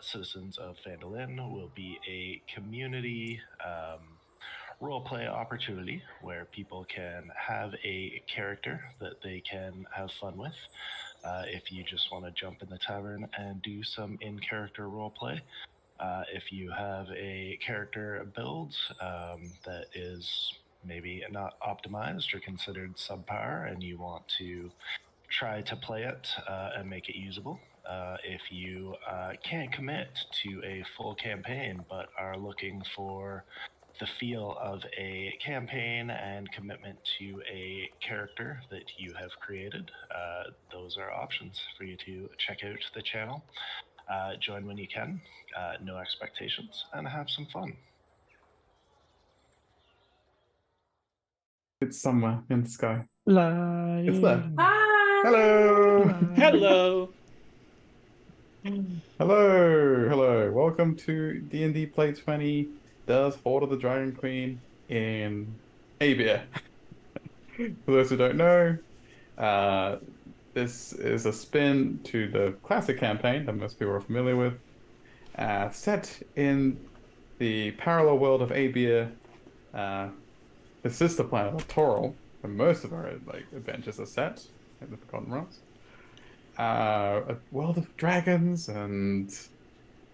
Citizens of Phandalin will be a community roleplay opportunity where people can have a character that they can have fun with. If you just want to jump in the tavern and do some in character roleplay, if you have a character build that is maybe not optimized or considered subpar and you want to try to play it and make it usable. If you can't commit to a full campaign but are looking for the feel of a campaign and commitment to a character that you have created, those are options for you to check out the channel. Join when you can, no expectations, and have some fun. It's somewhere in the sky. Lying. It's there. Hi. Hello. Hello. Hello. Welcome to D&D Play 20 Does Horde of the Dragon Queen in Abeir. For those who don't know, this is a spin to the classic campaign that most people are familiar with, set in the parallel world of Abeir, the sister planet of Toril, where most of our adventures are set in the Forgotten Realms. A world of dragons and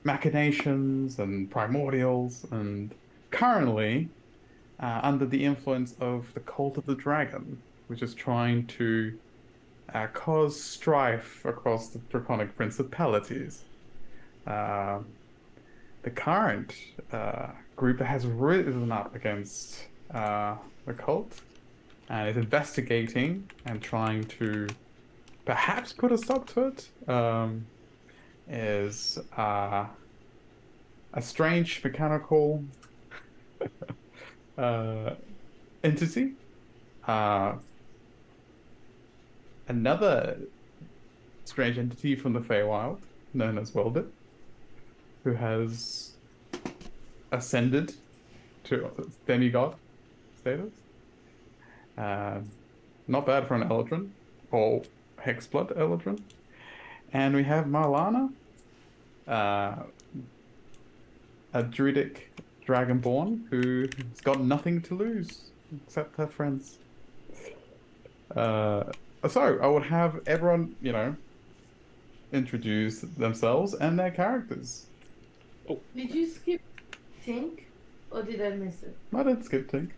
machinations and primordials, and currently under the influence of the cult of the dragon, which is trying to cause strife across the draconic principalities. The current group that has risen up against the cult and is investigating and trying to perhaps put a stop to it, is a strange mechanical entity. Another strange entity from the Feywild, known as Weldit, who has ascended to demigod status. Not bad for an Eldrin, or Hexblood Eldrin. And we have Marlana, a druidic dragonborn who's got nothing to lose except her friends. So I would have everyone, introduce themselves and their characters. Oh. Did you skip Tink? Or did I miss it? I didn't skip Tink.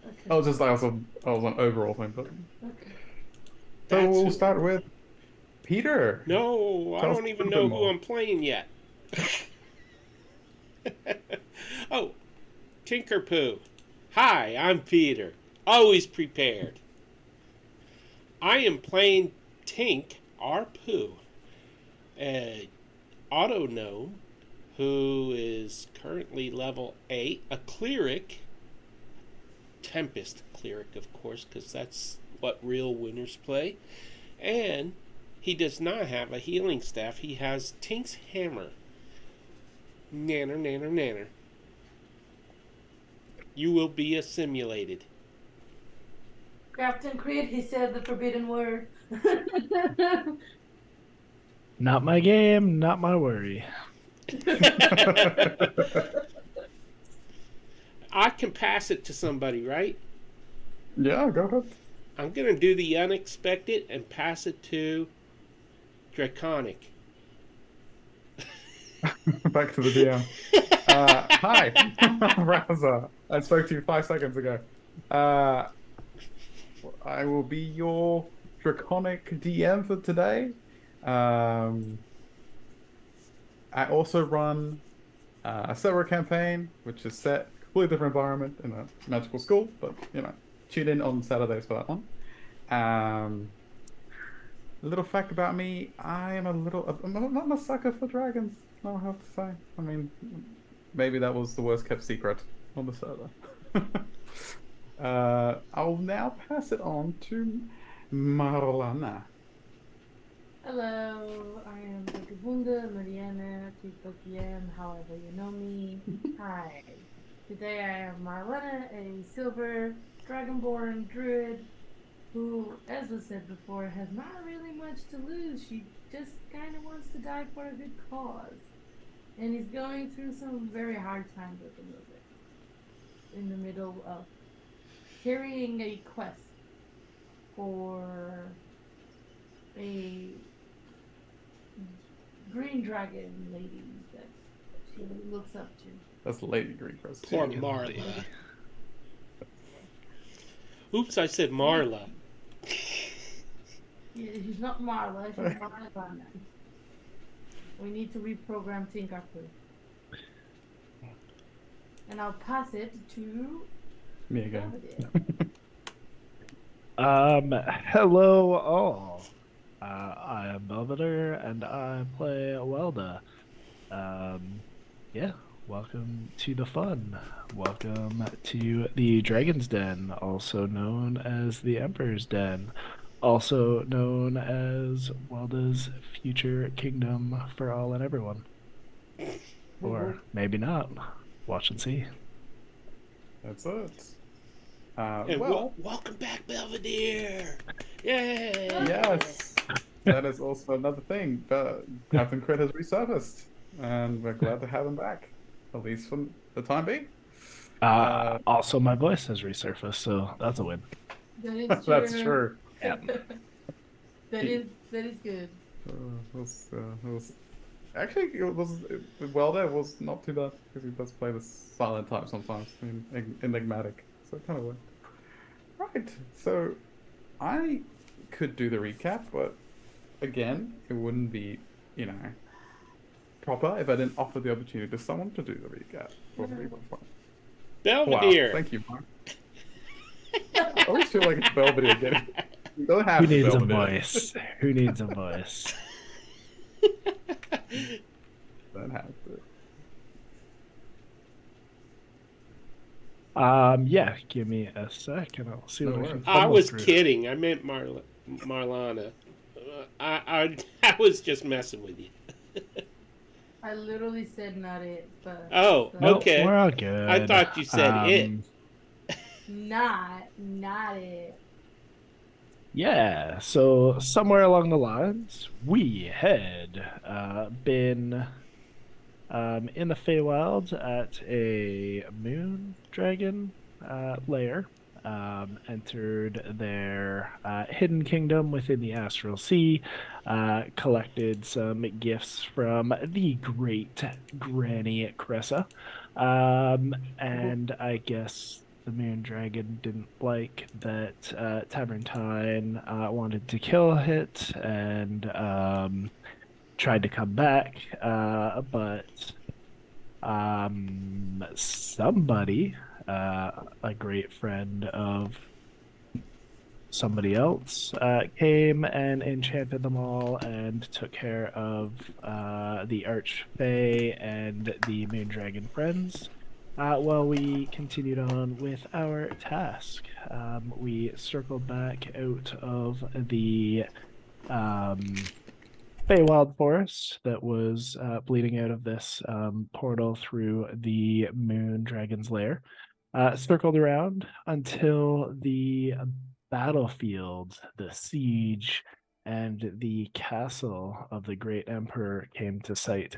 Okay. I was an overall thing, but Okay. so we'll start with Peter. No, I don't even know who I'm playing yet. Oh, Tinkerpoo. Hi, I'm Peter. Always prepared. I am playing Tink, our Pooh, an auto gnome who is currently level 8, a cleric, Tempest cleric, of course, because that's what real winners play. And he does not have a healing staff. He has Tink's hammer. Nanner, nanner, nanner. You will be assimilated. Captain Creed, he said the forbidden word. Not my game, not my worry. I can pass it to somebody, right? Yeah, go ahead. I'm going to do the unexpected and pass it to Draconic. Back to the DM. Hi, Raza. I spoke to you 5 seconds ago. I will be your Draconic DM for today. I also run a server campaign, which is set completely different environment in a magical school, but tune in on Saturdays for that one. A little fact about me: I'm not a sucker for dragons. I'll have to say. I mean, maybe that was the worst kept secret on the server. I'll now pass it on to Marlana. Hello, I am Vagabunda, Mariana, TikTokien, however you know me. Hi. Today I am Marlena, a silver dragonborn druid who, as was said before, has not really much to lose. She just kind of wants to die for a good cause. And he's going through some very hard times at the moment. In the middle of carrying a quest for a green dragon lady that she looks up to. That's Lady Greencrest. Poor Good Marla. lady. Oops, I said Marla. Yeah, she's not Marla, she's Marla. We need to reprogram Tinkaku. And I'll pass it to Me again. Hello all. I am Belvedere and I play Welda. Yeah, welcome to the fun. Welcome to the Dragon's Den, also known as the Emperor's Den, also known as Welda's future kingdom for all and everyone. Or maybe not. Watch and see. That's it. And Well, welcome back, Belvedere. Yay! yes, that is also another thing. Captain Crit has resurfaced, and we're glad to have him back, at least for the time being. Also, my voice has resurfaced, so that's a win. That is true. That's true. Yeah. that is good. Actually, Welder was not too bad because he does play the silent type sometimes, enigmatic, so it kind of worked. Right, so I could do the recap, but again, it wouldn't be, proper if I didn't offer the opportunity to someone to do the recap for me. Wow, Belvedere. thank you, Mark. I always feel like it's Belvedere getting. You don't have Who needs a Belvedere. voice? Who needs a voice? Don't have to. Yeah, give me a sec and I'll see No what I worries. can I funnel was through. kidding. I meant Marlana. I was just messing with you. I literally said not it, but Oh, No, okay. we're all good. I thought you said it. not it. Yeah, so somewhere along the lines, we had been in the Feywild at a moon dragon lair, entered their hidden kingdom within the Astral Sea, collected some gifts from the great Granny Cressa, and I guess the moon dragon didn't like that Tavernine wanted to kill it and tried to come back, but somebody, a great friend of somebody else, came and enchanted them all and took care of the Archfey and the Moon Dragon friends. While we continued on with our task, we circled back out of the Feywild forest that was bleeding out of this portal through the Moon Dragon's lair. Circled around until the battlefield, the siege, and the castle of the Great Emperor came to sight.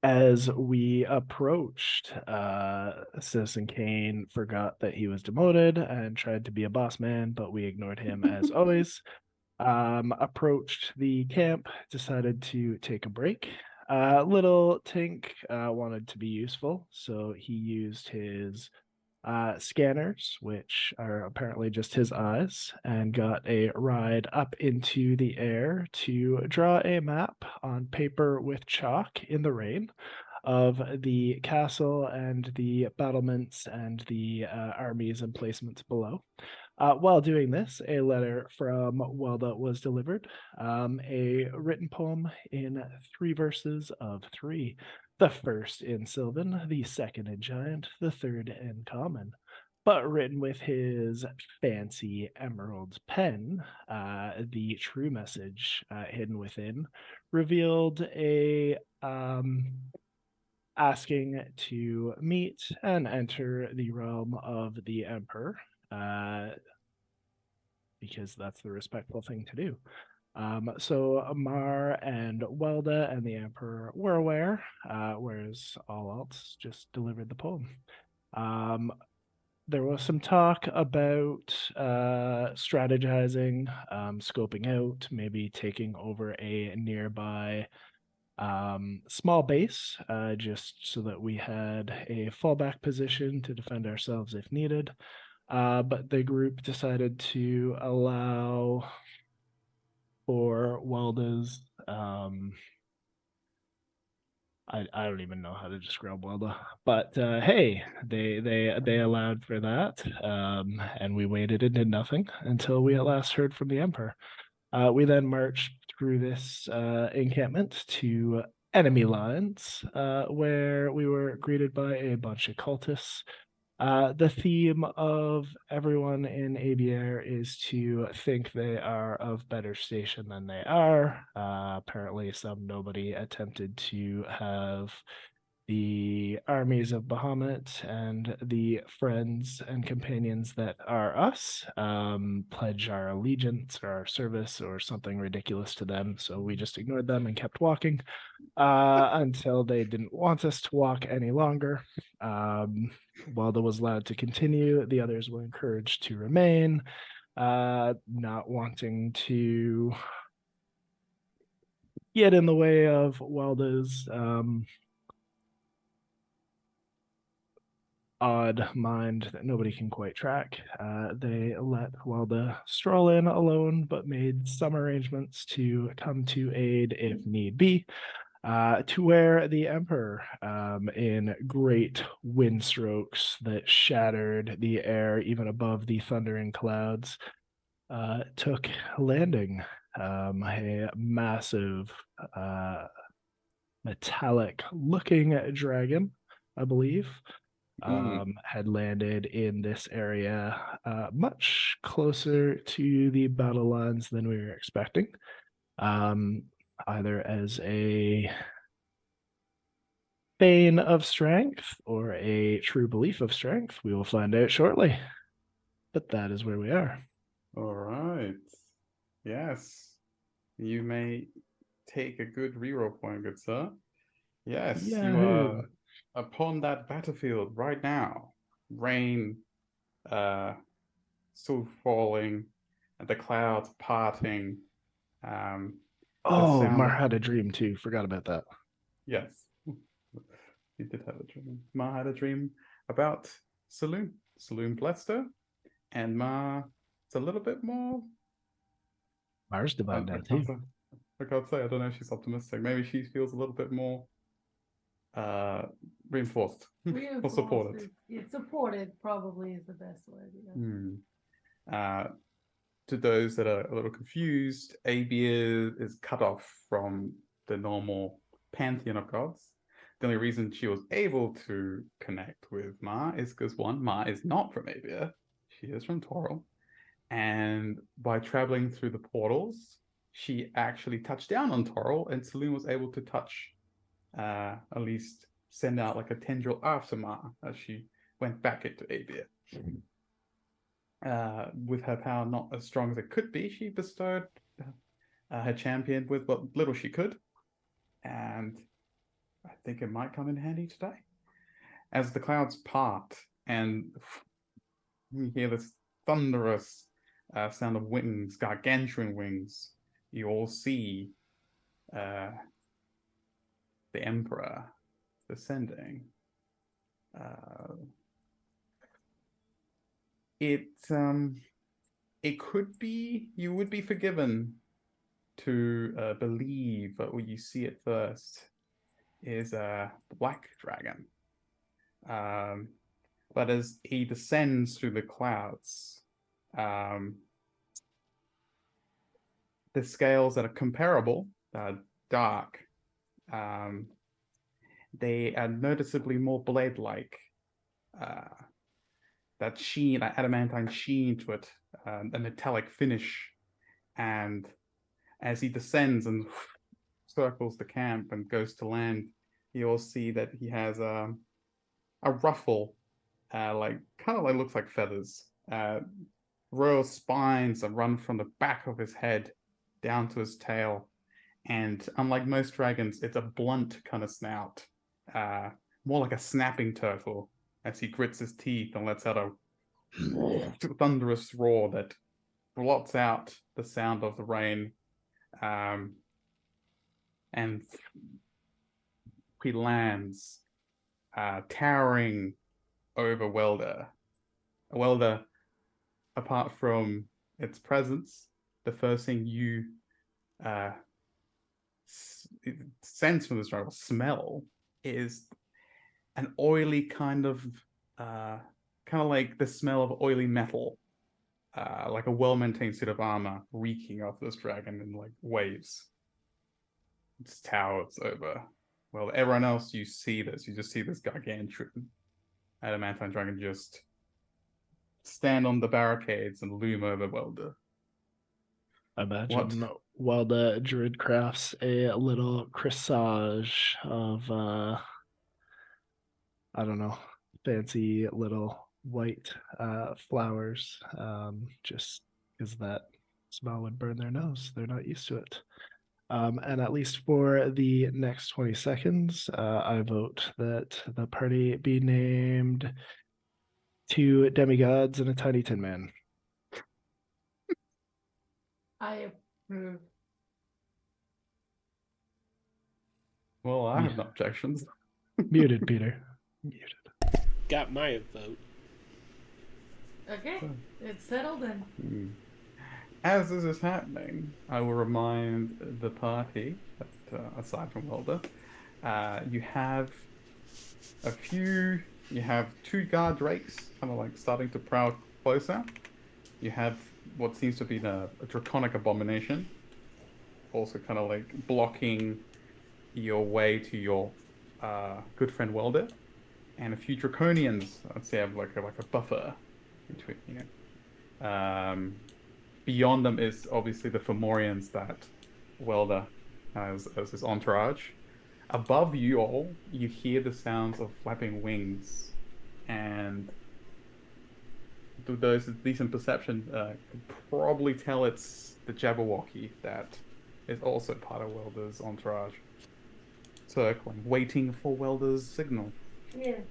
As we approached, Citizen Kane forgot that he was demoted and tried to be a boss man, but we ignored him as always. Approached the camp, decided to take a break. Little Tink wanted to be useful, so he used his scanners, which are apparently just his eyes, and got a ride up into the air to draw a map on paper with chalk in the rain of the castle and the battlements and the armies and placements below. While doing this, a letter from Welda was delivered, a written poem in 3 verses of 3. The first in Sylvan, the second in Giant, the third in Common. But written with his fancy emerald pen, the true message hidden within revealed a asking to meet and enter the realm of the Emperor, because that's the respectful thing to do. So Mar and Welda and the Emperor were aware, whereas all else just delivered the poem. There was some talk about strategizing, scoping out, maybe taking over a nearby small base, just so that we had a fallback position to defend ourselves if needed. But the group decided to allow for Welda's I don't even know how to describe Welda, but hey, they allowed for that, and we waited and did nothing until we at last heard from the Emperor. We then marched through this encampment to enemy lines, where we were greeted by a bunch of cultists. The theme of everyone in Abeir is to think they are of better station than they are. Apparently, some nobody attempted to have the armies of Bahamut and the friends and companions that are us pledge our allegiance or our service or something ridiculous to them. So we just ignored them and kept walking until they didn't want us to walk any longer. Waldo was allowed to continue. The others were encouraged to remain, not wanting to get in the way of Waldo's odd mind that nobody can quite track. They let Welda stroll in alone, but made some arrangements to come to aid if need be. To where the Emperor, in great wind strokes that shattered the air even above the thundering clouds, took landing. A massive metallic looking dragon, I believe, had landed in this area, much closer to the battle lines than we were expecting. Either as a feign of strength or a true belief of strength. We will find out shortly. But that is where we are. All right. Yes. You may take a good reroll point, good sir. Yes, you are upon that battlefield right now. Rain still falling, and the clouds parting. Oh, sound Mar of- had a dream too. Forgot about that. Yes. He did have a dream. Ma had a dream about Saloon. Saloon blessed her, and Ma is a little bit more. Mar's I, divine I now can't too. say. I can't say. I don't know if she's optimistic. Maybe she feels a little bit more reinforced or supported. Supported probably is the best word. To those that are a little confused, Abeir is cut off from the normal pantheon of gods. The only reason she was able to connect with Ma is because one, Ma is not from Abeir. She is from Toril. And by traveling through the portals, she actually touched down on Toril, and Saloon was able to touch, at least send out like a tendril after Ma as she went back into Abeir. With her power not as strong as it could be, she bestowed her champion with what little she could, and I think it might come in handy today. As the clouds part and you hear this thunderous sound of wings, gargantuan wings, you all see the Emperor descending. It could be you would be forgiven to believe that what you see at first is a black dragon. But as he descends through the clouds, the scales that are comparable, dark, they are noticeably more blade-like. That sheen, that adamantine sheen to it, a metallic finish. And as he descends and circles the camp and goes to land, you'll see that he has a ruffle, like kind of like looks like feathers. Royal spines that run from the back of his head down to his tail. And unlike most dragons, it's a blunt kind of snout, more like a snapping turtle, as he grits his teeth and lets out a thunderous roar that blots out the sound of the rain. And he lands, towering over Welder. Welder, apart from its presence, the first thing you sense from this dragon, smell, is an oily kind of like the smell of oily metal, like a well-maintained suit of armor reeking off this dragon in like waves. It towers over. Well, everyone else, you see this. You just see this gargantuan adamantine dragon just stand on the barricades and loom over Welder. Imagine while the druid crafts a little corsage of I don't know, fancy little white flowers, just because that smell would burn their nose. They're not used to it. And at least for the next 20 seconds, I vote that the party be named Two Demigods and a Tiny Tin Man. I approve. Well, I have no objections. Muted, Peter. Muted. Got my vote. Okay, it's settled then. As this is happening, I will remind the party that aside from Welder, you have two guard drakes kind of like starting to prowl closer. You have what seems to be a draconic abomination, also kind of like blocking your way to your good friend Welder, and a few draconians. I'd say have like a buffer between beyond them is obviously the Fomorians that Welder has as his entourage. Above you all, you hear the sounds of flapping wings, and those with decent perception could probably tell it's the Jabberwocky that is also part of Welder's entourage, circling, waiting for Welder's signal. Yeah.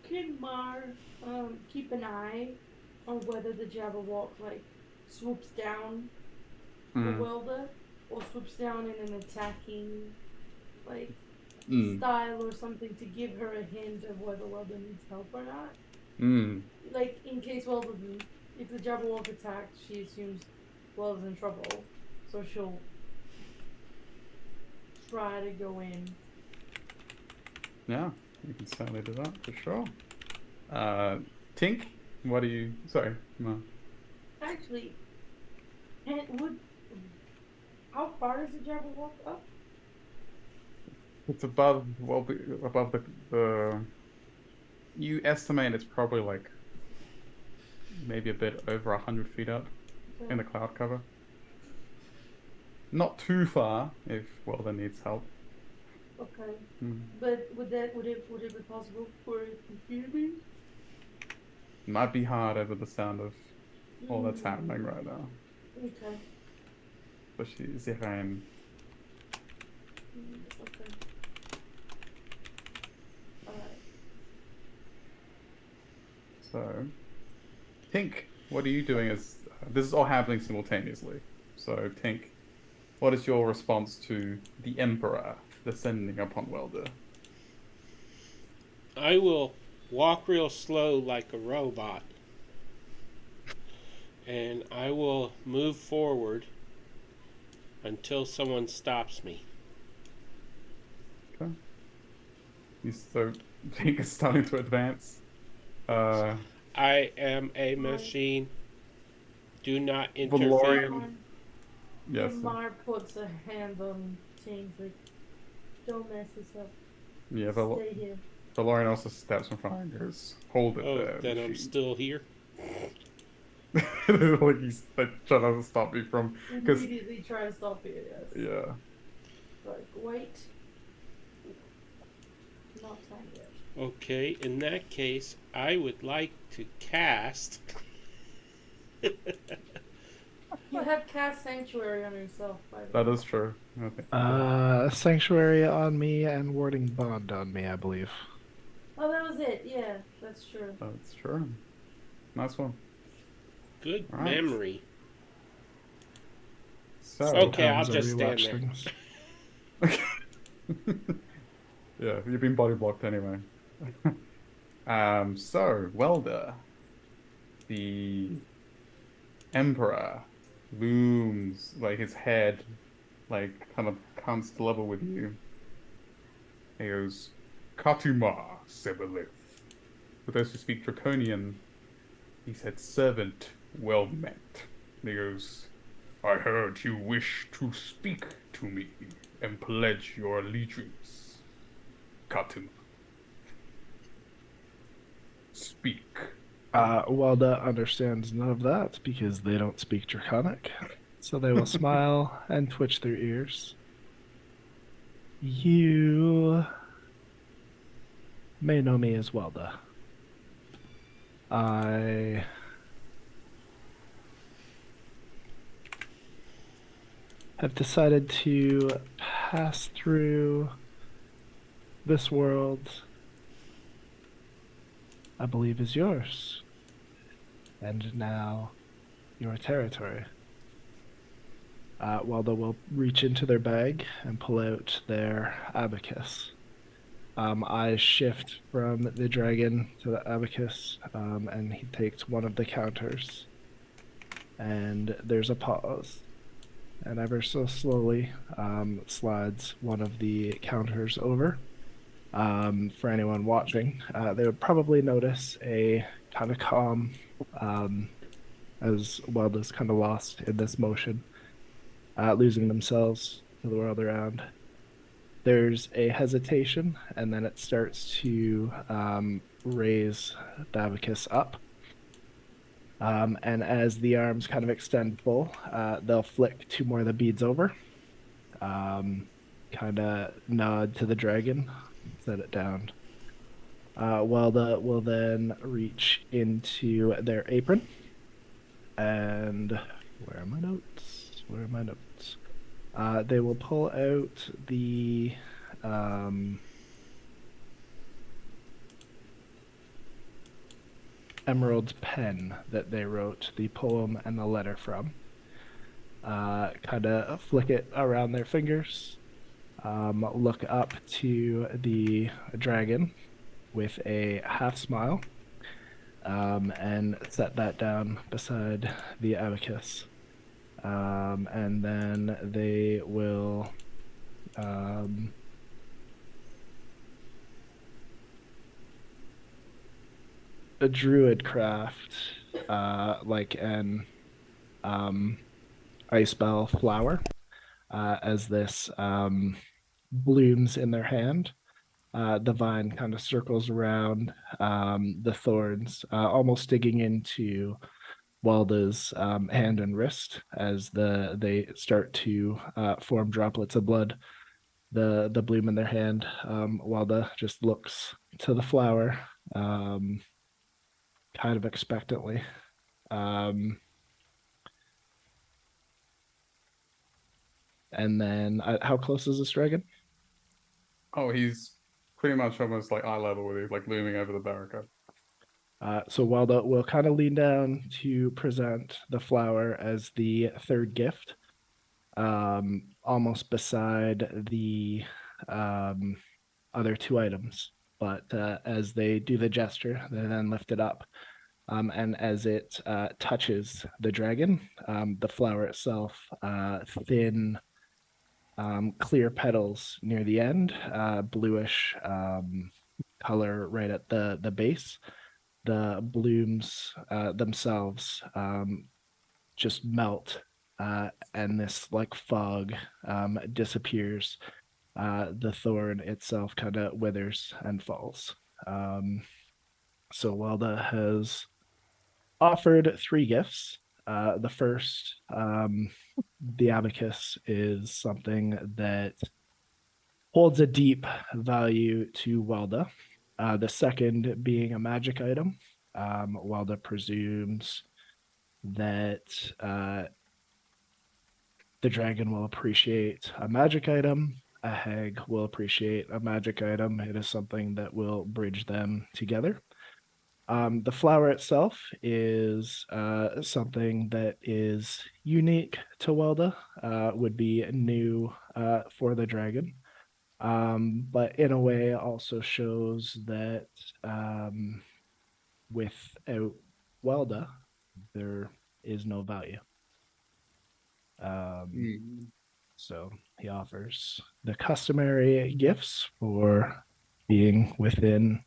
Can Mar keep an eye on whether the Jabberwock like swoops down the Welder or swoops down in an attacking like style or something to give her a hint of whether Welder needs help or not? Like in case Welder, if the Jabberwock attacks, she assumes Welder's in trouble, so she'll try to go in. Yeah, you can certainly do that for sure. Tink, what do you? Sorry, no. Actually, how far is the Jabberwock up? It's above the. You estimate it's probably like maybe a bit over 100 feet up in the cloud cover. Not too far if Welder needs help. Okay. But would it be possible for it to hear me? Might be hard over the sound of all that's happening right now. Okay. Especially Ziraim. Okay. Alright. So, Tink, what are you doing as this is all happening simultaneously? So, Tink, what is your response to the Emperor descending upon Welder? I will walk real slow like a robot. And I will move forward until someone stops me. Okay. So Tink is starting to advance. I am a machine. Do not interfere. Valorian. Yes. Mar puts a hand on James like, don't mess this up. Yeah, Stay here. Valorian also steps in front and goes, hold it there. Then I'm still here. Like he's like trying to stop me from. Immediately try to stop you, yes. Yeah. Like, wait. Not time yet. Okay, in that case, I would like to cast You have cast Sanctuary on yourself, by the That way. is true. I think. Sanctuary on me and Warding Bond on me, I believe. Oh, that was it. Yeah, that's true. That's true. Nice one. Good All right. memory. So. Okay, I'll Sometimes I just stand rewatch there. things. Yeah, you've been body blocked anyway. So Welder, the Emperor, looms like his head, like kind of comes to level with you. He goes, Katuma Sebelith. For those who speak Draconian, he said, servant well met. And he goes, I heard you wish to speak to me and pledge your allegiance. Katuma, speak. Walda understands none of that because they don't speak Draconic. So they will smile and twitch their ears. You may know me as Welda. I have decided to pass through this world, I believe is yours, and now your territory. Walda will reach into their bag and pull out their abacus. I shift from the dragon to the abacus, and he takes one of the counters. And there's a pause. And ever so slowly slides one of the counters over. For anyone watching, they would probably notice a kind of calm, as well as kind of lost in this motion, losing themselves to the world around. There's a hesitation, and then it starts to raise the abacus up. And as the arms kind of extend full, they'll flick two more of the beads over, kind of nod to the dragon, set it down. Welda will then reach into their apron. And where are my notes? Where are my notes? They will pull out the emerald pen that they wrote the poem and the letter from. Kind of flick it around their fingers. Look up to the dragon with a half smile, and set that down beside the abacus. And then they will a druid craft, like an ice bell flower, as this blooms in their hand. The vine kind of circles around the thorns, almost digging into Walda's hand and wrist as they start to form droplets of blood. The bloom in their hand. Walda just looks to the flower, kind of expectantly. Um, and then, how close is this dragon? Oh, he's pretty much almost like eye level with you, like looming over the barricade. So Walda will kind of lean down to present the flower as the third gift, almost beside the other two items. But as they do the gesture, they then lift it up. And as it touches the dragon, the flower itself, thin, clear petals near the end, bluish color right at the base. The blooms themselves just melt, and this like fog disappears. The thorn itself kind of withers and falls. So Welda has offered three gifts. The first, the abacus, is something that holds a deep value to Welda. The second being a magic item. Welda presumes that the dragon will appreciate a magic item. A hag will appreciate a magic item. It is something that will bridge them together. The flower itself is something that is unique to Welda, would be new for the dragon, but in a way also shows that without Welda, there is no value. Hmm. So he offers the customary gifts for being within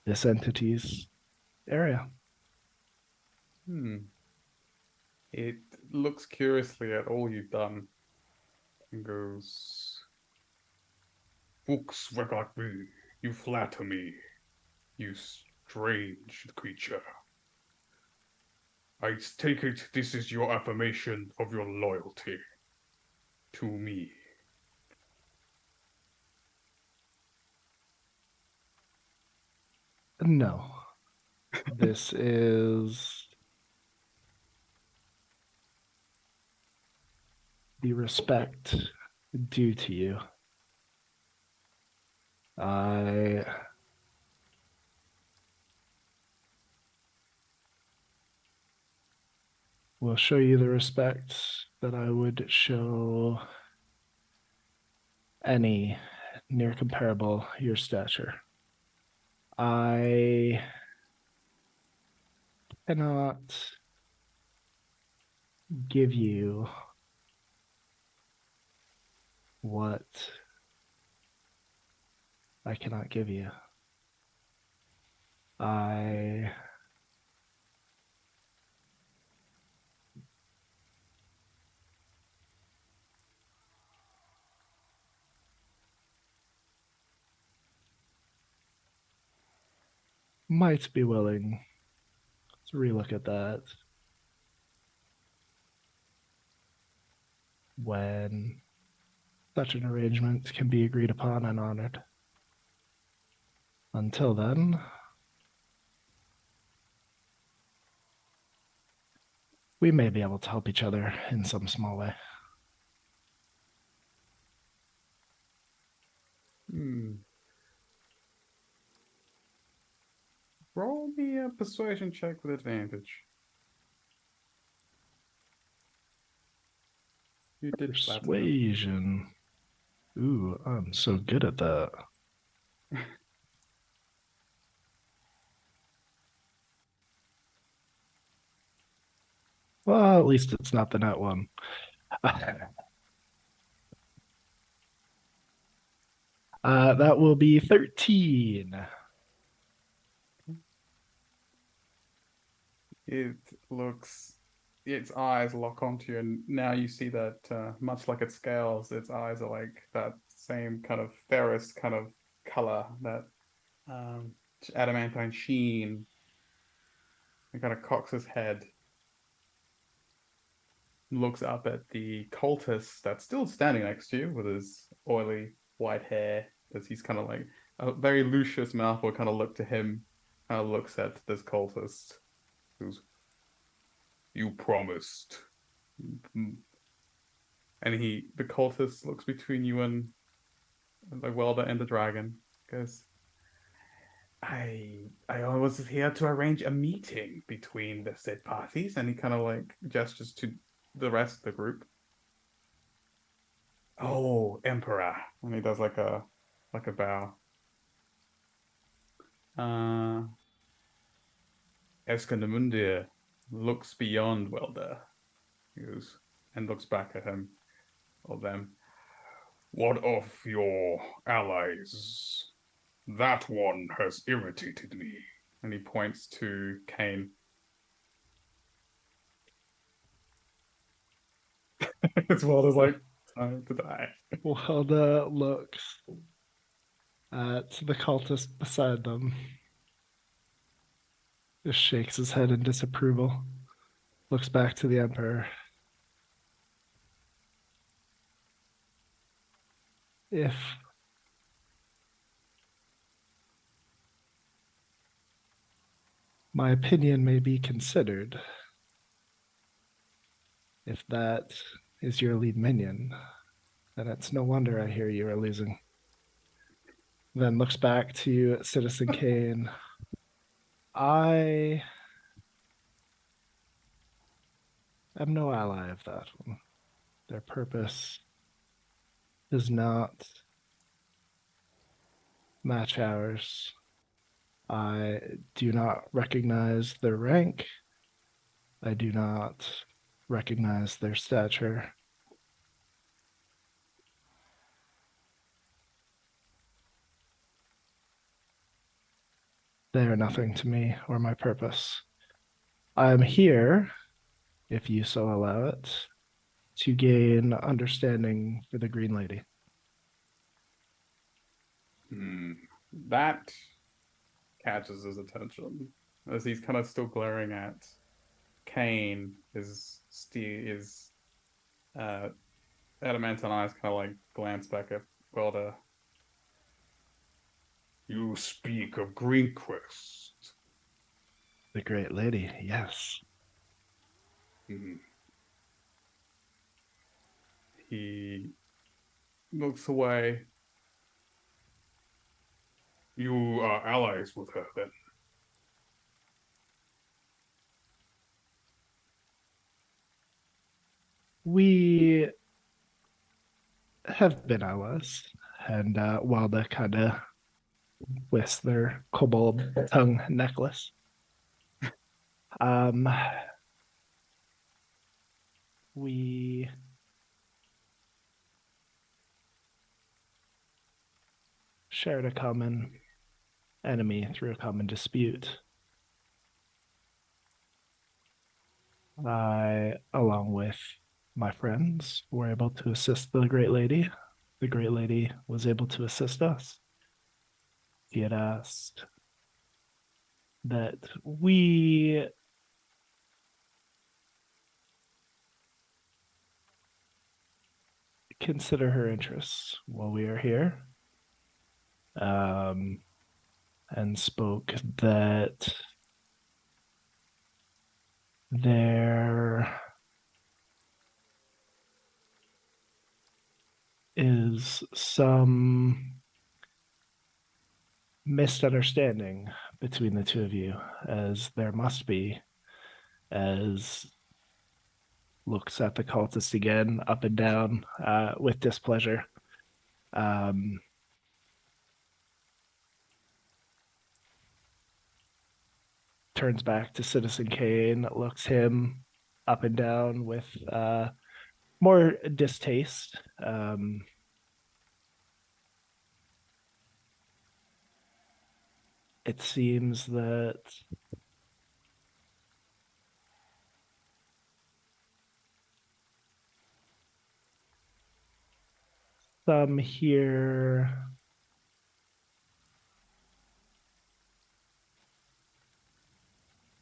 this entity's area. Hmm. It looks curiously at all you've done and goes, Volkswagen, you flatter me, you strange creature. I take it this is your affirmation of your loyalty to me. No, this is the respect due to you. I will show you the respect that I would show any near comparable your stature. I cannot give you what I cannot give you. I might be willing to relook at that when such an arrangement can be agreed upon and honored. Until then, we may be able to help each other in some small way. Hmm. Roll me a persuasion check with advantage. You did flatter them. Persuasion. Ooh, I'm so good at that. Well, at least it's not the net one. That will be 13. It looks, its eyes lock onto you, and now you see that much like its scales, its eyes are like that same kind of ferrous kind of color, that um, adamantine sheen. He kind of cocks his head, looks up at the cultist that's still standing next to you with his oily white hair, as he's kind of like a very Lucius mouth will kind of look to him, kind of looks at this cultist, who's, you promised. And the cultist looks between you and like Welda and the dragon, goes, I was here to arrange a meeting between the said parties, and he kind of like gestures to the rest of the group. Oh, Emperor. And he does like a bow. Uh Escandamundir looks beyond Welda. He goes and looks back at him or them. What of your allies? That one has irritated me. And he points to Kane. As well as like, time to die. Wilda looks at the cultist beside them, just shakes his head in disapproval, looks back to the Emperor. If my opinion may be considered, If that is your lead minion, then it's no wonder I hear you are losing. Then looks back to Citizen Kane. I am no ally of that one. Their purpose does not match ours. I do not recognize their rank. I do not recognize their stature. They are nothing to me or my purpose. I am here, if you so allow it, to gain understanding for the Green Lady. That catches his attention as he's kind of still glaring at Kane. His adamantine eyes kind of like glance back at Welder. You speak of Greenquist. The Great Lady, yes. He looks away. You are allies with her, then? We have been allies, and Wilda kind of whisks their kobold tongue necklace. We shared a common enemy through a common dispute. I, along with my friends, were able to assist the Great Lady. The Great Lady was able to assist us. He had asked that we consider her interests while we are here, and spoke that there is some misunderstanding between the two of you, as there must be, as looks at the cultist again, up and down, with displeasure. Turns back to Citizen Kane, looks him up and down with more distaste. It seems that some here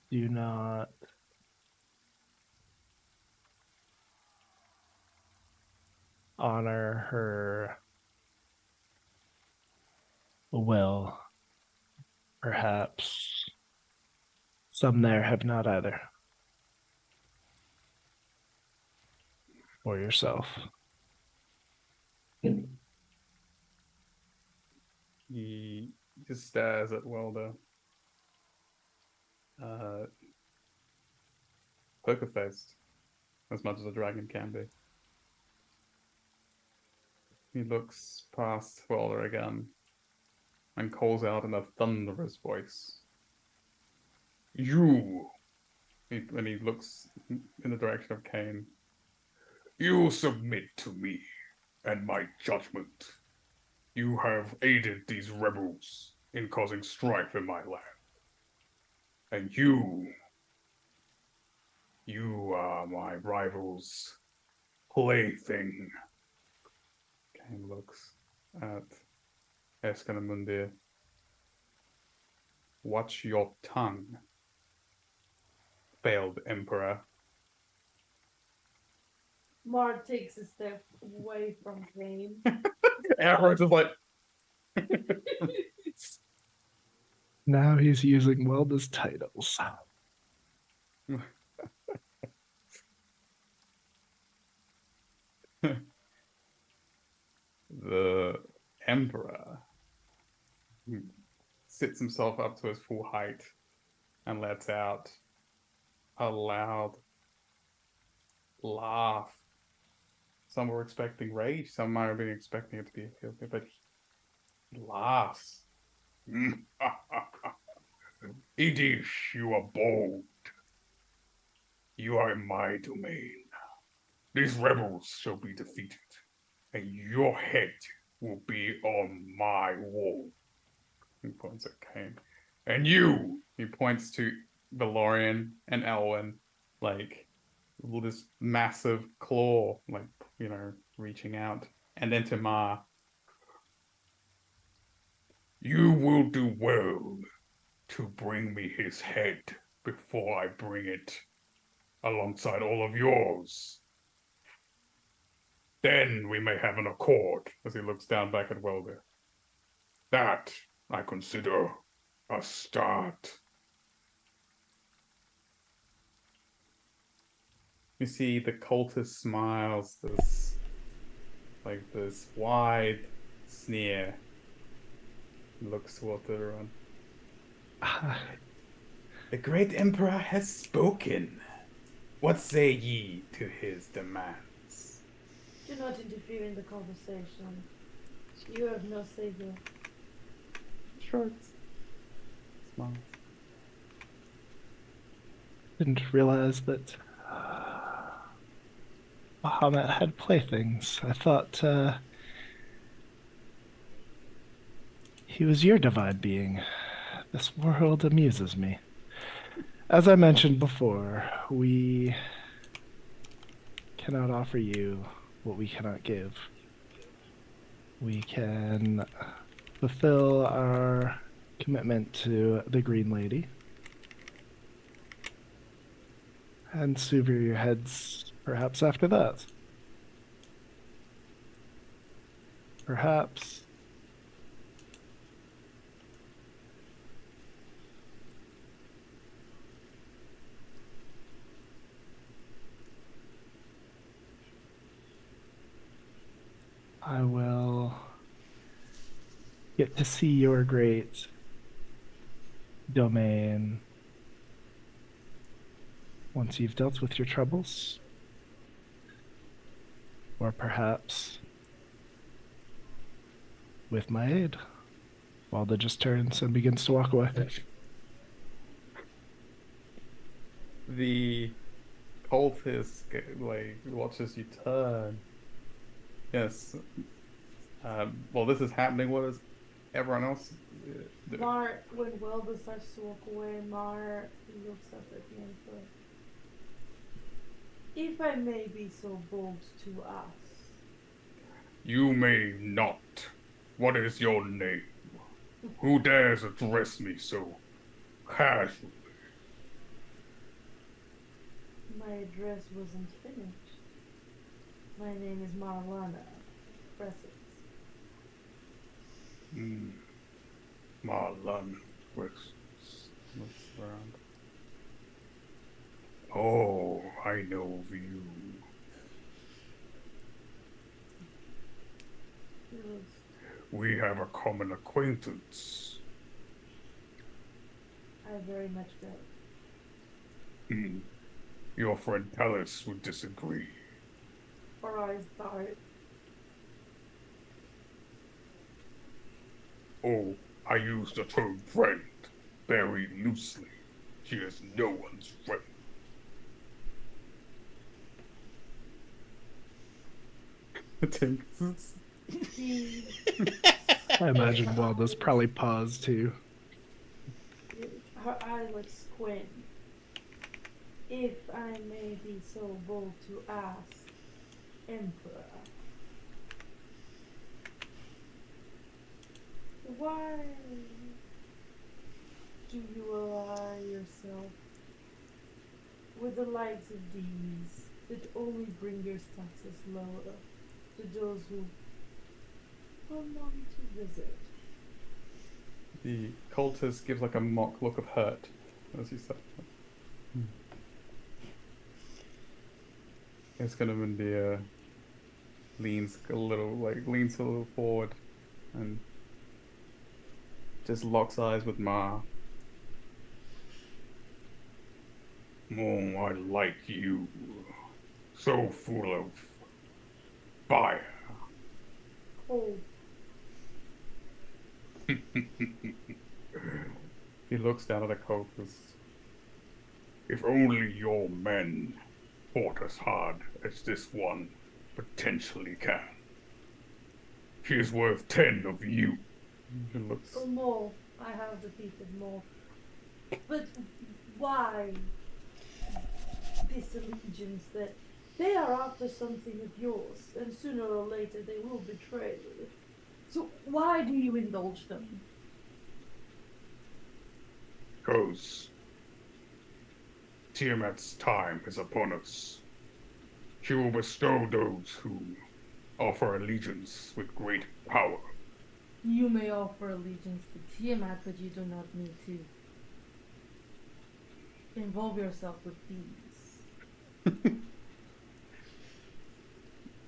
do not honor her will. Perhaps some there have not either. Or yourself. He just stares at Welder. Poker faced, as much as a dragon can be. He looks past Welder again and calls out in a thunderous voice. You! And he looks in the direction of Kane. You submit to me and my judgment. You have aided these rebels in causing strife in my land. And you are my rival's plaything. Kane looks at Escanamundir. Watch your tongue, failed emperor. Mar takes a step away from Kane. Arrow just like. Now he's using Welda's titles. The Emperor sits himself up to his full height and lets out a loud laugh. Some were expecting rage, some might have been expecting it to be filthy, but he laughs. It is, you are bold. You are in my domain. These rebels shall be defeated, and your head will be on my wall. He points at Kane. And you, he points to Valorian and Elwyn, like this massive claw, like, reaching out. And then to Ma. You will do well to bring me his head before I bring it alongside all of yours. Then we may have an accord, as he looks down back at Welder. That I consider a start. You see the cultist smiles, this wide sneer. He looks towards everyone. The great emperor has spoken. What say ye to his demands? Do not interfere in the conversation. You have no say here. Shrugs. Smiles. Didn't realize that Bahamut had playthings. I thought he was your divine being. This world amuses me. As I mentioned before, we cannot offer you what we cannot give. We can fulfill our commitment to the Green Lady and sever your heads perhaps after that. Perhaps I will get to see your great domain once you've dealt with your troubles. Or perhaps with my aid. Walda just turns and begins to walk away. The cultist watches you turn. Yes. Well, this is happening. What is everyone else? Mar, when Welda starts to walk away, Mar looks up at the Emperor. If I may be so bold to ask. You may not. What is your name? Who dares address me so casually? My address wasn't finished. My name is Marlana Presence. Marlon looks around. Oh, I know of you. We have a common acquaintance. I very much do. Your friend Talus would disagree. Or I start. Oh, I use the term friend very loosely. She is no one's friend. I imagine Walda's probably paused too. Her eye looks squint. If I may be so bold to ask, Emperor, why do you ally yourself with the likes of these that only bring your status lower to those who come on to visit? The cultist gives like a mock look of hurt as he said that. It's gonna be leans a little forward and just locks eyes with Ma. Oh, I like you. So full of fire. Cold. He looks down at the cultists. If only your men fought as hard as this one potentially can. She is worth 10 of you. He looks. Or more. I have defeated more. But why this allegiance that they are after something of yours, and sooner or later they will betray you? So why do you indulge them? Because Tiamat's time is upon us. She will bestow those who offer allegiance with great power. You may offer allegiance to Tiamat, but you do not need to involve yourself with these.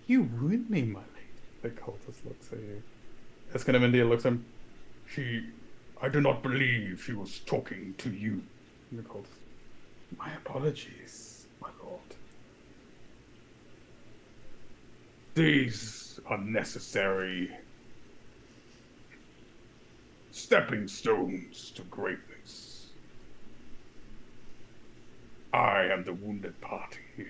You ruined me, my lady. The cultist looks at you. Escanamindia looks at him. I do not believe she was talking to you. The cultist. My apologies, my lord. These are necessary stepping stones to greatness. I am the wounded party here.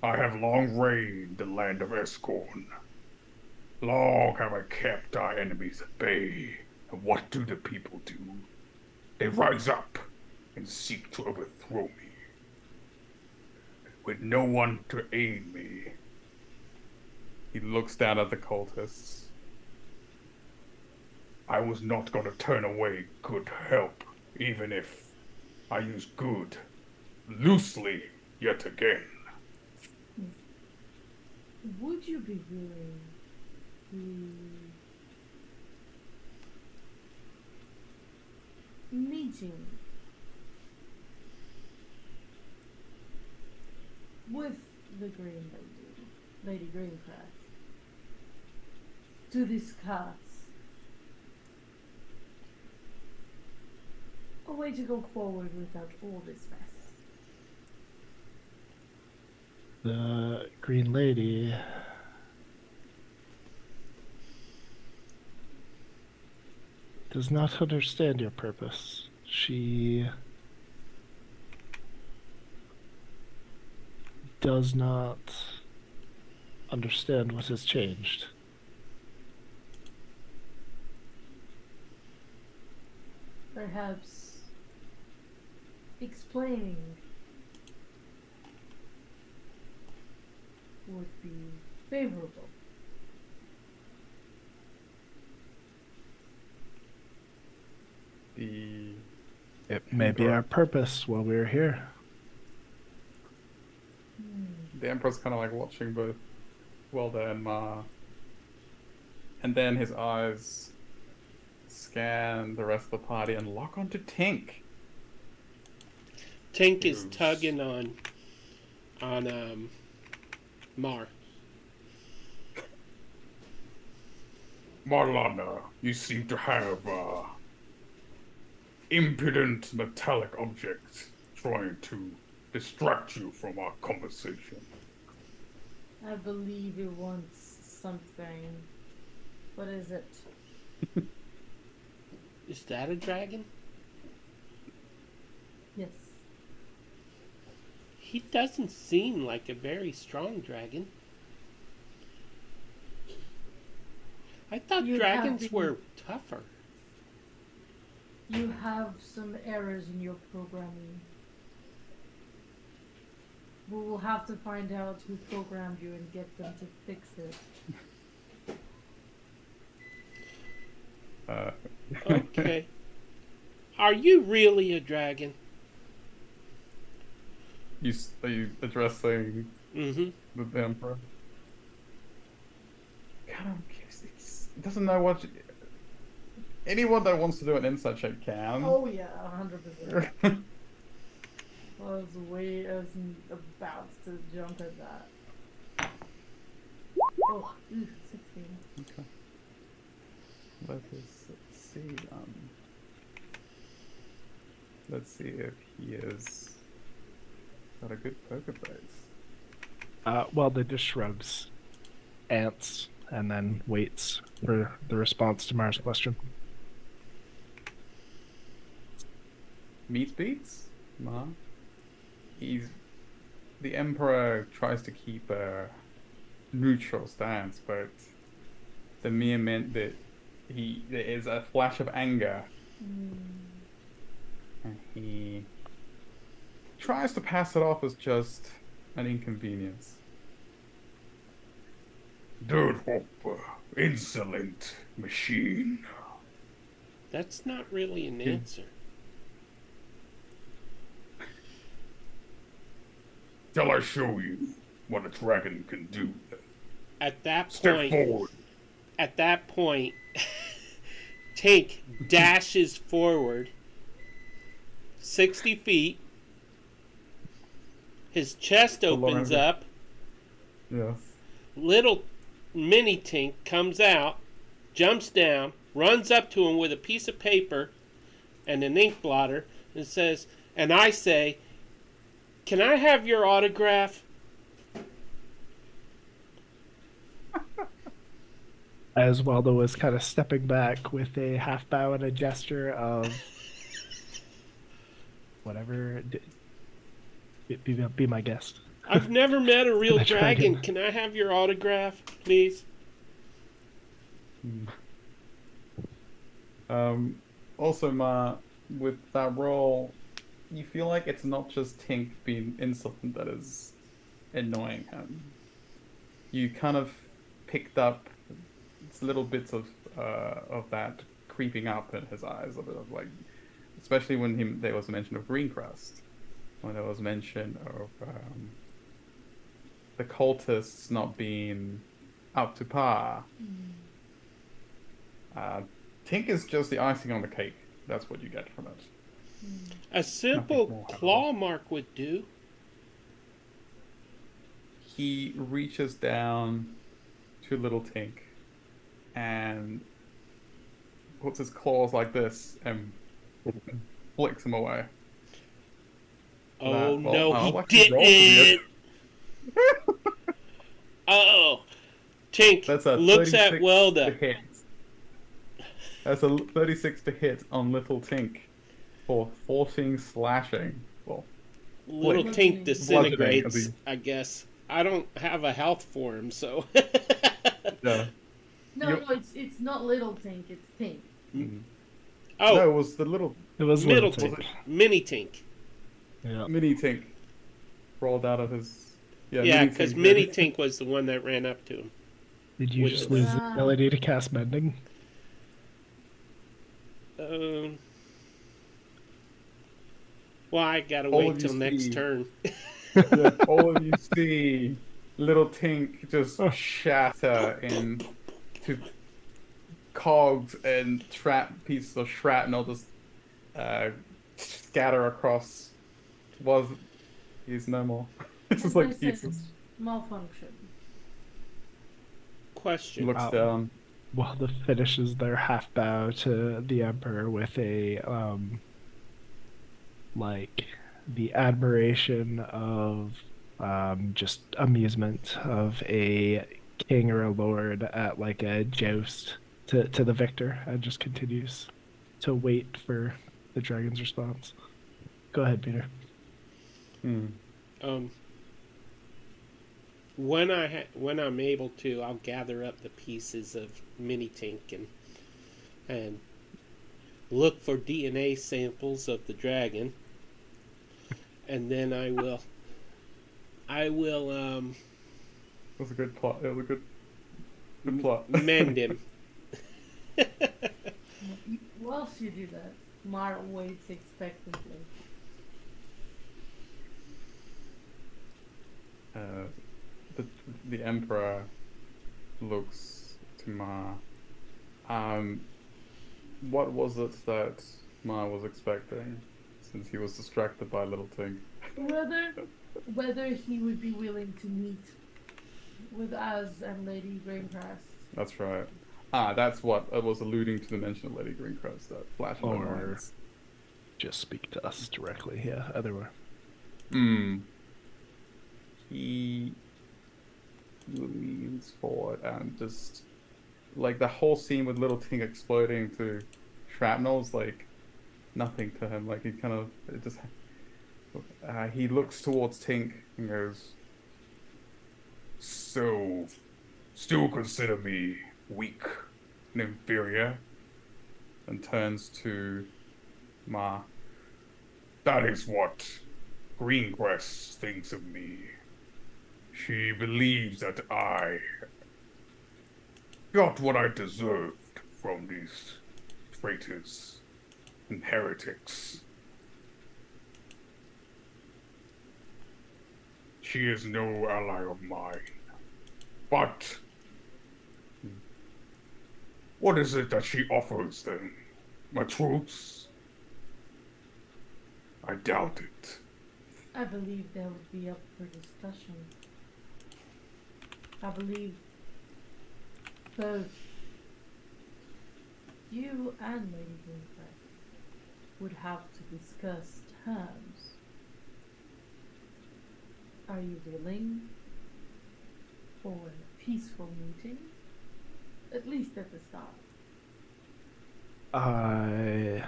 I have long reigned the land of Escorn. Long have I kept our enemies at bay. And what do the people do? They rise up and seek to overthrow me. With no one to aid me. He looks down at the cultists. I was not going to turn away good help, even if I use good loosely yet again. Would you be willing to meeting with the Green Lady Greencraft, to discuss a way to go forward without all this mess? The Green Lady does not understand your purpose. She does not understand what has changed. Perhaps explaining would be favorable. It may be our purpose while we're here. The Emperor's kind of like watching both Welda and Ma. And then his eyes scan the rest of the party and lock onto Tink. Tink is tugging on Mar. Marlana, you seem to have impudent metallic objects trying to distract you from our conversation. I believe it wants something. What is it? Is that a dragon? Yes. He doesn't seem like a very strong dragon. I thought You dragons have were tougher. You have some errors in your programming. We will have to find out who programmed you and get them to fix it. Okay. Are you really a dragon? Are you addressing Mm-hmm. the Emperor? God, it doesn't know what. Anyone that wants to do an insight check can. Oh yeah, 100%. I was about to jump at that. Oh, Ooh, 16. Okay. Let us see. Let's see if he is got a good poker face. Well, they just shrugs, ants, and then waits for the response to Mars' question. Meets beats. Ma. He's the Emperor tries to keep a neutral stance, but the mere meant that there is a flash of anger, and he tries to pass it off as just an inconvenience. Dirt hopper, insolent machine. That's not really an answer. Till I show you what a dragon can do. At that Step point, forward. Tink dashes forward 60 feet. His chest opens longer. up. Yes. Little mini Tink comes out, jumps down, runs up to him with a piece of paper and an ink blotter, and says, and I say, "Can I have your autograph?" As Waldo was kind of stepping back with a half bow and a gesture of whatever. Be my guest. I've never met a real The dragon. dragon. Can I have your autograph, please? Also, Ma, with that role, you feel like it's not just Tink being insolent that is annoying him. You kind of picked up little bits of that creeping up in his eyes, a bit of like, especially when there was mention of Greencrest, when there was mention of the cultists not being up to par. Tink is just the icing on the cake. That's what you get from it. A simple claw mark would do. He reaches down to little Tink and puts his claws like this and flicks him away. Oh, no, I'll he actually roll for didn't. Oh, Tink That's a looks 36 at Welda. to hit. That's a 36 to hit on little Tink for 14 slashing. Well, Little flick. Tink disintegrates, Bludgeoning, I guess. I don't have a health for him, so. Yeah. No, it's not little Tink, it's Tink. Oh, No, it was the little It was middle little Tink. Tink. Mini Tink. Yeah. mini Tink rolled out of his. Yeah, because Mini Tink was the one that ran up to him. Did you Which just was- lose the ability to cast mending? Well, I gotta All wait of you till next see- turn. Yeah, all of you see little Tink just shatter into cogs and pieces of shrapnel just scatter across. He's no more. It's just like pieces. Malfunction. Question. Looks down. Waldo finishes their half bow to the Emperor with a like the admiration of just amusement of a king or a lord at like a joust to the victor, and just continues to wait for the dragon's response. Go ahead, Peter. When I'm able to, I'll gather up the pieces of Mini Tink and look for DNA samples of the dragon, and then I will. It was a good plot. It was a good plot. Mend him. Whilst you do that, Mar waits expectantly. The Emperor looks to Ma. What was it that Ma was expecting, since he was distracted by little Tink? Whether he would be willing to meet with us and Lady Greencrest. That's right. Ah, that's what I was alluding to the mention of Lady Greencrest, that flash of Or annoyance. just speak to us directly. Yeah, either way. Hmm. He leans forward and just like the whole scene with little Ting exploding to shrapnel's like nothing to him. Like he kind of it just he looks towards Tink and goes, So, still consider me weak and inferior? and turns to Ma. That is what Greencrest thinks of me. She believes that I got what I deserved from these traitors and heretics. She is no ally of mine. But what is it that she offers then? My troops? I doubt it. I believe that would be up for discussion. I believe both you and Lady Greencrest would have to discuss terms. Are you willing for a peaceful meeting? At least at the start. I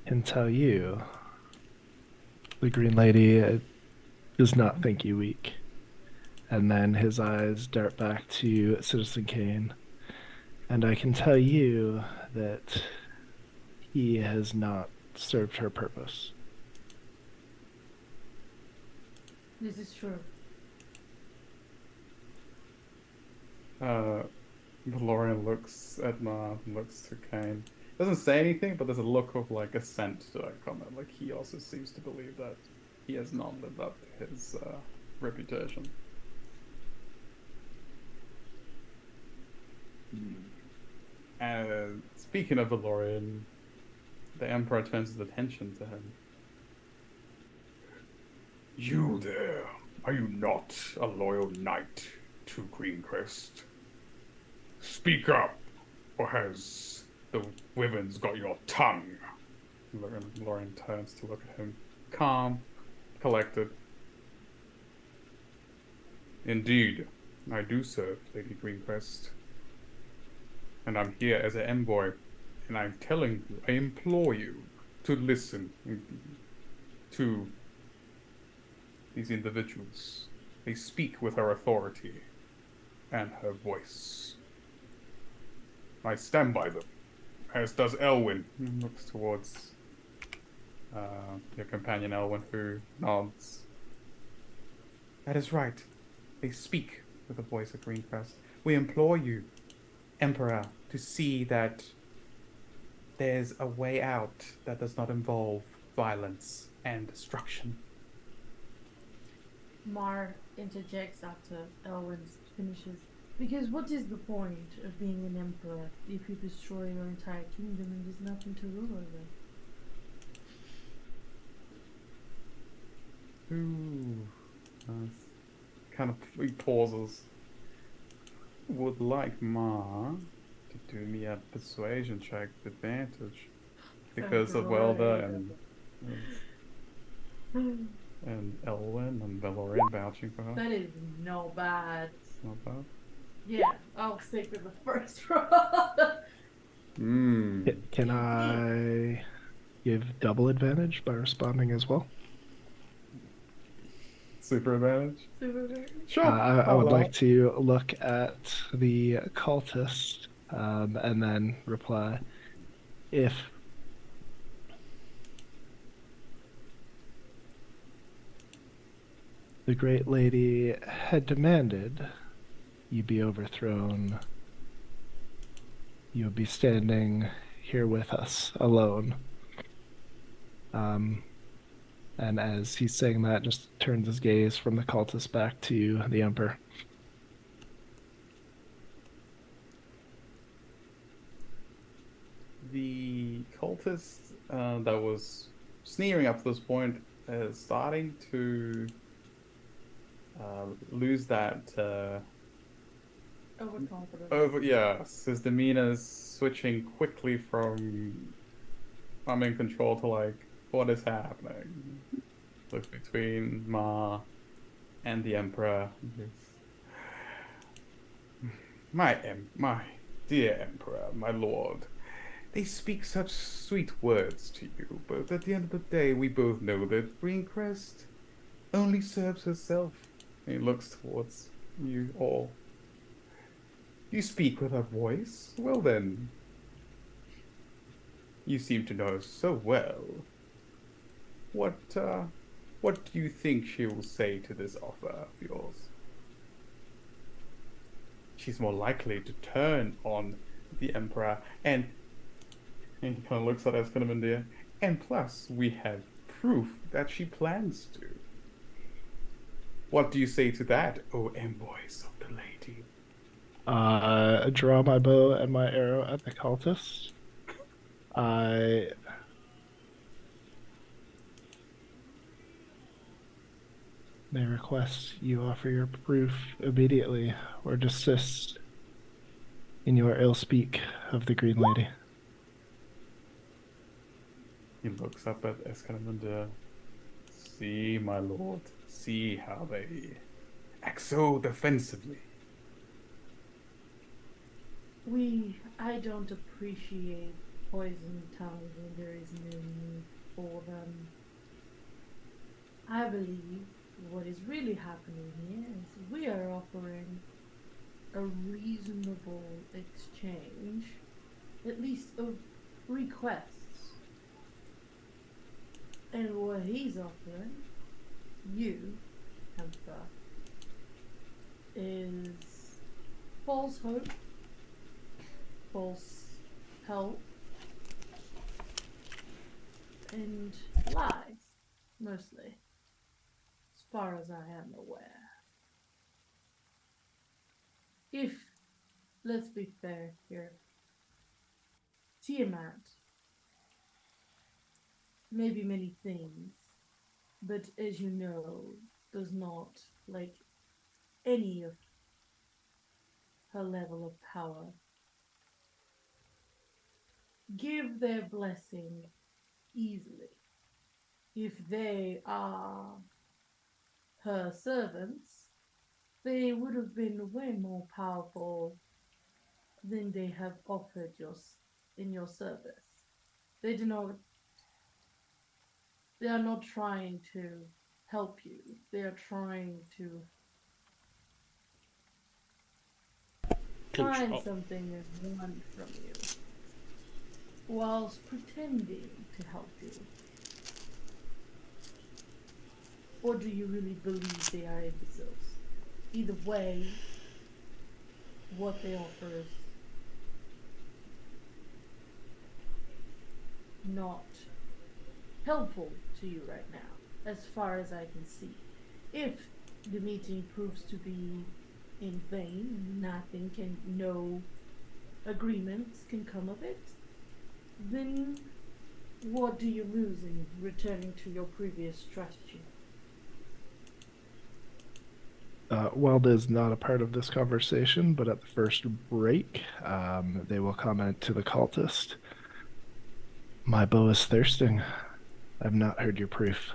can tell you, the Green Lady does not think you weak. And then his eyes dart back to Citizen Kane. And I can tell you that he has not served her purpose. This is true. Valorian looks at Ma and looks to Kane. Doesn't say anything, but there's a look of like assent to that comment. Like he also seems to believe that he has not lived up to his reputation. And speaking of Valorian, the Emperor turns his attention to him. You there, are you not a loyal knight to Greencrest? Speak up, or has the wyverns got your tongue? Valorian turns to look at him, calm, collected. Indeed, I do serve Lady Greencrest. And I'm here as an envoy, and I'm telling you, I implore you to listen to these individuals. They speak with her authority and her voice. I stand by them, as does Elwyn. Looks towards your companion Elwyn, who nods. That is right. They speak with the voice of Greencrest. We implore you, Emperor, to see that there's a way out that does not involve violence and destruction. Mar interjects after Elwyn finishes. Because what is the point of being an emperor if you destroy your entire kingdom and there's nothing to rule over? Ooh. Kind of, he pauses. Would like Ma to do me a persuasion check with advantage because of Welda and Elwyn and Valorian vouching for her. That is no bad. Not bad. Yeah, I'll stick with the first roll. Can I give double advantage by responding as well? Super advantage? Super good. Sure. I would like to look at the cultist and then reply. If the Great Lady had demanded you be overthrown, you would be standing here with us alone. And as he's saying that, just turns his gaze from the cultist back to the Emperor. The cultist that was sneering up to this point is starting to lose that Overconfidence. yes, his demeanor's switching quickly from I'm in control to like what is happening. Looks between Ma and the Emperor. My dear Emperor, my lord. They speak such sweet words to you, but at the end of the day, we both know that Greencrest only serves herself. He looks towards you all. You speak with her voice? Well then, you seem to know her so well. What, uh, what do you think she will say to this offer of yours? She's more likely to turn on the Emperor, and he kind of looks at Escanamundia. And plus, we have proof that she plans to. What do you say to that, O envoys of the lady? Draw my bow and my arrow at the cultist. I may request you offer your proof immediately or desist in your ill speak of the Green Lady. He looks up at Escanamundia. See, my lord, see how they act so defensively. I don't appreciate poison tongues when there is no need for them. I believe what is really happening here is we are offering a reasonable exchange, at least of requests. And what he's offering you, Emperor, is false hope, false help, and lies, mostly, as far as I am aware. If, let's be fair here, Tiamat may be many things, but as you know, does not like any of her level of power give their blessing easily. If they are her servants, they would have been way more powerful than they have offered in your service. They do not. They are not trying to help you. They are trying to find Control. something they want from you, whilst pretending to help you. Or do you really believe they are imbeciles? Either way, what they offer is not helpful to you right now, as far as I can see. If the meeting proves to be in vain, nothing can, no agreements can come of it, then what do you lose in returning to your previous strategy? Welda is not a part of this conversation, but at the first break, they will comment to the cultist. My bow is thirsting. I've not heard your proof.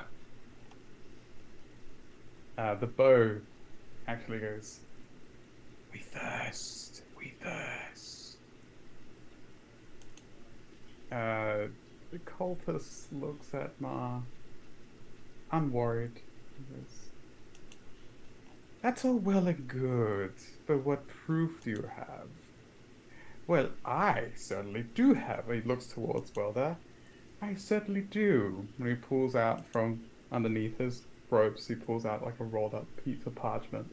The bow actually goes, we thirst, we thirst. The cultist looks at Ma, unworried. He goes, that's all well and good, but what proof do you have? Well, I certainly do have. He looks towards Welder. I certainly do. And he pulls out from underneath his ropes, he pulls out like a rolled up piece of parchment.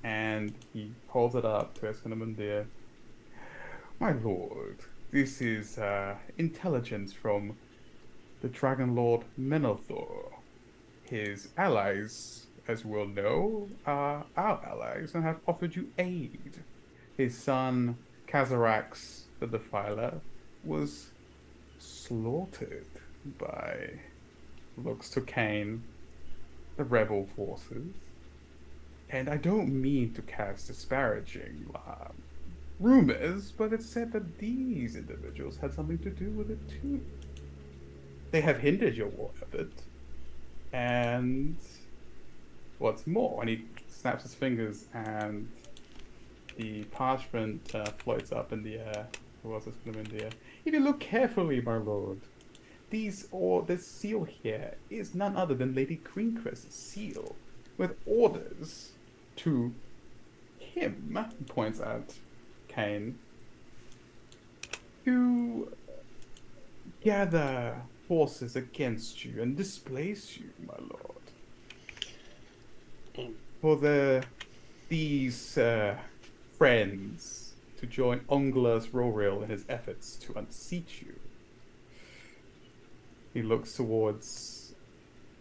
And he holds it up to Escanamundir. My lord, this is intelligence from the Dragon Lord Menothor. His allies, as you will know, are our allies and have offered you aid. His son, Kazarax the Defiler, was slaughtered by, looks to Cain, the rebel forces. And I don't mean to cast disparaging rumors, but it's said that these individuals had something to do with it too. They have hindered your war effort, and what's more, and he snaps his fingers, and the parchment floats up in the air. Who else is going to in the air? If you look carefully, my lord, this seal here is none other than Lady Greencrest's seal, with orders to him, he points at Kane, to gather forces against you and displace you, my lord. For these friends to join Onglas Roril in his efforts to unseat you. He looks towards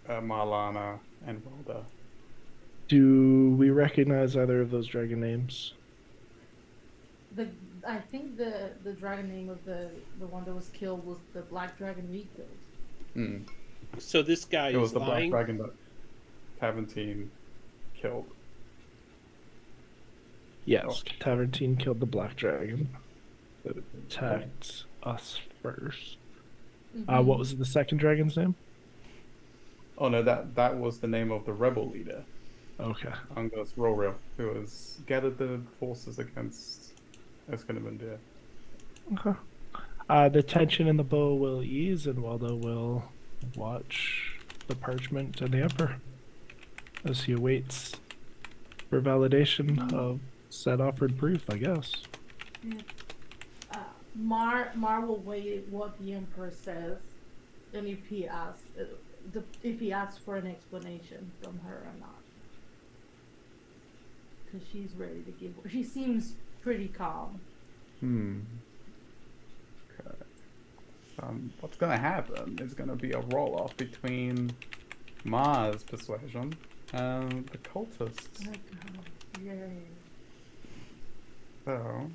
Marlana and Welda. Do we recognize either of those dragon names? I think the dragon name of the one that was killed was the black dragon we killed. Mm. So this guy It was is the lying. black dragon that Taventine killed. Yes, Taventine killed the black dragon that attacked us first. What was the second dragon's name? Oh no, that was the name of the rebel leader, Okay. Angus Roril, who has gathered the forces against Escanamundir. Okay. The tension in the bow will ease, and Waldo will watch the parchment and the Emperor as he awaits for validation of said offered proof, I guess. Yeah. Mar will wait what the Emperor says, and if he asks for an explanation from her or not, because she's ready to give. She seems pretty calm. Okay. What's gonna happen is gonna be a roll-off between Mars' persuasion and the cultists. Oh God! Yay! So,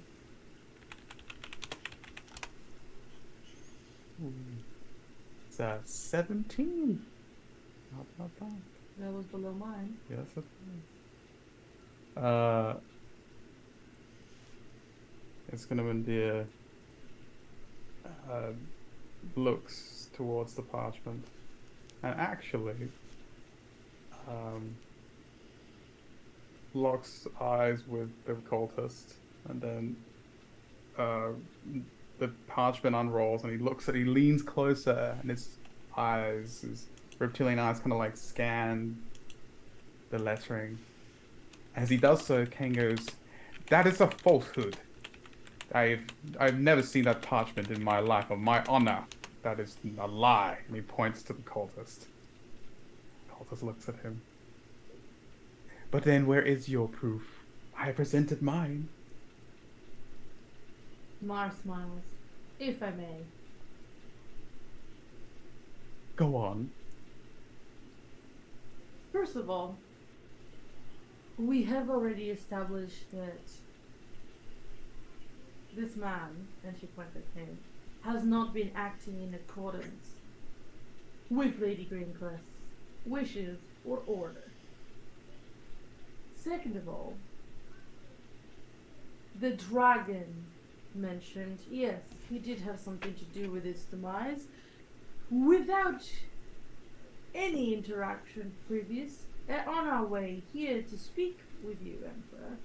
it's a 17. Not bad. That was below mine. Yes, it it's gonna endear. Looks towards the parchment, and actually, locks eyes with the cultist, and then the parchment unrolls, and he leans closer, and his reptilian eyes, kind of like scan the lettering. As he does so, Kane goes, "That is a falsehood. I've never seen that parchment in my life. On my honor, that is a lie." And he points to the cultist. The cultist looks at him. "But then where is your proof? I presented mine." Mar smiles, if I may. Go on. First of all, we have already established that this man, and she pointed at him, has not been acting in accordance with Lady Greencrest's wishes or orders. Second of all, the dragon mentioned, yes, he did have something to do with its demise, without any interaction previous. On our way here to speak with you, Emperor,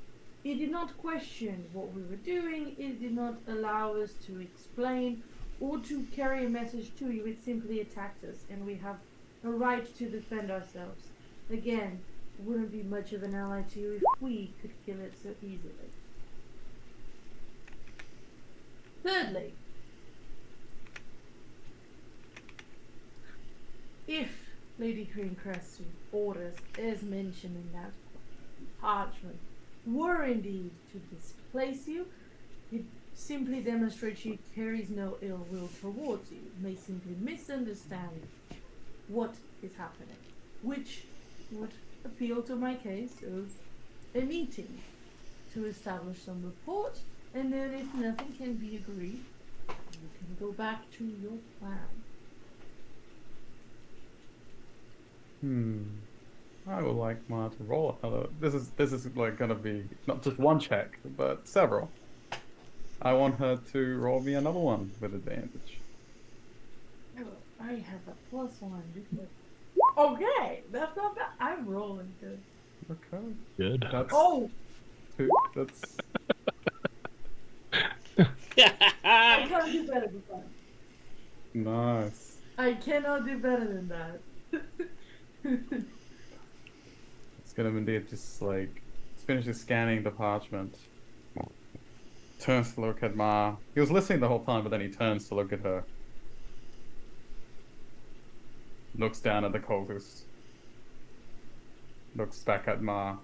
it did not question what we were doing, it did not allow us to explain or to carry a message to you, it simply attacked us, and we have a right to defend ourselves. Again, wouldn't be much of an ally to you if we could kill it so easily. Thirdly, if Lady Greencrest's orders, as mentioned in that parchment, were indeed to displace you, it simply demonstrates she carries no ill will towards you, may simply misunderstand what is happening, which would appeal to my case of a meeting to establish some report, and then if nothing can be agreed, you can go back to your plan. I would like Ma to roll another. This is like gonna be not just one check, but several. I want her to roll me another one with advantage. Oh, I have a +1. Okay, that's not bad. I'm rolling good. Okay. Good. That's Oh, 2. That's I can't do better than that. nice. I cannot do better than that. It's gonna indeed just like finishes scanning the parchment. Turns to look at Ma. He was listening the whole time, but then he turns to look at her. Looks down at the cultist. Looks back at Ma.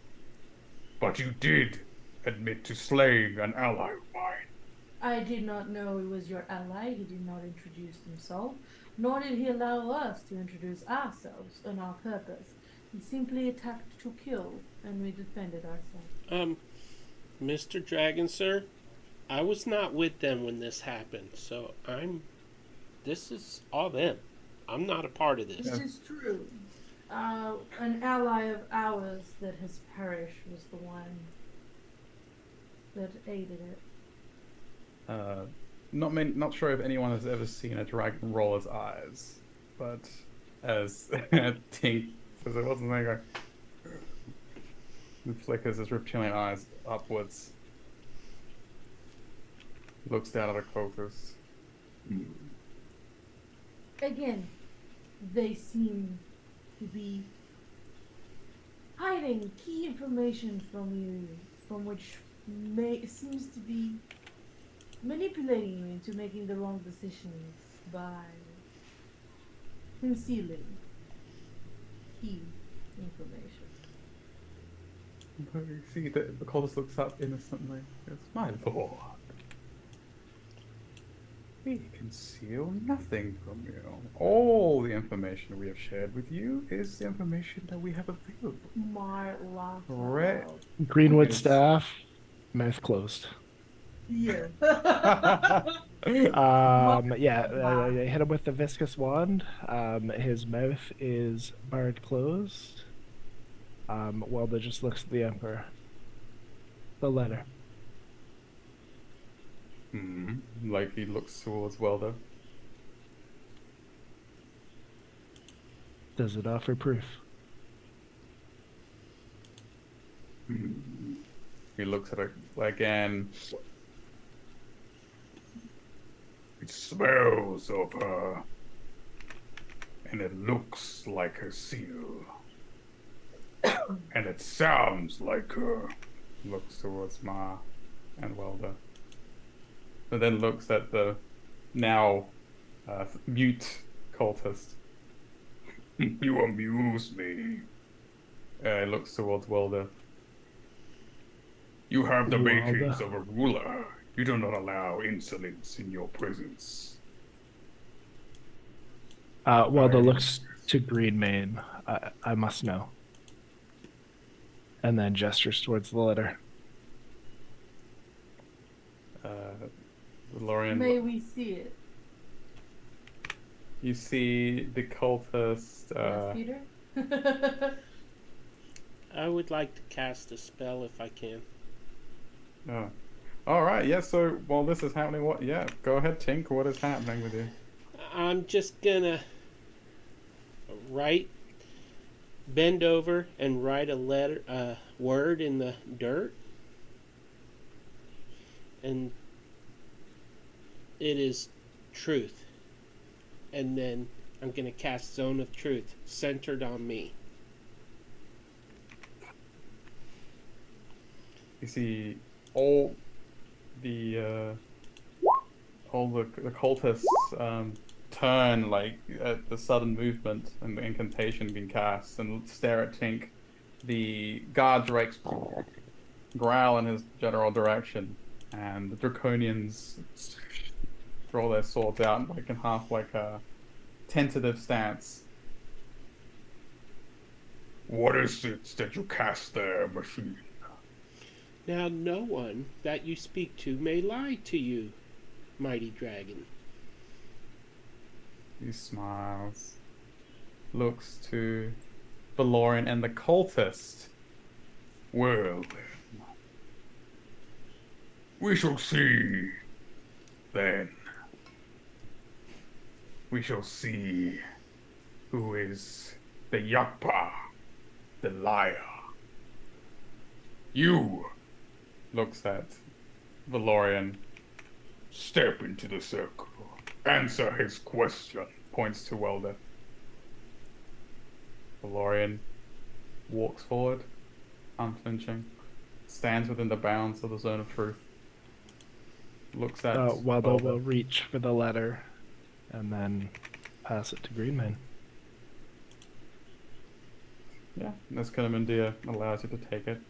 But you did admit to slaying an ally of mine. I did not know he was your ally. He did not introduce himself, nor did he allow us to introduce ourselves and our purpose. He simply attacked to kill, and we defended ourselves. Mr. Dragon, sir, I was not with them when this happened, so this is all them. I'm not a part of this. This is true. An ally of ours that has perished was the one that aided it. Not sure if anyone has ever seen a dragon roll its eyes, but as Tink says, it wasn't there. He flickers his reptilian eyes upwards. Looks down at the cultist. Again, they seem to be hiding key information from you, from which seems to be manipulating you into making the wrong decisions by concealing key information. But you see that the cultist looks up innocently. Goes, my lord. We conceal nothing from you. All the information we have shared with you is the information that we have available. Mar laughed out Right. loud. Greenwood Yes. staff, mouth closed. Yeah. I hit him with the viscous wand. His mouth is barred closed. Welda just looks at the Emperor. The letter. Like he looks towards Welder. Does it offer proof? He looks at it again. It smells of her. And it looks like her seal. And it sounds like her. Looks towards Ma and Welder. But then looks at the now mute cultist. You amuse me. Looks towards Welder. You have the Wilder. makings of a ruler. You do not allow insolence in your presence. Welda looks to Greenmane. I must know. And then gestures towards the letter. Lorian, May we see it? you see the cultist. Yes, Peter? I would like to cast a spell if I can. Oh. All right. Yeah. So while this is happening, what? Yeah. Go ahead, Tink. What is happening with you? I'm just gonna bend over and write a word in the dirt, and it is truth. And then I'm gonna cast Zone of Truth centered on me. You see all the cultists turn like at the sudden movement and the incantation being cast and stare at Tink. The guard drakes growl in his general direction, and the draconians draw their swords out like in half like a tentative stance. What is it that you cast there, machine? Now no one that you speak to may lie to you, mighty dragon. He smiles, looks to Valorian and the cultist. Well then, we shall see then. We shall see who is the Yakpa, the liar. You Looks at Valorian, step into the circle. Answer his question. points to Welder. Valorian walks forward, unflinching, stands within the bounds of the zone of truth. Looks at Welder Welder. will reach for the letter and then pass it to Greenman. Yeah, Escanamundia allows you to take it.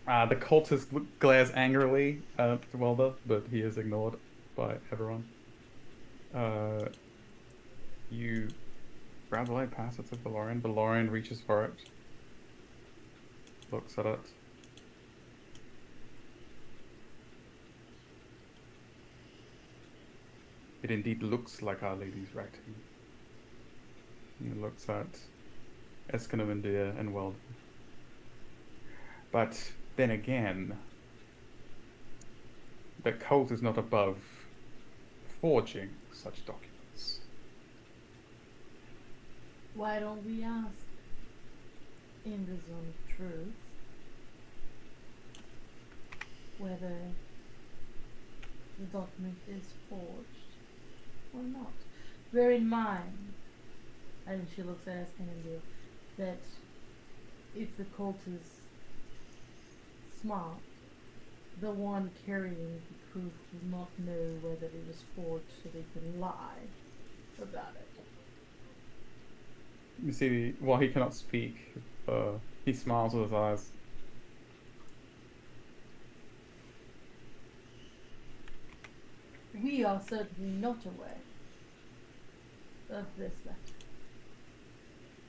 The cultist glares angrily at Welder, but he is ignored by everyone. You grab the light, pass it to Valorian. Valorian reaches for it, looks at it. It indeed looks like Our Lady's writing. He looks at Escanamundia and Welder. But then again, the cult is not above forging such documents. Why don't we ask in the zone of truth whether the document is forged or not? Bear in mind, and she looks at Escanamundia, that if the cult is smart, the one carrying the proof does not know whether it was forged, so they can lie about it. You see, while he cannot speak, he smiles with his eyes. We are certainly not aware of this letter.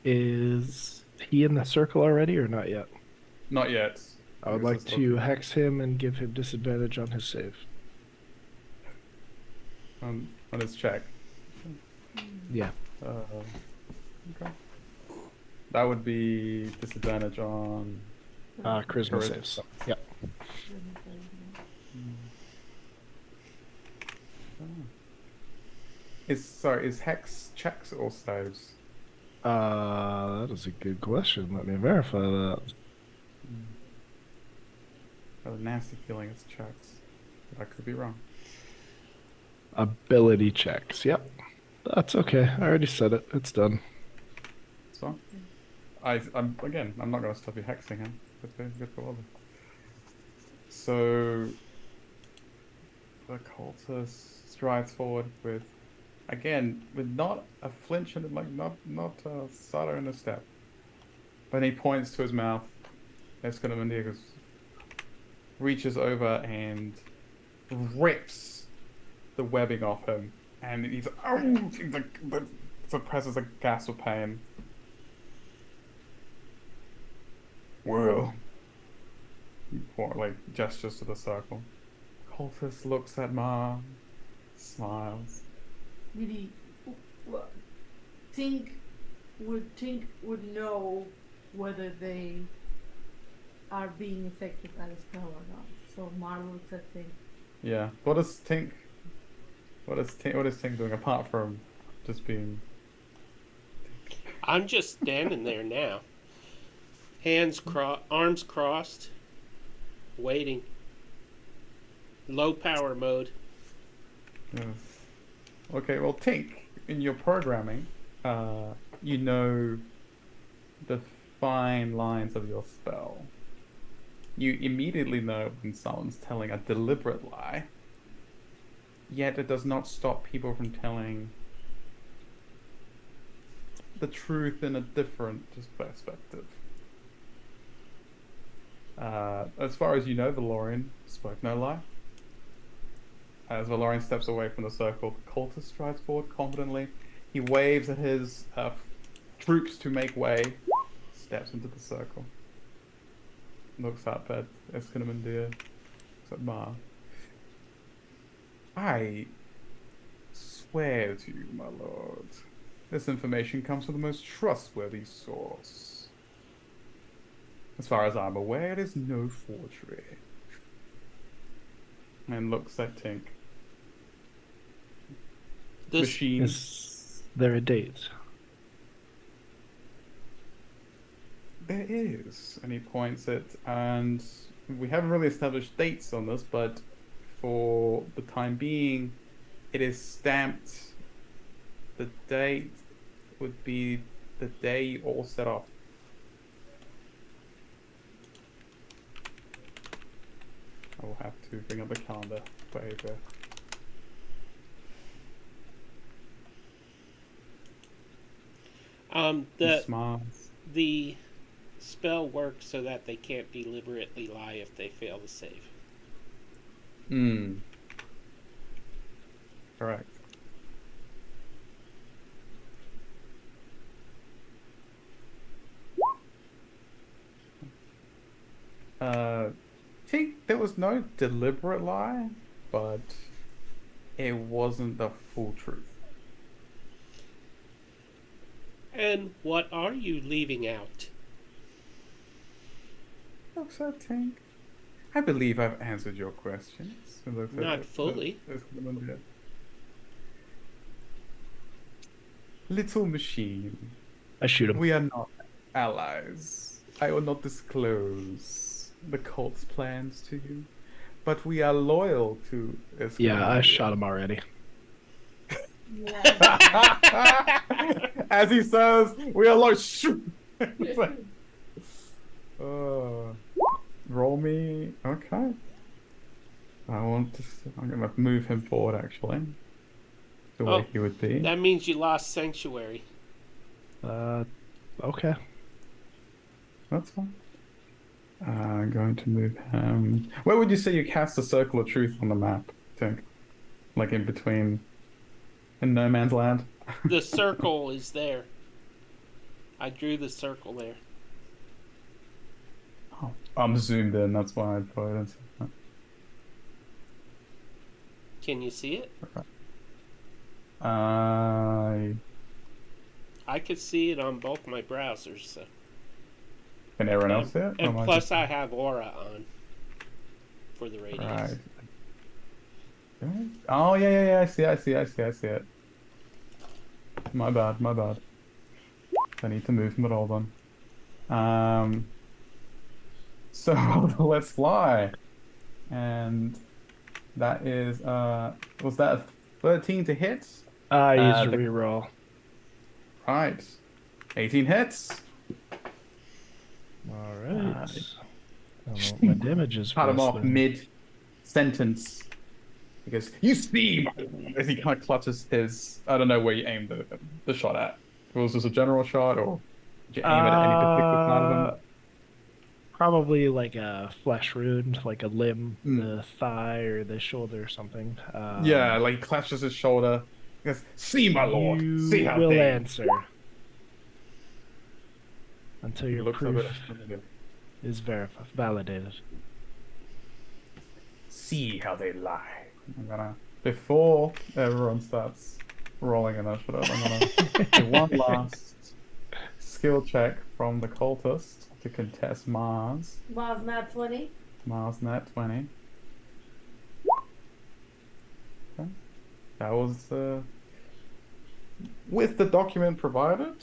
Is he in the circle already or not yet? Not yet. I would He was like just to looking hex him and give him disadvantage on his save. on his check. Yeah. Okay. That would be disadvantage on Charisma Charisma. saves. Yeah. Is hex checks or saves? That is a good question. Let me verify that. I have a nasty feeling it's checks. But I could be wrong. Ability checks. Yep. That's okay. I already said it. It's done. So, I'm not going to stop you hexing him. Good for Oliver. So, the cultist strides forward with not a flinch and not a stutter in a step. But he points to his mouth. Escanamundia reaches over and rips the webbing off him, and he's suppresses a gasp of pain. Well, Like gestures to the circle. Cultist looks at Ma, smiles. Really, Tink would know whether they are being affected by the spell or not. So Mara looks at Tink. Yeah. What is Tink doing apart from just being? I'm just standing there now. Arms crossed, waiting. Low power mode. Yes. Okay. Well, Tink, in your programming, you know the fine lines of your spell. You immediately know when someone's telling a deliberate lie. Yet it does not stop people from telling the truth in a different perspective. As far as you know, Valorian spoke no lie. As Valorian steps away from the circle, the cultist strides forward confidently. He waves at his troops to make way, steps into the circle. Looks up at Escanamundia, looks at Ma. I swear to you, my lord, This information comes from the most trustworthy source. As far as I'm aware, it is no forgery. And looks at Tink. This Machine. Is there a date? There is. And he points it, and we haven't really established dates on this, but for the time being, it is stamped. The date would be the day you all set off. I will have to bring up the calendar for Abeir. the Smiles. the spell works so that they can't deliberately lie if they fail to save. Correct. I think there was no deliberate lie, but it wasn't the full truth. And what are you leaving out? Looks at Tink. I believe I've answered your questions. It looks at Not fully. Little machine. I shoot him. We are not allies. I will not disclose the cult's plans to you, but we are loyal to Escalante. Yeah, I shot him already. Yeah. As he says, we are loyal. Shoot! Roll me. Okay. I'm gonna move him forward actually. The way he would be. That means you lost Sanctuary. Okay. That's fine. I'm going to move him. Where would you say you cast the circle of truth on the map, Tink? Like in between, in no man's land? The circle is there. I drew the circle there. Oh, I'm zoomed in, that's why I put it in. Can you see it? I I could see it on both my browsers. So. Can everyone else see it? And plus, I have Aura on for the radius. Right. Oh yeah. I see it. My bad. I need to move him at all then. So let's fly, and that is was that a 13 to hit? I used a reroll. Right, 18 hits. All right. My damage is Cut him off then. mid-sentence. He goes, "You see," as he kind of clutches his. I don't know where you aimed the shot at. Was this a general shot, or did you aim at any particular part of him? Probably like a flesh wound, like a limb, the thigh or the shoulder or something. Yeah, like he clutches his shoulder. He goes, "See, my lord. See how will they answer until your proof is validated." See how they lie. I'm gonna, before everyone starts rolling initiative, I'm gonna do one last skill check from the cultist to contest Mars. Mars nat 20. Mars nat 20. Okay. That was with the document provided,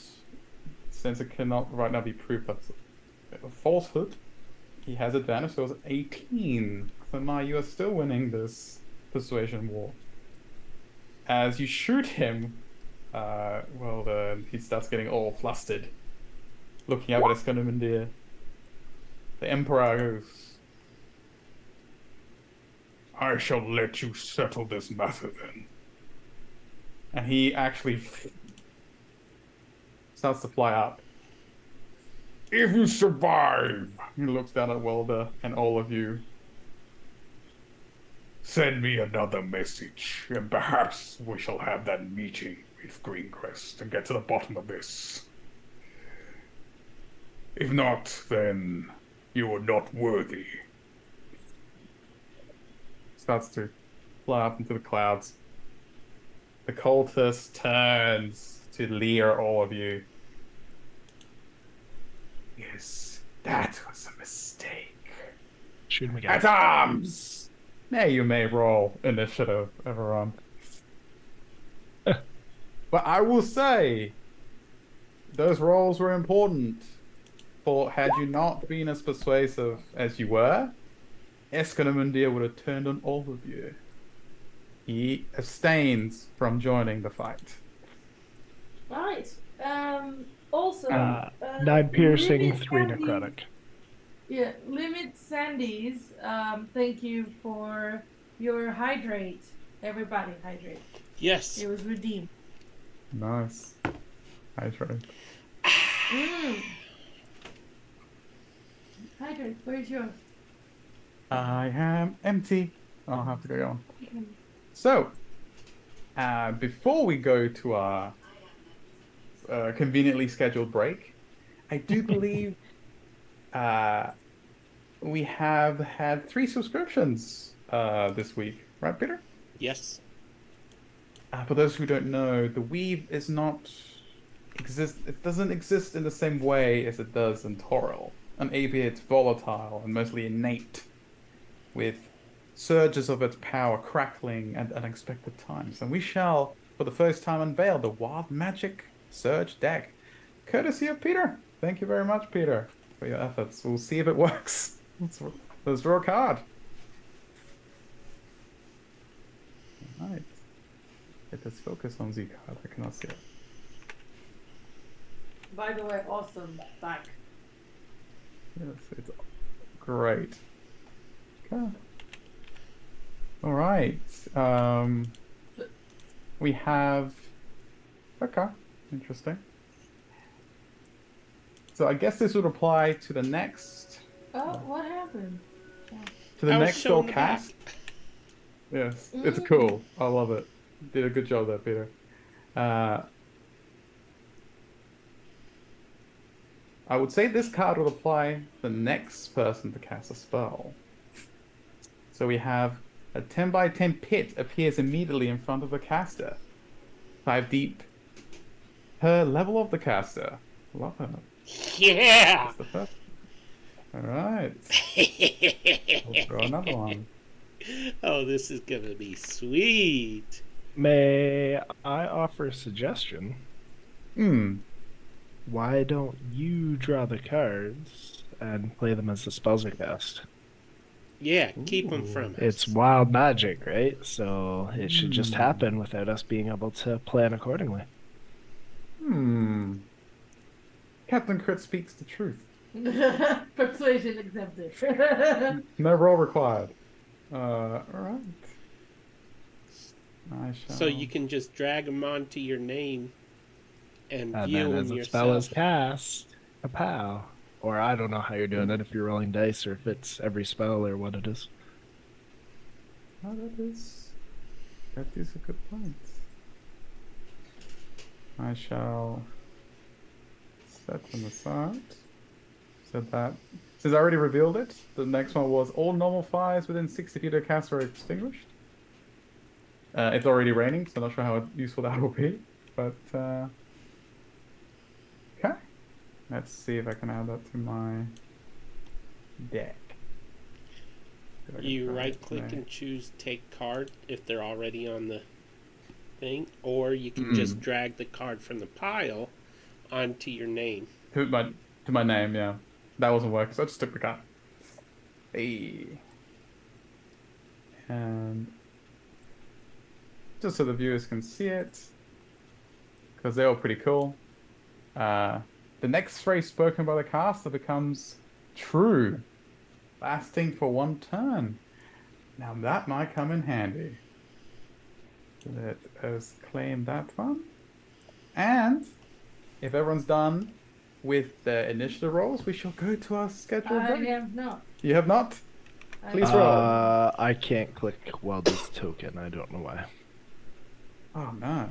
since it cannot right now be proved that's a falsehood, he has advantage, so it was 18. So now you are still winning this persuasion war. As you shoot him, he starts getting all flustered, looking up at Escalamandir. The Emperor goes, I shall let you settle this matter then. and he actually starts to fly up. If you survive, He looks down at Welder and all of you. send me another message, and perhaps we shall have that meeting with Greencrest and get to the bottom of this. If not, then you are not worthy. Starts to fly up into the clouds. The cultist turns to leer all of you. Yes, that was a mistake. Shoot him again. At arms! Now you may roll initiative, everyone. But I will say, those rolls were important. For had you not been as persuasive as you were, Esconamundir would have turned on all of you. He abstains from joining the fight. Right. Also, 9 piercing, Limit 3 Sandy's- necrotic. Yeah, Limit Sandy's. Thank you for your hydrate. Everybody hydrate. Yes. It was redeemed. Nice. Hydrate. Hydrate, where's yours? I am empty. I'll have to go on. So, before we go to our conveniently scheduled break, I do believe we have had 3 subscriptions this week, right, Peter? Yes. For those who don't know, the weave is not it doesn't exist in the same way as it does in Toril. And Abeir, it's volatile and mostly innate, with surges of its power crackling at unexpected times. And we shall, for the first time, unveil the Wild Magic Surge deck, courtesy of Peter. Thank you very much, Peter, for your efforts. We'll see if it works. Let's draw a card. All right. Let us focus on the card. I cannot see it. By the way, awesome. Back. Yes, it's great. Okay. All right. We have. Okay. Interesting. So I guess this would apply to the next. Oh, what happened? To the I was next showing spell the cast. Yes, it's cool. I love it. Did a good job there, Peter. I would say this card would apply to the next person to cast a spell. So we have a 10 by 10 pit appears immediately in front of the caster. 5 deep per level of the caster. Love her. Yeah. That's the first. Alright. We'll throw another one. Oh, this is gonna be sweet. May I offer a suggestion? Why don't you draw the cards and play them as the spells are cast? Yeah, keep them from us. It's wild magic, right? So it should just happen without us being able to plan accordingly. Captain Crit speaks the truth. Persuasion accepted. No roll required. Alright. I shall... So you can just drag them onto your name and And view then them as the spell is yourself. cast, a pow. Or I don't know how you're doing it, if you're rolling dice or if it's every spell or what it is. Oh, that is a good point. I shall set them aside. So that, since I already revealed it, the next one was all normal fires within 60 feet of the caster are extinguished. It's already raining, so I'm not sure how useful that will be. But, okay. Let's see if I can add that to my deck. You right click and choose take card if they're already on the thing, or you can just drag the card from the pile onto your name. To my name, yeah. That wasn't working, so I just took the card. Hey. And just so the viewers can see it, because they're all pretty cool. The next phrase spoken by the caster becomes true, lasting for 1 turn. Now that might come in handy. Let us claim that one. And if everyone's done with the initiative rolls, we shall go to our scheduled I break. have not. You have not? Please roll. I can't click this token. I don't know why. Oh no.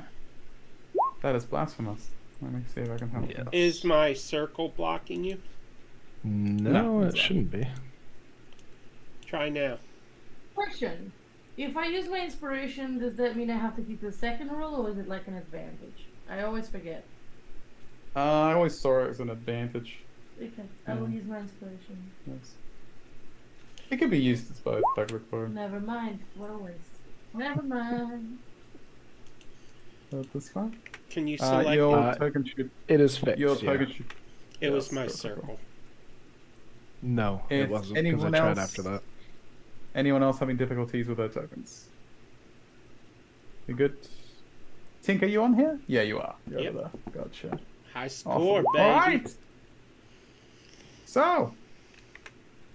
That is blasphemous. Let me see if I can help Yeah. you. Is my circle blocking you? No, it's it not. shouldn't be. Try now. Question. If I use my inspiration, does that mean I have to keep the second roll, or is it like an advantage? I always forget. I always saw it as an advantage. Okay, I will use my inspiration. Yes. It can be used as both, technically. Never mind. What a waste. Never mind. This one. Can you select? Your token should. It is fixed. Your yeah. token should. It was Yes, my that's cool. circle. No, If it wasn't because I anyone tried else- after that. Anyone else having difficulties with their tokens? You good? Tink, are you on here? Yeah, you are. You're Yep. over there. Gotcha. High score, Awesome. baby. All right. So,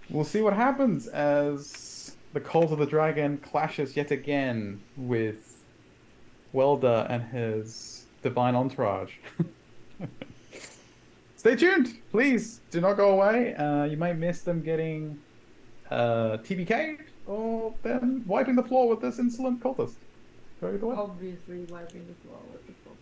we'll see what happens as the Cult of the Dragon clashes yet again with Welder and his divine entourage. Stay tuned, please. Do not go away. You may miss them getting TBK'd or them wiping the floor with this insolent cultist. Go either way. Obviously, wiping the floor with the book.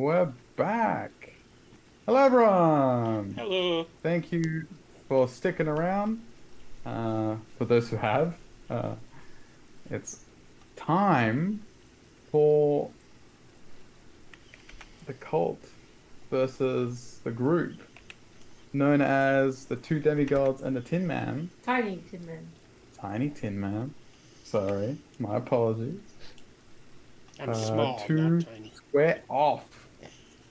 we're back. Hello, everyone. Hello. Thank you for sticking around. For those who have, it's time for the cult versus the group known as the two demigods and the Tin Man. Tiny Tin Man. Tiny Tin Man. Sorry, my apologies. I'm small, to not tiny. square off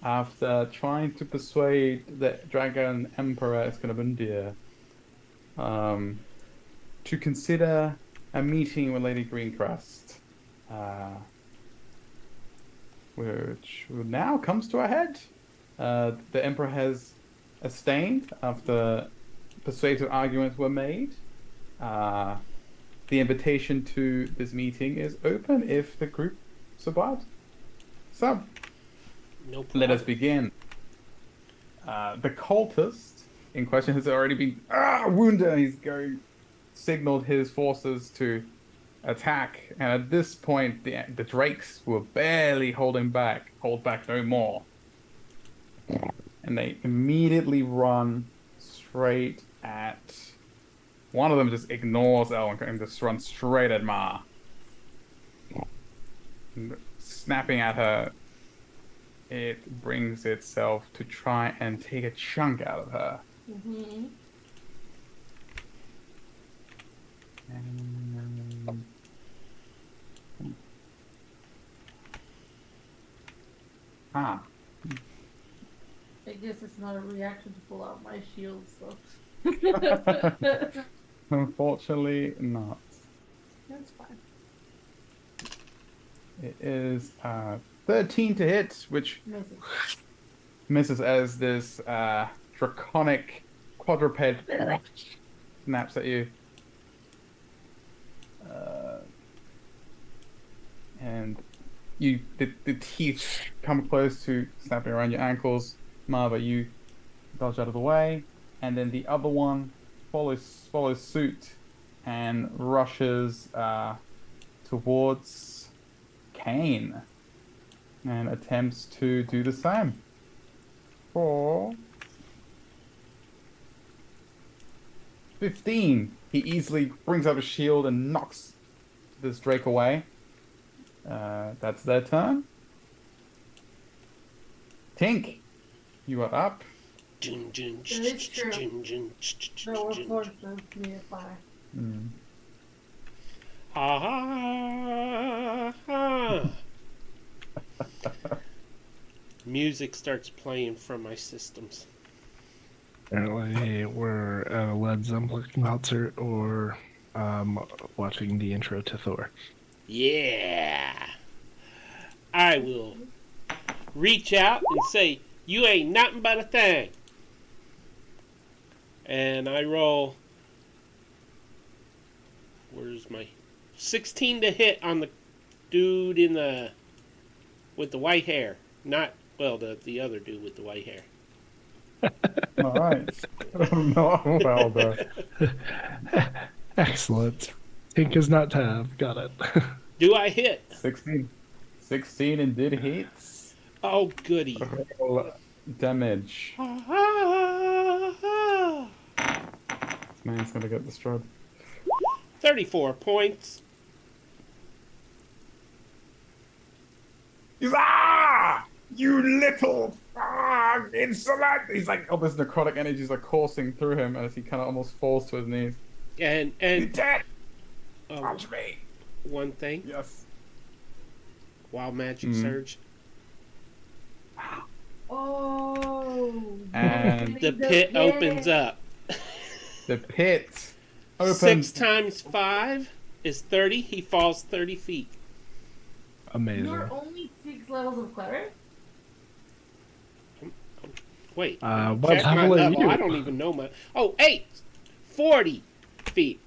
after trying to persuade the Dragon Emperor Escanabundia to consider a meeting with Lady Greencrest, which now comes to a head. The Emperor has abstained after persuasive arguments were made. The invitation to this meeting is open if the group survives. So, No problem. let us begin. The cultist in question has already been wounded. He's signaled his forces to attack, and at this point, the drakes were barely hold back no more, and they immediately run straight at. One of them just ignores Elwin and just runs straight at Ma, snapping at her. It brings itself to try and take a chunk out of her. Mm-hmm. I guess it's not a reaction to pull out my shield, so. Unfortunately, not. That's fine. It is 13 to hit, which misses as this draconic quadruped snaps at you. And the teeth come close to snapping around your ankles, but you dodge out of the way. And then the other one follows suit and rushes towards Kane and attempts to do the same. For 15, he easily brings up a shield and knocks this Drake away. That's their turn. Tink, you are up. That is true. No, we're forced to me to fire. Ha ha ha. Music starts playing from my systems. Apparently, we're at a Led Zeppelin concert or watching the intro to Thor. Yeah. I will reach out and say, "You ain't nothing but a thing." And I roll. Where's my 16 to hit on the dude with the white hair? Not the other dude with the white hair. All right. Not well done. Excellent. Tink is not tab. Got it. Do I hit? 16 indeed hits. Oh, goody. Roll damage. Ha ha ha. This man's gonna get destroyed. 34 points. He's you little insolent! He's like, all this necrotic energy is like coursing through him as he kind of almost falls to his knees. And You're dead. oh, Touch me. one thing. Yes. Wild magic surge. Oh. And The pit opens up. the pit opens. 6 times 5 is 30. He falls 30 feet. Amazing. You're only 6 levels of cleric? Wait. What check my level are level. you? I don't even know my. Oh, 8. 40 feet.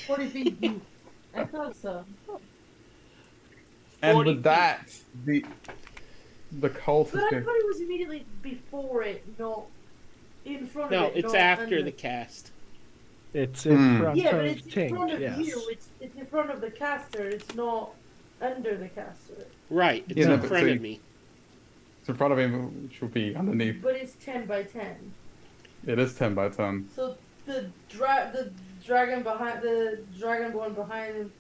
40 feet deep. I thought so. And 40 with that, the cult But has I been. thought it was immediately before it, not in front No, of it. it's not after under. the cast. It's in front Yeah, but of it's in Tink, front of yes. you. It's in front of the caster. It's not under the caster. Right. It's Yeah, no, in but front so of me. in front of him, which will be underneath. But it's 10 by 10. It is 10 by 10. So the dragonborn behind him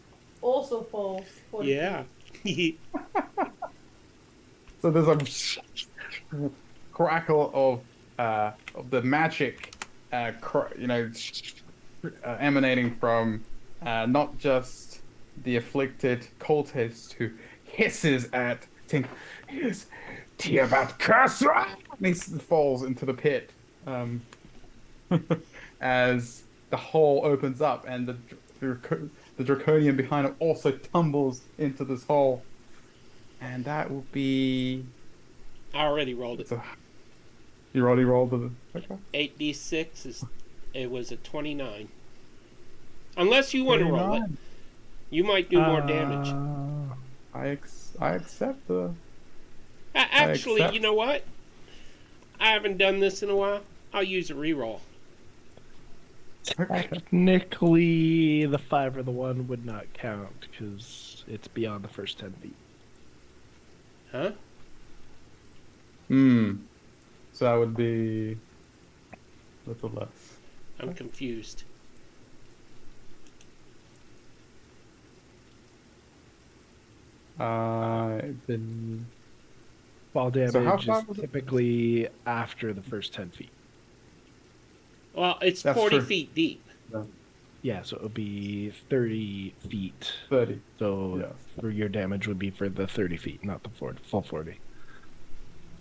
also falls 40 Yeah. So there's a crackle of the magic, emanating from not just the afflicted cultist who hisses at Tink. Yes, Tiamat curse! And he falls into the pit. As the hole opens up and the draconian behind him also tumbles into this hole. And that will be... I already rolled it. You already rolled the... Okay. 8d6 it was a 29. Unless you want to roll it. You might do more damage. I accept the... Actually, accept. you know what? I haven't done this in a while. I'll use a reroll. Technically, the 5 or the 1 would not count because it's beyond the first 10 feet. Huh? So that would be a little less. I'm confused. Then... Fall damage So how is far was it? typically after the first 10 feet. Well, it's That's 40 true. feet deep. Yeah, so it would be 30 feet. 30. So Yes. for your damage would be for the 30 feet, not the full 40.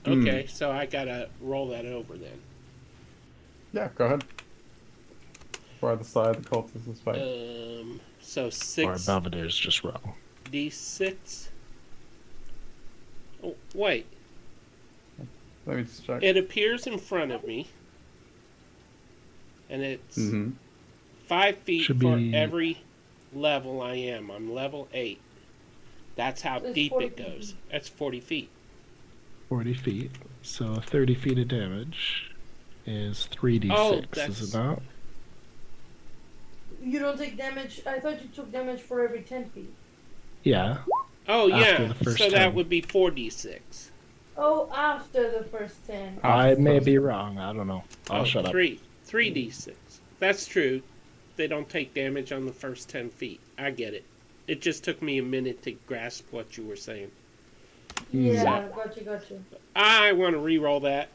Okay, so I gotta roll that over then. Yeah, go ahead. Or the side the cultist is fighting. So Or 6 Belvedere's just wrong. d6. Oh, wait. Let me just check. It appears in front of me. And it's 5 feet Should for be- every level I am. I'm level 8. That's how It's deep 40 it goes. That's 40 feet. 40 feet. So 30 feet of damage is 3d6, Oh, is it not? You don't take damage. I thought you took damage for every 10 feet. Yeah. Oh, After yeah. the first So 10. that would be 4d6. Oh, after the first 10. I may be wrong. I don't know. I'll shut up. 3d6. That's true. They don't take damage on the first 10 feet. I get it. It just took me a minute to grasp what you were saying. Yeah, gotcha. I want to re-roll that.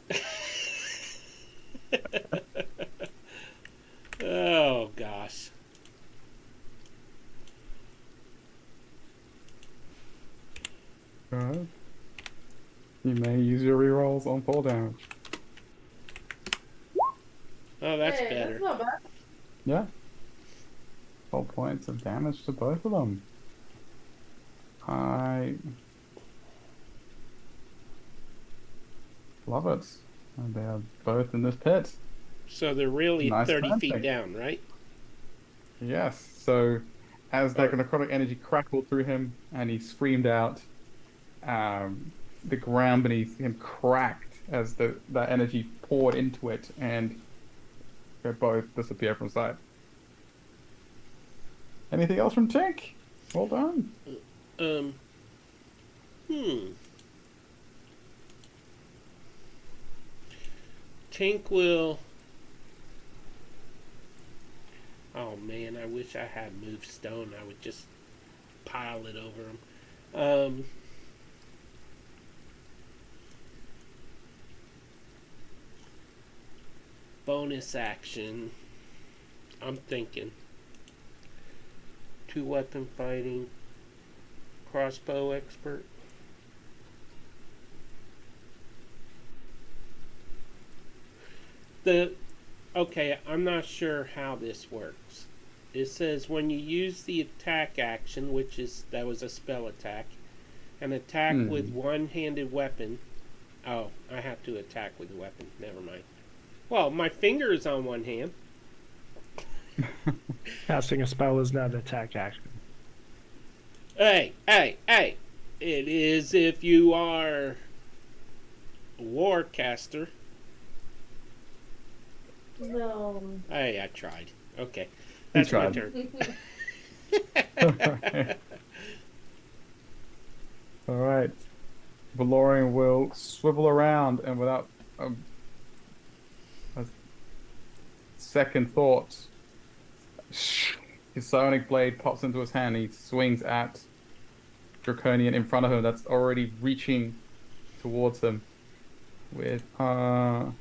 Oh, gosh. Go ahead. You may use your rerolls on full damage. Oh, that's Hey, better. that's not bad. Yeah. 12 points of damage to both of them. I love it. And they are both in this pit. So they're really Nice 30 time feet thing. down, right? Yes. So as that necrotic energy crackled through him and he screamed out, the ground beneath him cracked as that energy poured into it, and they both disappear from sight. Anything else from Tink? Well done. Tink will... Oh, man, I wish I had moved stone. I would just pile it over him. Bonus action. I'm thinking. 2-weapon fighting. Crossbow expert. Okay, I'm not sure how this works. It says when you use the attack action, that was a spell attack, an attack with one-handed weapon. Oh, I have to attack with a weapon. Never mind. Well, my finger is on one hand. Casting a spell is not an attack action. Hey! It is if you are a warcaster. No. Hey, I tried. Okay. That's my tried. turn. All right. Valorian will swivel around and without a second thought, his psionic blade pops into his hand. And he swings at Draconian in front of him that's already reaching towards him with that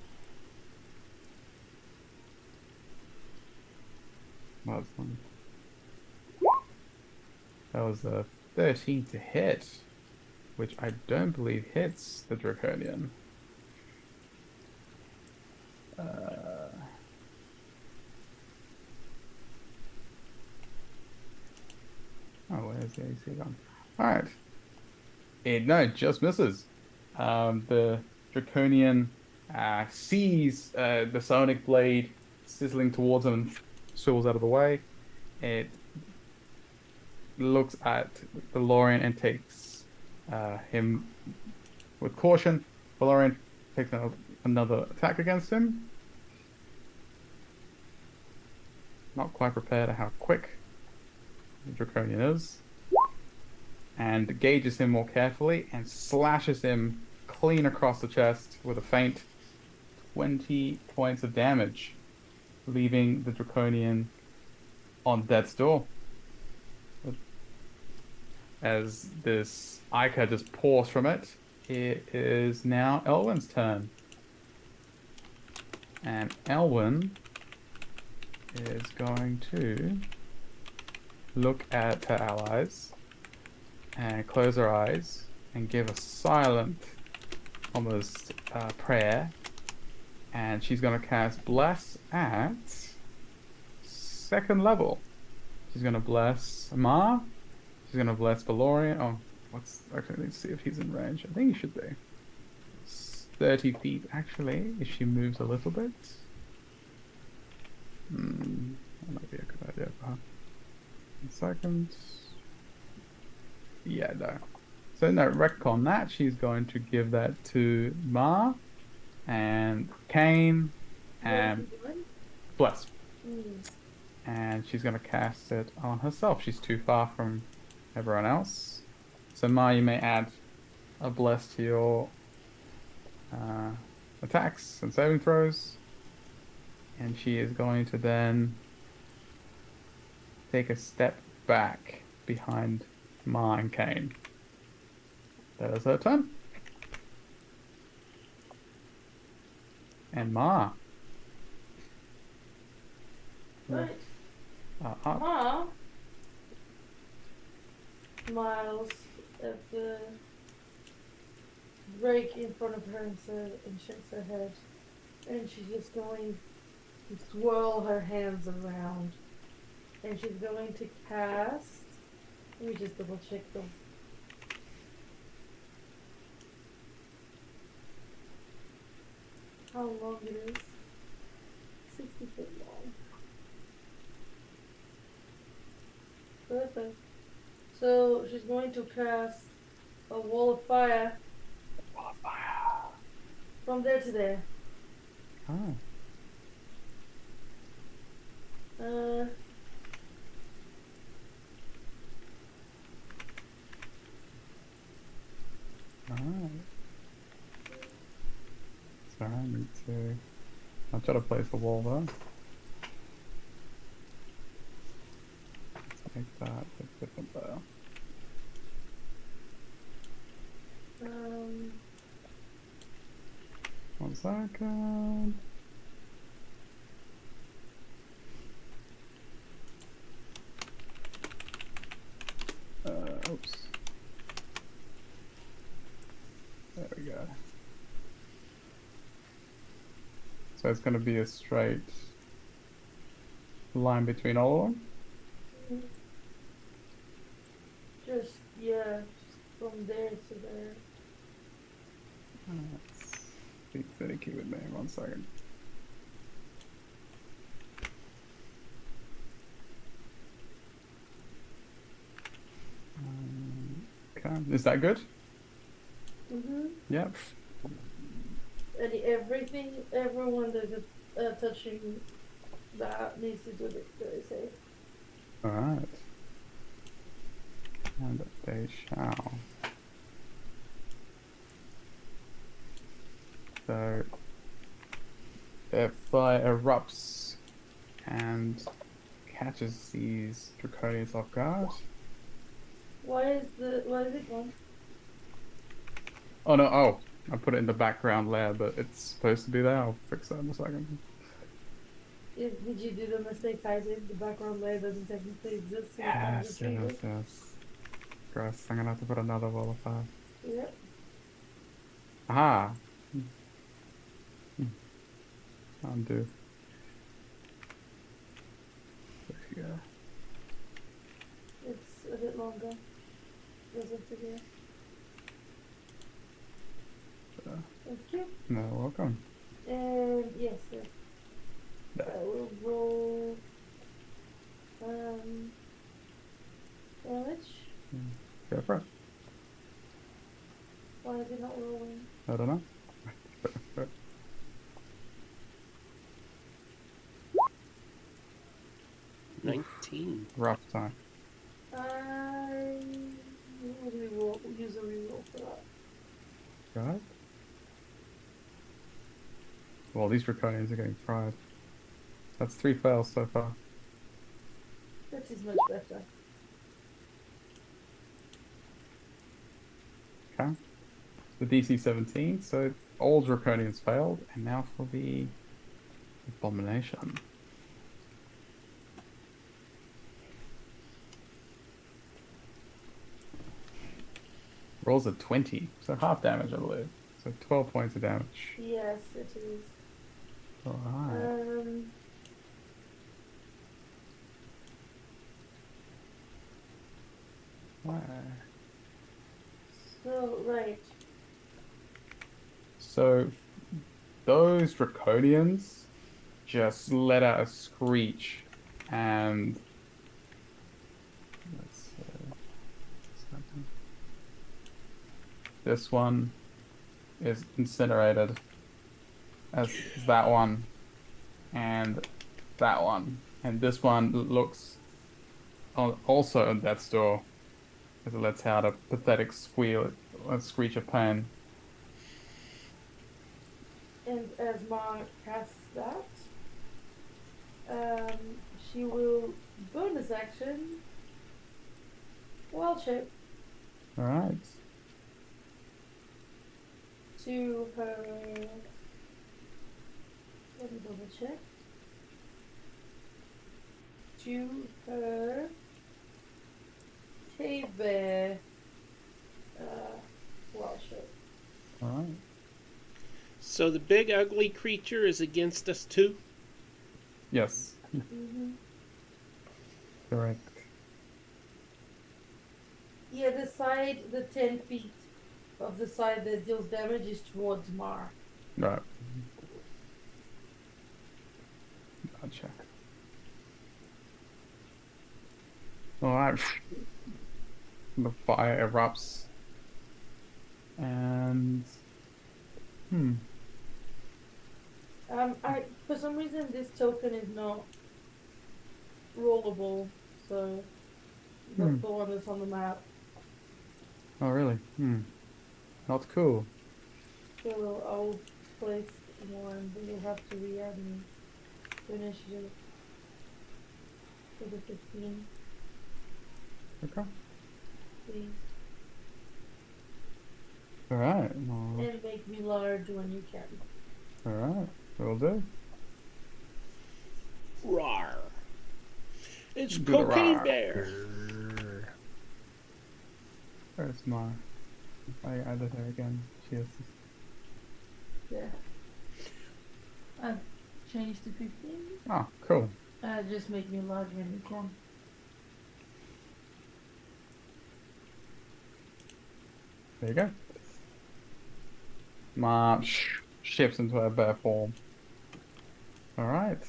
was a 13 to hit, which I don't believe hits the Draconian. Oh, where's the AC gone? Alright. No, just misses. The Draconian sees the Sonic Blade sizzling towards him and swivels out of the way. It looks at Valorian and takes him with caution. Valorian takes another attack against him. Not quite prepared at how quick the Draconian is. And gauges him more carefully and slashes him clean across the chest with a faint 20 points of damage, leaving the Draconian on death's door. As this Ica just pours from it, it is now Elwyn's turn. And Elwyn is going to look at her allies and close her eyes and give a silent, almost prayer. And she's going to cast Bless at 2nd level. She's going to bless Ma. She's going to bless Valorian. Oh, actually, let's see if he's in range. I think he should be. It's 30 feet, actually, if she moves a little bit. That might be a good idea for her. 1 second. Yeah, no. So no, retcon that. She's going to give that to Ma and Kane and Bless. And she's going to cast it on herself. She's too far from everyone else. So Ma, you may add a Bless to your attacks and saving throws. And she is going to then take a step back behind Ma and Kane. That is her turn. And Ma. Right. Up. Ma smiles at the rake in front of her and shakes her head. And she's just going to swirl her hands around. And she's going to cast. Let me just double check them. How long it is? 60 feet long. Perfect. So she's going to cast a wall of fire. Wall of fire. From there to there. Oh. Alright. So I need to... I'll try to place a wall there. Let's make that a different there. 1 second. Oops. There we go. So it's going to be a straight line between all of them? Just, yeah, from there to there. Let's be finicky with me. 1 second. Okay. Is that good? Mm-hmm. Yep. And everyone that's touching that needs to do this very safe. Alright. And they shall. So their fire erupts and catches these draconians off guard. Why is it gone? Oh no, oh, I put it in the background layer, but it's supposed to be there. I'll fix that in a second. Did you do the mistake I did? The background layer doesn't technically exist, so you can't Yes, retrieve yes, it. yes. Gross, I'm gonna have to put another wall of fire. Yep. Aha! Undo. There you go. It's a bit longer. Goes into here. Thank you. No, welcome. And yes, sir. There. I will roll damage. Go for it. Why is it not rolling? I don't know. 19. Rough time. I will use a reroll for that. Right? Well, these draconians are getting fried. That's 3 fails so far. That is much better. Okay. The DC 17, so all draconians failed, and now for the abomination. Rolls a 20, so half damage, I believe. So 12 points of damage. Yes, it is. Alright. Right. So those draconians just let out a screech, and let's see. This one is incinerated, as that one, and that one, and this one looks also at death's door as it lets out a pathetic squeal, a screech of pain. And as Ma casts that, she will bonus action wild shape All right. to her. Let me double check. To her Abeir wild shape. All right. So the big ugly creature is against us too? Yes. Mm-hmm. Correct. Yeah, the 10 feet of the side that deals damage is towards Mar. Right. Gotcha. All right. The fire erupts, and For some reason this token is not rollable, so the one that's on the map. Oh really? Not cool. So I'll place one, but you'll have to re-add me to initiative for the 15, Okay. please. All right. And make me large when you can. All right. Will do. Rawr. It's Do the Cocaine rawr. Bear. Where's my? I added her again. She is. Yeah. I've changed to 15. Oh, cool. Just make me large when you can. There you go. Ma shifts into her bear form. All right.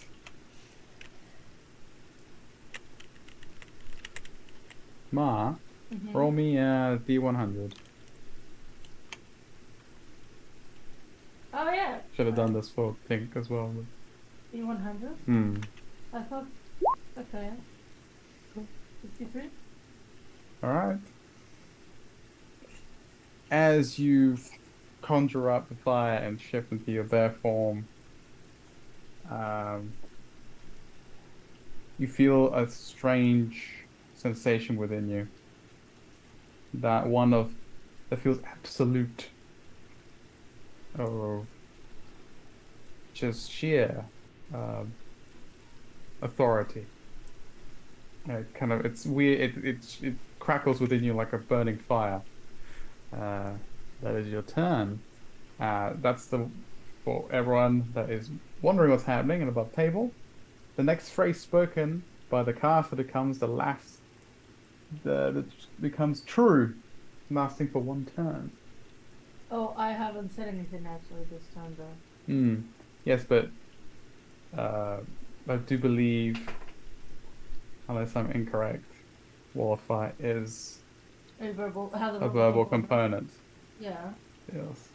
Ma, roll me a D100. Oh yeah. Should have done this for Pink as well. D100? I thought. Okay. 53? All right. As you conjure up the fire and shift into your bear form, you feel a strange sensation within you. That feels absolute, or just sheer authority. It's weird. It crackles within you like a burning fire. That is your turn. For everyone that is wondering what's happening and above table. The next phrase spoken by the caster becomes the last. That becomes true, lasting for one turn. Oh, I haven't said anything actually this time though. Yes, but I do believe, unless I'm incorrect, Wall of Fire is Has a a verbal component. Yeah. Yes.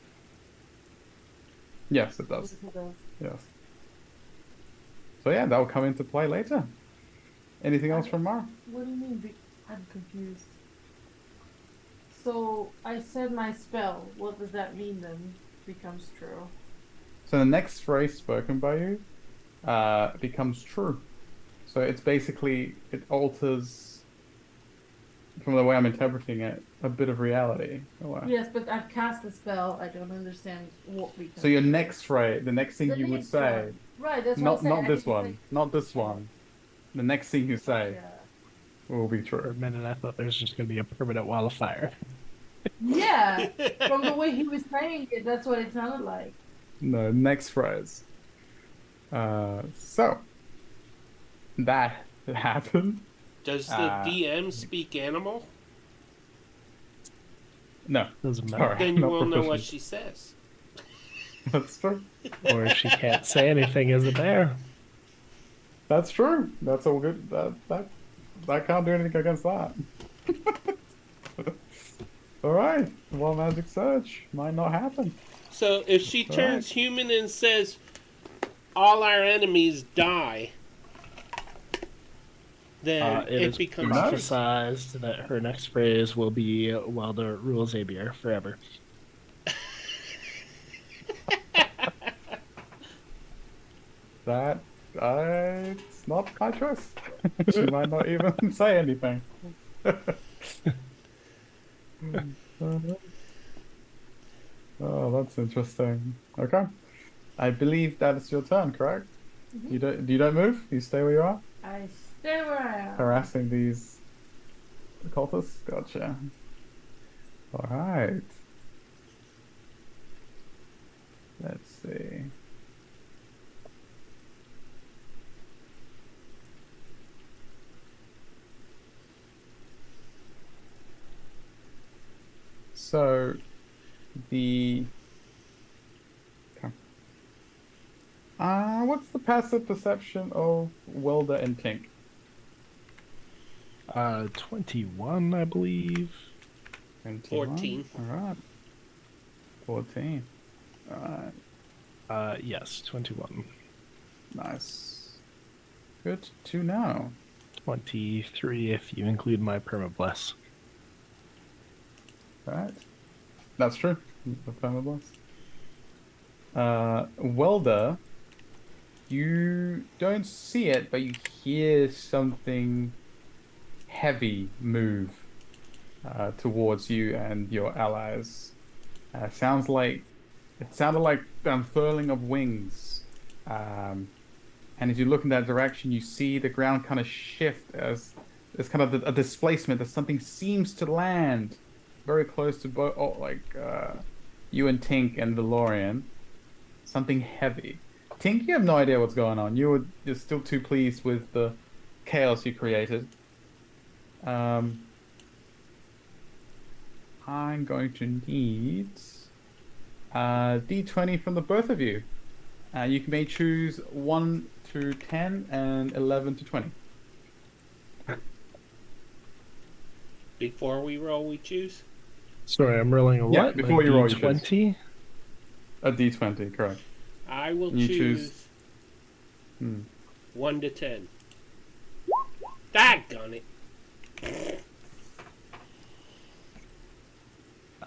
Yes, it does. Yes, it does. Yes. So yeah, that will come into play later. Anything else from Mara? What do you mean? I'm confused. So I said my spell. What does that mean then? Becomes true. So the next phrase spoken by you becomes true. So it's basically, it alters, from the way I'm interpreting it, a bit of reality. Yes, but I've cast the spell. I don't understand what becomes. So your next phrase, the next thing The you would next say, one. Right, that's not what I'm saying. not this one, not this one. The next thing you say will be For a true. minute, I thought there was just going to be a permanent wall of fire. Yeah, from the way he was saying it, that's what it sounded like. No, next phrase. So that happened. Does the DM speak animal? No, Doesn't matter. sorry, Then you not will know what proficient. she says. That's true. Or if she can't say anything as a bear. That's true. That's all good. That can't do anything against that. All right. Well, magic surge might not happen. So if she turns human and says, "All our enemies die," then It it is becomes prophesized that her next phrase will be Welder rules Abeir forever. It's not my choice. She might not even say anything. Oh, that's interesting. Okay. I believe that is your turn, correct? You don't move? You stay where you are? I stay where I am. Harassing these cultists? Gotcha. Alright. Let's see. So, what's the passive perception of Welder and Tink? 21, I believe. 14. Alright. 14. Alright. Yes, 21. Nice. Good to know. 23 if you include my permabless. Right. That's true. The permablast. Welder, you don't see it, but you hear something heavy move towards you and your allies. It sounded like the unfurling of wings. And as you look in that direction, you see the ground kind of shift as there's kind of a displacement, as something seems to land very close to both, you and Tink and DeLorean. Something heavy. Tink, you have no idea what's going on. You're still too pleased with the chaos you created. I'm going to need D20 from the both of you. You may choose 1 to 10 and 11 to 20. Before we roll, we choose. Sorry, I'm rolling a what? Yeah, before you roll, you choose. 20? A D20, correct. I will You choose choose- 1 to 10. Daggone it.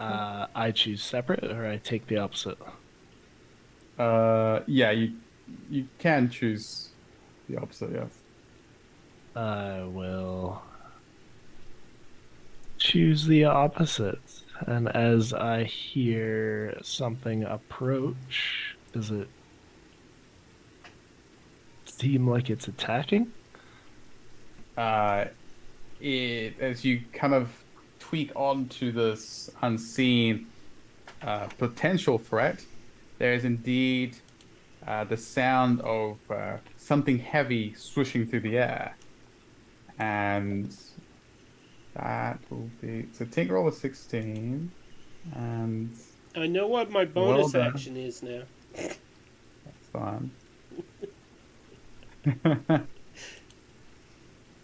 I choose separate, or I take the opposite. Yeah, you can choose the opposite, yes. I will choose the opposite. And as I hear something approach, does it seem like it's attacking? Uh, as you kind of tweak onto this unseen potential threat, there is indeed the sound of something heavy swishing through the air. And that will be so Tink roll a 16. And I know what my well bonus done. action is now. That's fine.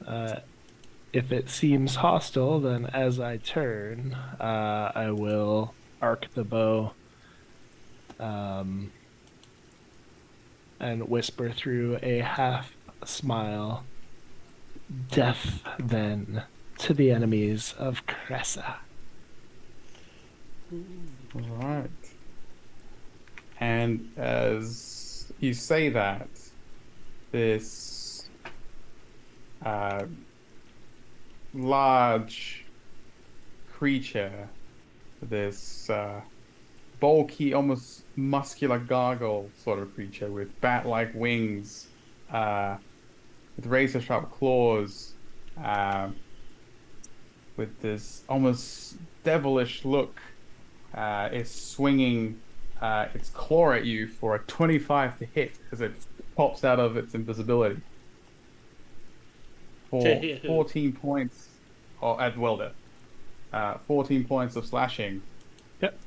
Uh, if it seems hostile, then as I turn, I will arc the bow um, and whisper through a half smile, "Death, then, to the enemies of Cressa." All right. And as you say that, this uh, large creature, this bulky, almost muscular gargoyle sort of creature with bat-like wings, uh, with razor-sharp claws, uh, with this almost devilish look, is swinging its claw at you for a 25 to hit as it pops out of its invisibility for 14 points at Welder. 14 points of slashing Yep.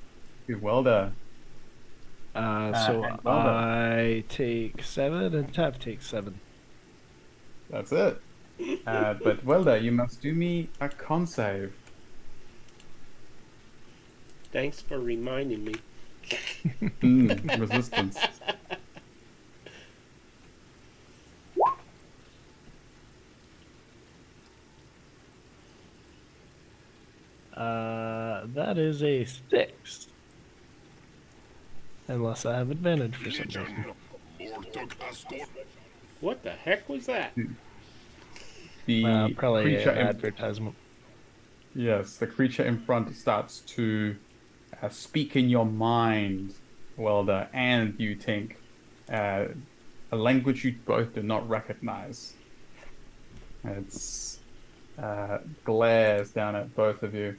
to Welder. So And Welder. I take 7 and Tav takes 7. That's it. But Welder, you must do me a con save. Thanks for reminding me. Resistance. That is a 6. Unless I have advantage for some reason. What the heck was that? The Probably creature an in advertisement. Yes, the creature in front starts to speak in your mind, Welder, and you think a language you both do not recognize. It's glares down at both of you.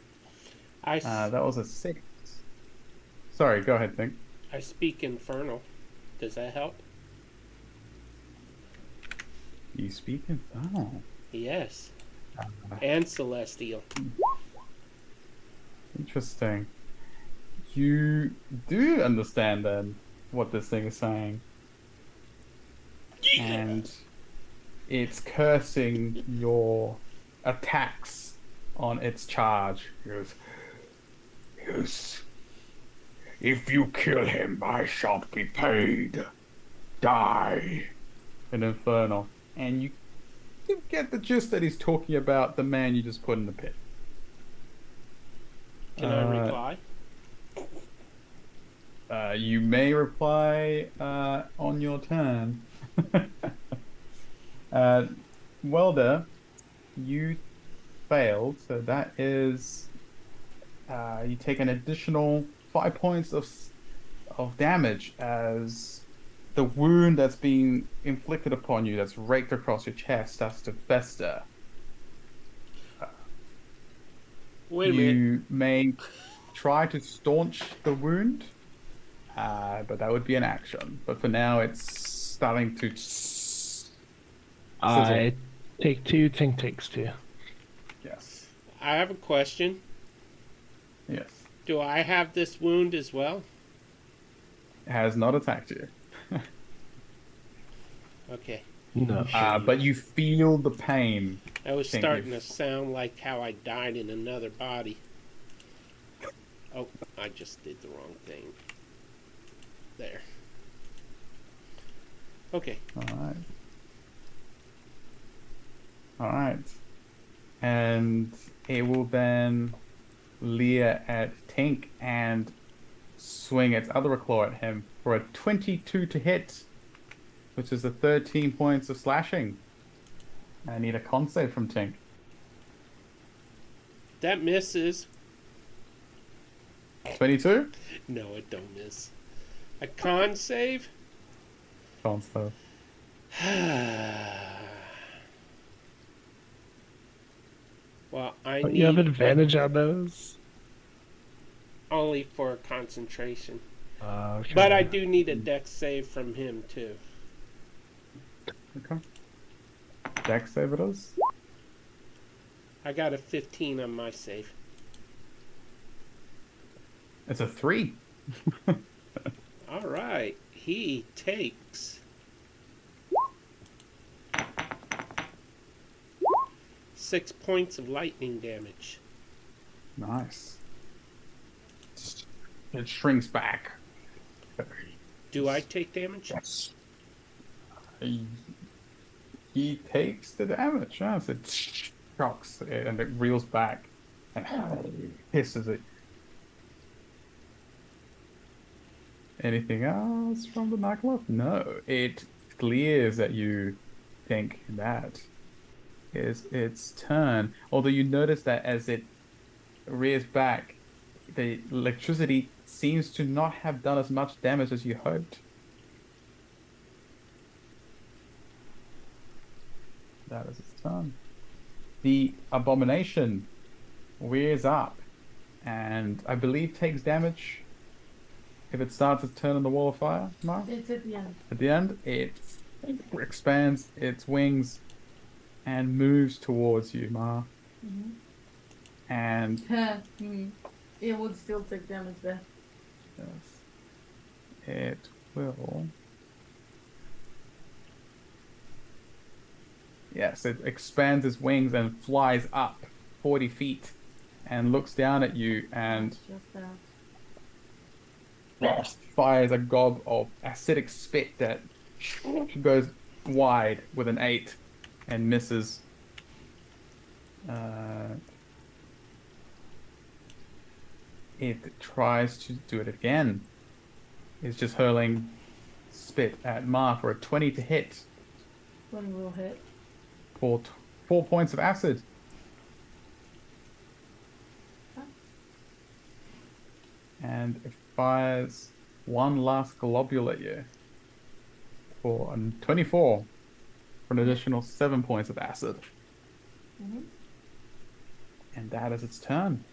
That was a 6. Sorry, go ahead, think. I speak Infernal. Does that help? You speak infernal. Yes. And Celestial. Interesting. You do understand then what this thing is saying. And it's cursing your attacks on its charge. Yes. Yes. If you kill him, I shall be paid. Die. An infernal. And you get the gist that he's talking about the man you just put in the pit. Can I reply? You may reply on your turn. Welder, you failed, so that is you take an additional 5 points of damage as the wound that's being inflicted upon you, that's raked across your chest, starts to fester. Wait a minute. You may try to staunch the wound, but that would be an action. But for now, it's starting to sizzle. I take 2, Tink takes 2. Yes. I have a question. Yes. Do I have this wound as well? It has not attacked you. Okay. No. But you feel the pain. That was Thank starting you. to sound like how I died in another body. Oh, I just did the wrong thing. There. Okay. All right. All right. And it will then leer at Tink and swing its other claw at him for a 22 to hit, which is a 13 points of slashing. I need a con save from Tink. That misses. 22? No, it don't miss. A con save? Con save. Well, I Don't need you have advantage on those? only for concentration. Okay. But I do need a dex save from him, too. Okay. Dex save it is. I got a 15 on my save. It's a 3. All right. He takes 6 points of lightning damage. Nice. It shrinks back. Do I take damage? Yes. He takes the damage. Yes, it shocks and it reels back and hisses it. Anything else from the nightclub? No. It glares at you. Think that is its turn. Although you notice that as it rears back, the electricity seems to not have done as much damage as you hoped. That is its turn. The abomination rears up and I believe takes damage if it starts its turn on the wall of fire. Mark? It's at the end. At the end, it expands its wings and moves towards you, Ma. Mm-hmm. And It would still take damage there. yes, it will. Yes, it expands its wings and flies up 40 feet and looks down at you and Just that. fires a gob of acidic spit that goes wide with an 8 and misses. It tries to do it again. It's just hurling spit at Ma for a 20 to hit One will hit. for 4 points of acid. Huh? And it fires one last globule at you for a 24 for an additional 7 points of acid. Mm-hmm. And that is its turn.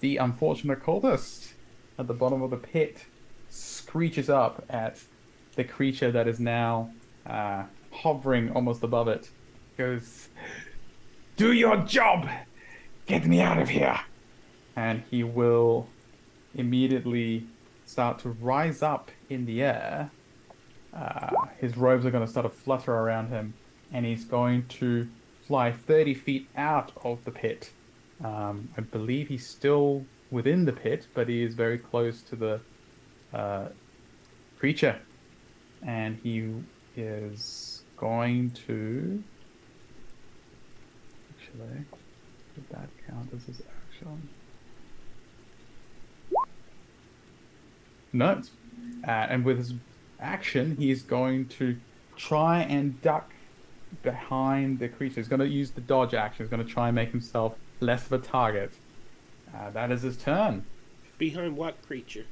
The unfortunate cultist at the bottom of the pit screeches up at the creature that is now hovering almost above it. Goes, "Do your job! Get me out of here!" And he will immediately start to rise up in the air. His robes are going to start to flutter around him, and he's going to fly 30 feet out of the pit. I believe he's still within the pit, but he is very close to the creature. And he is going to... Actually, did that count as his action? No. And with his action, he's going to try and duck behind the creature. He's going to use the dodge action. He's going to try and make himself less of a target. That is his turn. Behind what creature?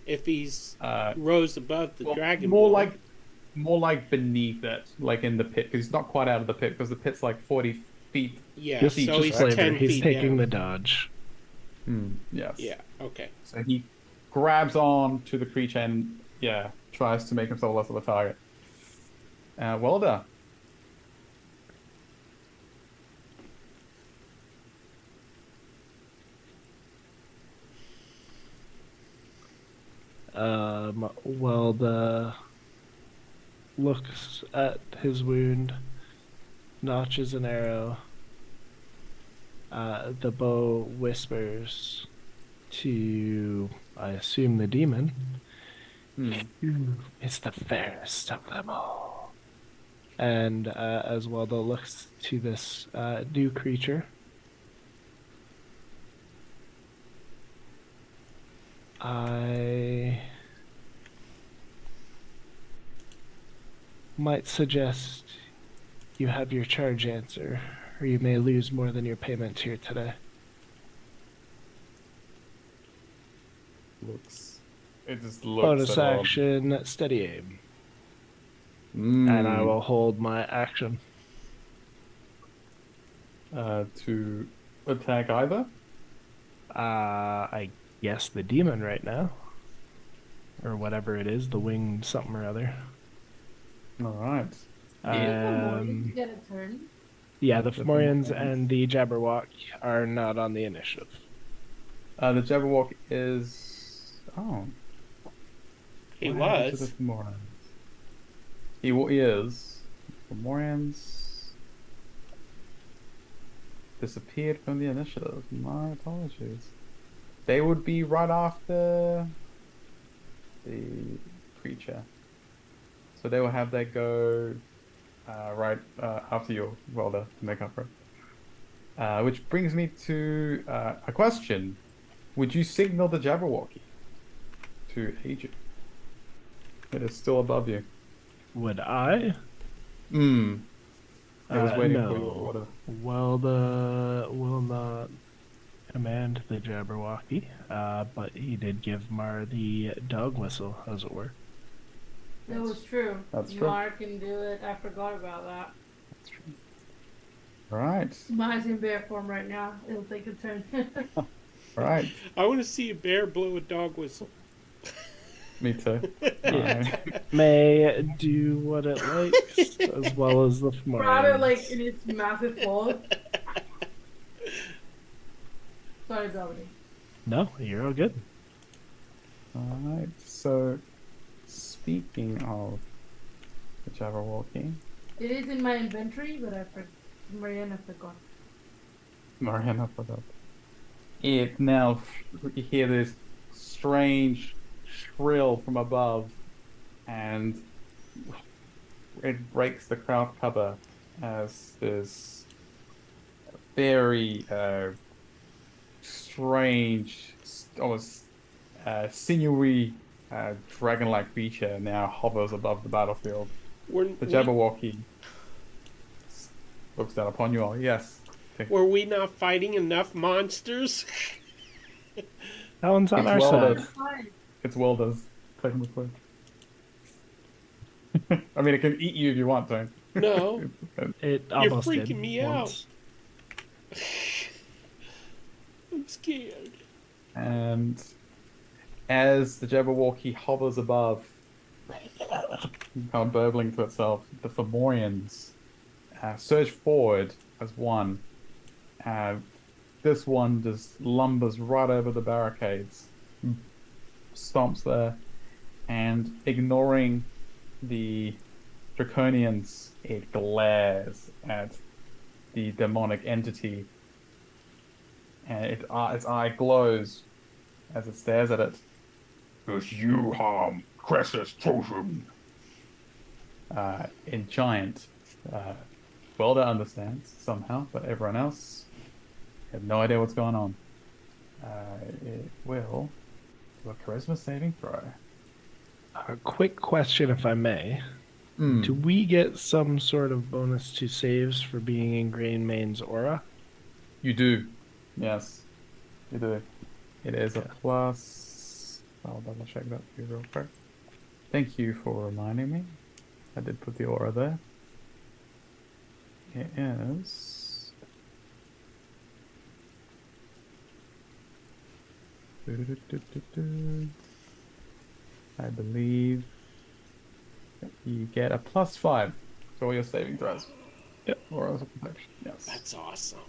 If he's rose above the dragon. More like beneath it, like in the pit, because he's not quite out of the pit, because the pit's like 40 feet. Yeah, Just, so he's flavor. 10 He's feet taking down. the dodge. Yes. Yeah, okay. So he grabs on to the creature and, tries to make himself less of a target. Well done. Welda looks at his wound, notches an arrow. The bow whispers to, I assume, the demon. It's the fairest of them all. And as Welda looks to this new creature, I might suggest you have your charge answer, or you may lose more than your payment here today. It just looks Bonus at all. action, steady aim. Mm. And I will hold my action. To attack either? I guess the demon right now. Or whatever it is, the winged something or other. Alright. Fomorians get a turn. Yeah, the The Fomorians Fomorians. and the Jabberwock are not on the initiative. The Jabberwock is... Oh. He What happened to was. the Fomorians? He is. Fomorians disappeared from the initiative. My apologies. They would be right after the creature. So they will have that go right after you, Welder, to make up for it. Which brings me to a question. Would you signal the Jabberwocky to aid you? It is still above you. Would I? It was waiting for your No. order. Welda will not command the Jabberwocky, but he did give Mar the dog whistle, as it were. That was true. That's true. Mar can do it. I forgot about that. That's true. Right. Mar's in bear form right now. It'll take a turn. Right. I want to see a bear blow a dog whistle. Me too. May do what it likes, as well as the Brought it Fomorians. like in its massive paws. Sorry, Dominic. No, you're all good. Alright, so speaking of the Jabberwocky, It is in my inventory, but Mariana forgot. Mariana forgot. It now, you hear this strange shrill from above, and it breaks the crowd cover as this very strange, almost sinewy, dragon-like creature now hovers above the battlefield. The Jabberwocky looks down upon you all. Yes. Were we not fighting enough monsters? That one's on It's our well side. done. It's Welder's, technically. I mean, it can eat you if you want to. No. It You're almost freaking did me once. out. I'm scared. And as the Jabberwocky hovers above, kind of burbling to itself, the Fomorians surge forward as one. This one just lumbers right over the barricades, stomps there, and ignoring the Draconians, it glares at the demonic entity, and its eye glows as it stares at it. Because you harm Cressus chosen. In giant, Welder understands somehow, but everyone else have no idea what's going on. It will do a charisma saving throw. A quick question, if I may. Hmm. Do we get some sort of bonus to saves for being in Greenmane's aura? You do. Yes, you do. It is a Okay. plus. I'll double check that for you real quick. Thank you for reminding me. I did put the aura there. It is. I believe you get a +5 to all your saving throws. Yep. Auras of protection. Yes. That's awesome.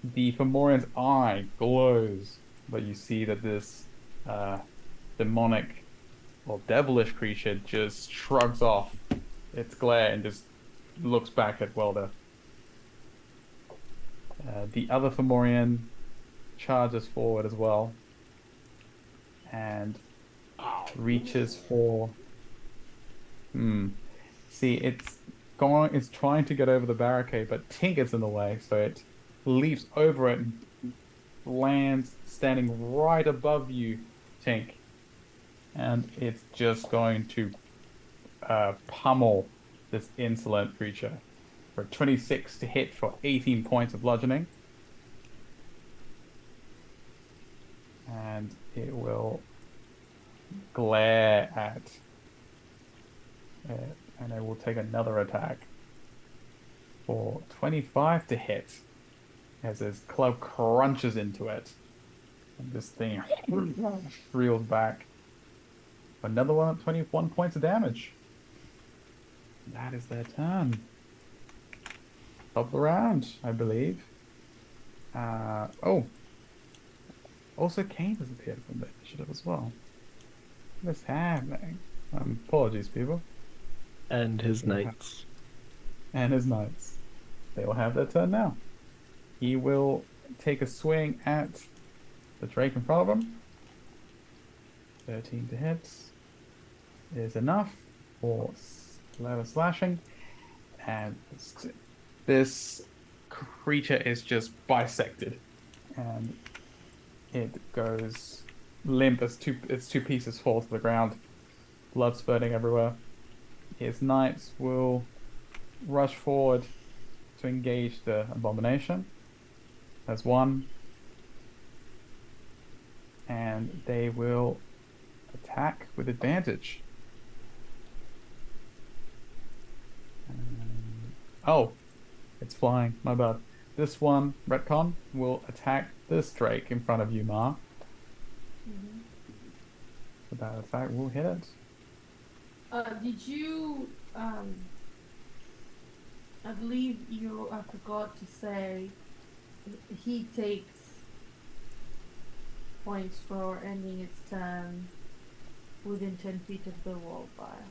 The Fomorian's eye glows, but you see that this demonic or devilish creature just shrugs off its glare and just looks back at Welder. The other Fomorian charges forward as well and reaches for. See, it's trying to get over the barricade, but Tink is in the way, so it leaps over it and lands standing right above you, Tink. And it's just going to pummel this insolent creature for 26 to hit for 18 points of bludgeoning. And it will glare at it, and it will take another attack for 25 to hit as his club crunches into it. And this thing reels back. Another one at 21 points of damage. That is their turn. Top of the round, I believe. Oh. Also, Kane has appeared from the initiative as well. What's happening? Apologies, people. And his knights. And his knights. They will have their turn now. He will take a swing at the Drake in front of him. 13 to hit is enough for 11 slashing. And this creature is just bisected. And it goes limp as its two pieces fall to the ground. Blood spurting everywhere. His knights will rush forward to engage the abomination. There's one. And they will attack with advantage. Oh, it's flying. My bad. This one, Retcon, will attack this Drake in front of you, Ma. Mm-hmm. So that attack will hit it. Did you, I believe I forgot to say, he takes points for ending its turn within 10 feet of the wildfire.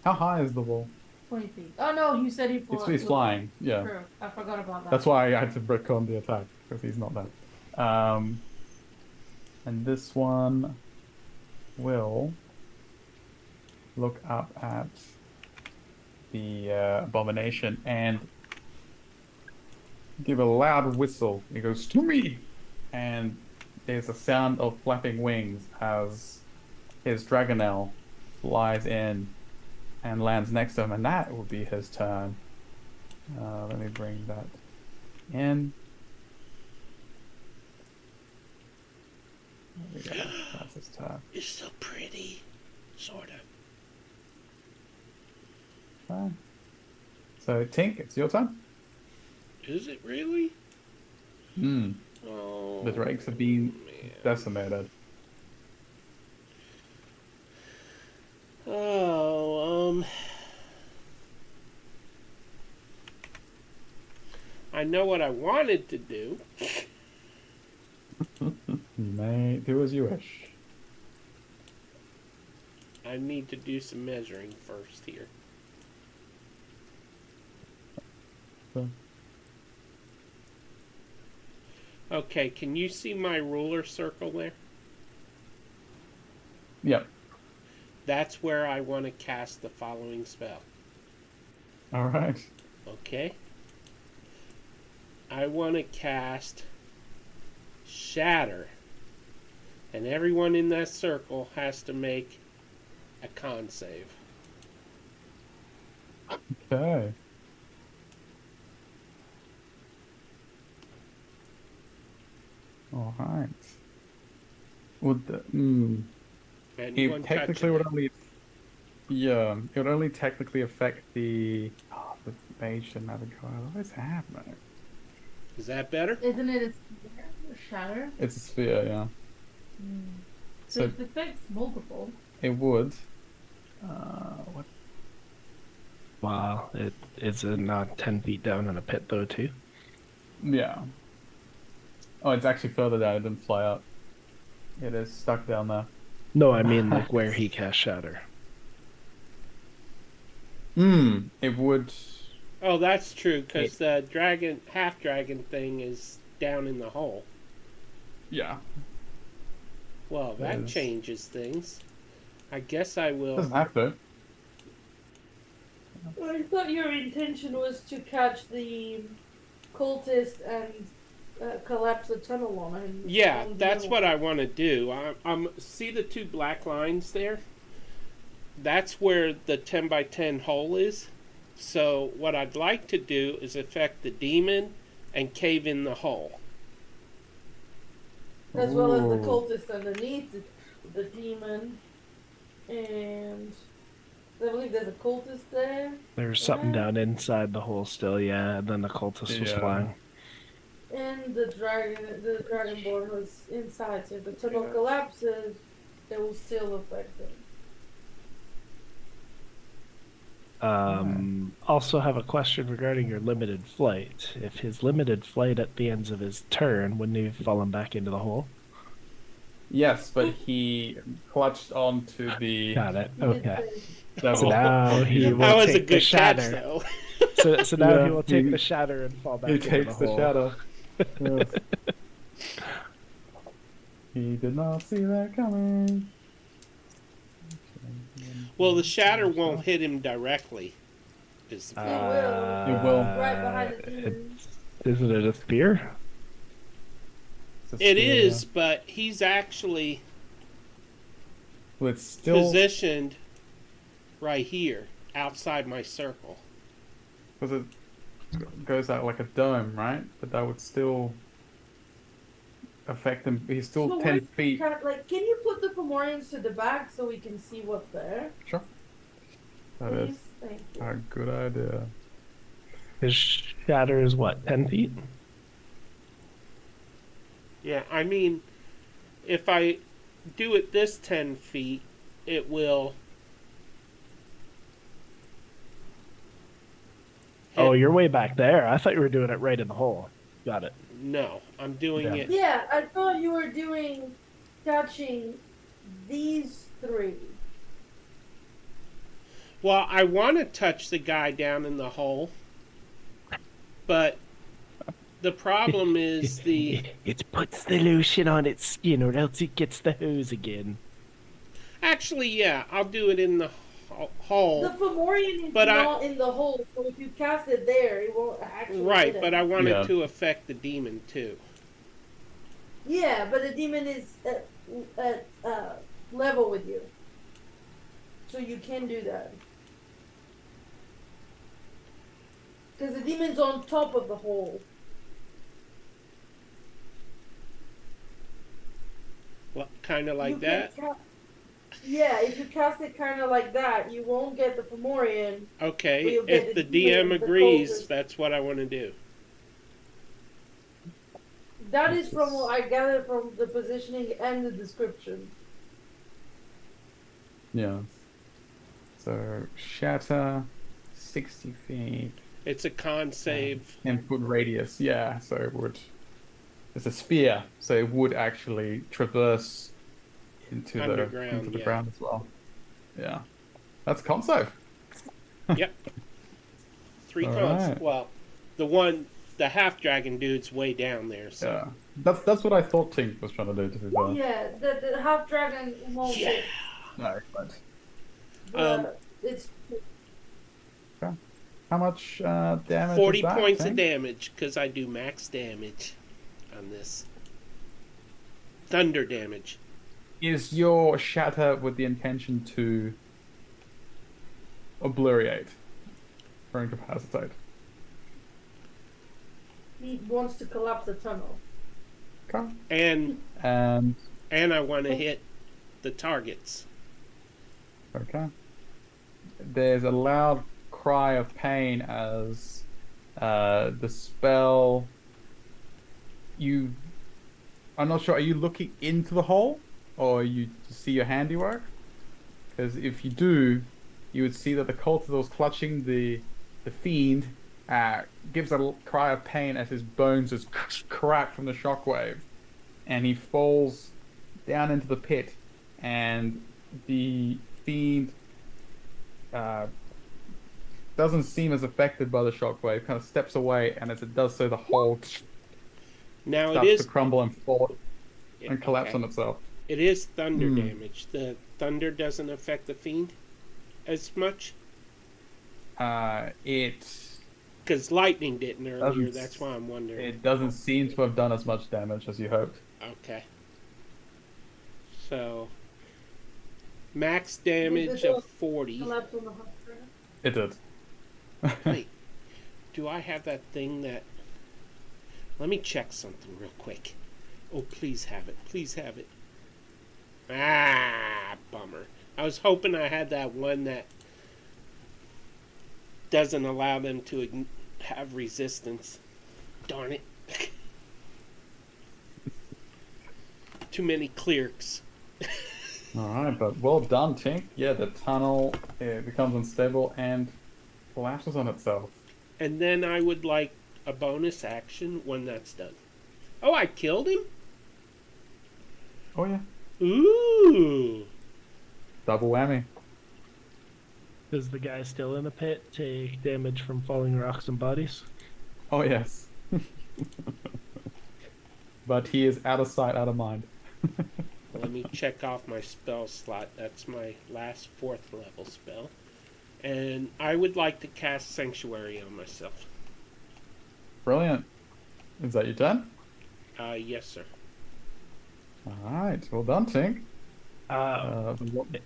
How high is the wall? 20 feet. Oh no, you said he He's flying, yeah. True. I forgot about that. That's why I had to retcon the attack, because he's not there. And this one will look up at the abomination and give a loud whistle. He goes, "To me!" And there's a sound of flapping wings as his Dragonel flies in and lands next to him, and that will be his turn. Let me bring that in. There we go. That's his turn. It's so pretty. Sorta. Okay. So, Tink, it's your turn. Is it really? Oh, The drakes have been man. decimated. Oh, I know what I wanted to do. You may do as you wish. I need to do some measuring first here. Okay, can you see my ruler circle there? Yep. That's where I want to cast the following spell. All right. Okay. I want to cast Shatter. And everyone in that circle has to make a con save. Okay. All right. Would the Anyone it technically touching would it. only it would only technically affect the mage shouldn't have a go. What is happening? Is that better? Isn't it a shatter? It's a sphere, yeah. So it affects multiple. It would. What? Wow, it's not 10 feet down in a pit though too. Yeah. Oh, it's actually further down. It didn't fly up. It is stuck down there. No, I mean like where he cast Shatter. It would. Oh, that's true, because the half dragon thing is down in the hole. Yeah. Well, that Yes. changes things. I guess I will. Doesn't have to. I thought your intention was to catch the cultist and collapse the tunnel on it. Yeah, that's what I want to do. I'm see the two black lines there? That's where the 10 by 10 hole is. So what I'd like to do is affect the demon and cave in the hole. As well as the Ooh. cultist underneath the demon. And I believe there's a cultist there. There's something Yeah. down inside the hole still, yeah, and then the cultist was Yeah. flying. And the dragonborn was inside. So if the tunnel Yeah. collapses, it will still affect him. Also have a question regarding your limited flight. If his limited flight at the ends of his turn, wouldn't he have fallen back into the hole? Yes, but he clutched onto the Got it. He did Okay. say- So devil. now he will That was a take the good catch, shatter. though. So now Yeah, he will take he- the shatter and fall back He into takes the the hole. shadow. Yes. He did not see that coming. Well, the shatter won't hit him directly. Is the problem. It will. Right behind the demon. Isn't it a spear? It's a It spear. is, but he's actually Well, it's still positioned right here, outside my circle. because it goes out like a dome, right? But that would still affect him. He's still So 10 what- feet. Can you put the Fomorians to the back so we can see what's there? Sure. That Please? is Thank you. a good idea. His shatter is what, 10 feet? Yeah, I mean, if I do it this 10 feet, it will. Oh, you're way back there. I thought you were doing it right in the hole. Got it. No, I'm doing Yeah. it. Yeah, I thought you were doing touching these three. Well, I want to touch the guy down in the hole, but the problem is the. It puts the lotion on its skin or else it gets the hose again. Actually, yeah, I'll do it in the hole. The Fomorian is But not in the hole, so if you cast it there, it won't actually Right, hit but him. I wanted Yeah. to affect the demon too. Yeah, but the demon is at level with you. So you can do that. Because the demon's on top of the hole. What, kind of like You can that? Yeah, if you cast it kind of like that, you won't get the Fomorian. Okay, Well, you'll get if the the DM demon, the agrees, cultist. that's what I want to do. That is from what I gathered from the positioning and the description. Yeah. So shatter, 60 feet, It's a con save. 10-foot radius. Yeah. So it would. It's a spear, so it would actually traverse into Underground, the yeah. ground as well. Yeah. That's con save. Yep. 3 All cons. right. Well, the half dragon dude's way down there. So. Yeah. That's what I thought Tink was trying to do. To be fair. Yeah, the half dragon won't Yeah. hit. No, but It's how much damage? 40 is that, points of Tink? damage because I do max damage on this. Thunder damage. Is your shatter with the intention to obliterate or incapacitate? he wants to collapse the tunnel. Okay. And And I want to hit the targets. okay. There's a loud cry of pain as the spell. I'm not sure. Are you looking into the hole, or you see your handiwork? Because if you do, you would see that the cultist that was clutching the fiend gives a cry of pain as his bones just crack from the shockwave, and he falls down into the pit, and the fiend doesn't seem as affected by the shockwave. Kind of steps away, and as it does so, the hole Now starts it is to crumble and fall and collapse okay. on itself. It is thunder Hmm. damage. The thunder doesn't affect the fiend as much. It Because lightning didn't earlier. Doesn't- That's why I'm wondering. It doesn't seem to have done as much damage as you hoped. Okay. So, max damage of 40. Collapse on the hot track. It did. Wait, do I have that thing that... Let me check something real quick. Oh, please have it. Please have it. Ah, bummer. I was hoping I had that one that doesn't allow them to have resistance. Darn it. Too many clerks. All right, but well done, Tink. Yeah, the tunnel becomes unstable and collapses on itself. And then I would like a bonus action when that's done. Oh, I killed him? Oh yeah, Ooh. double whammy. Does the guy still in the pit take damage from falling rocks and bodies? Oh yes. But he is out of sight, out of mind. Let me check off my spell slot. That's my last 4th level spell. And I would like to cast Sanctuary on myself. Brilliant. Is that your turn? Yes, sir. All right, well done, Tink.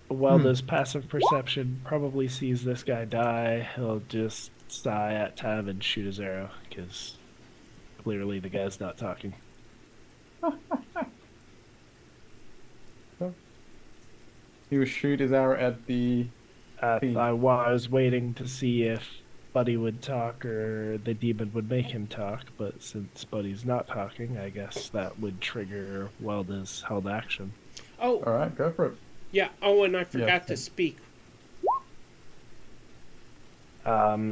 Welda's passive perception probably sees this guy die. He'll just sigh at Tav and shoot his arrow, because clearly the guy's not talking. He will shoot his arrow at the. I was waiting to see if Buddy would talk or the demon would make him talk, but since Buddy's not talking, I guess that would trigger Welda's held action. Oh, All right, go for it. yeah. Oh, and I forgot to okay. speak.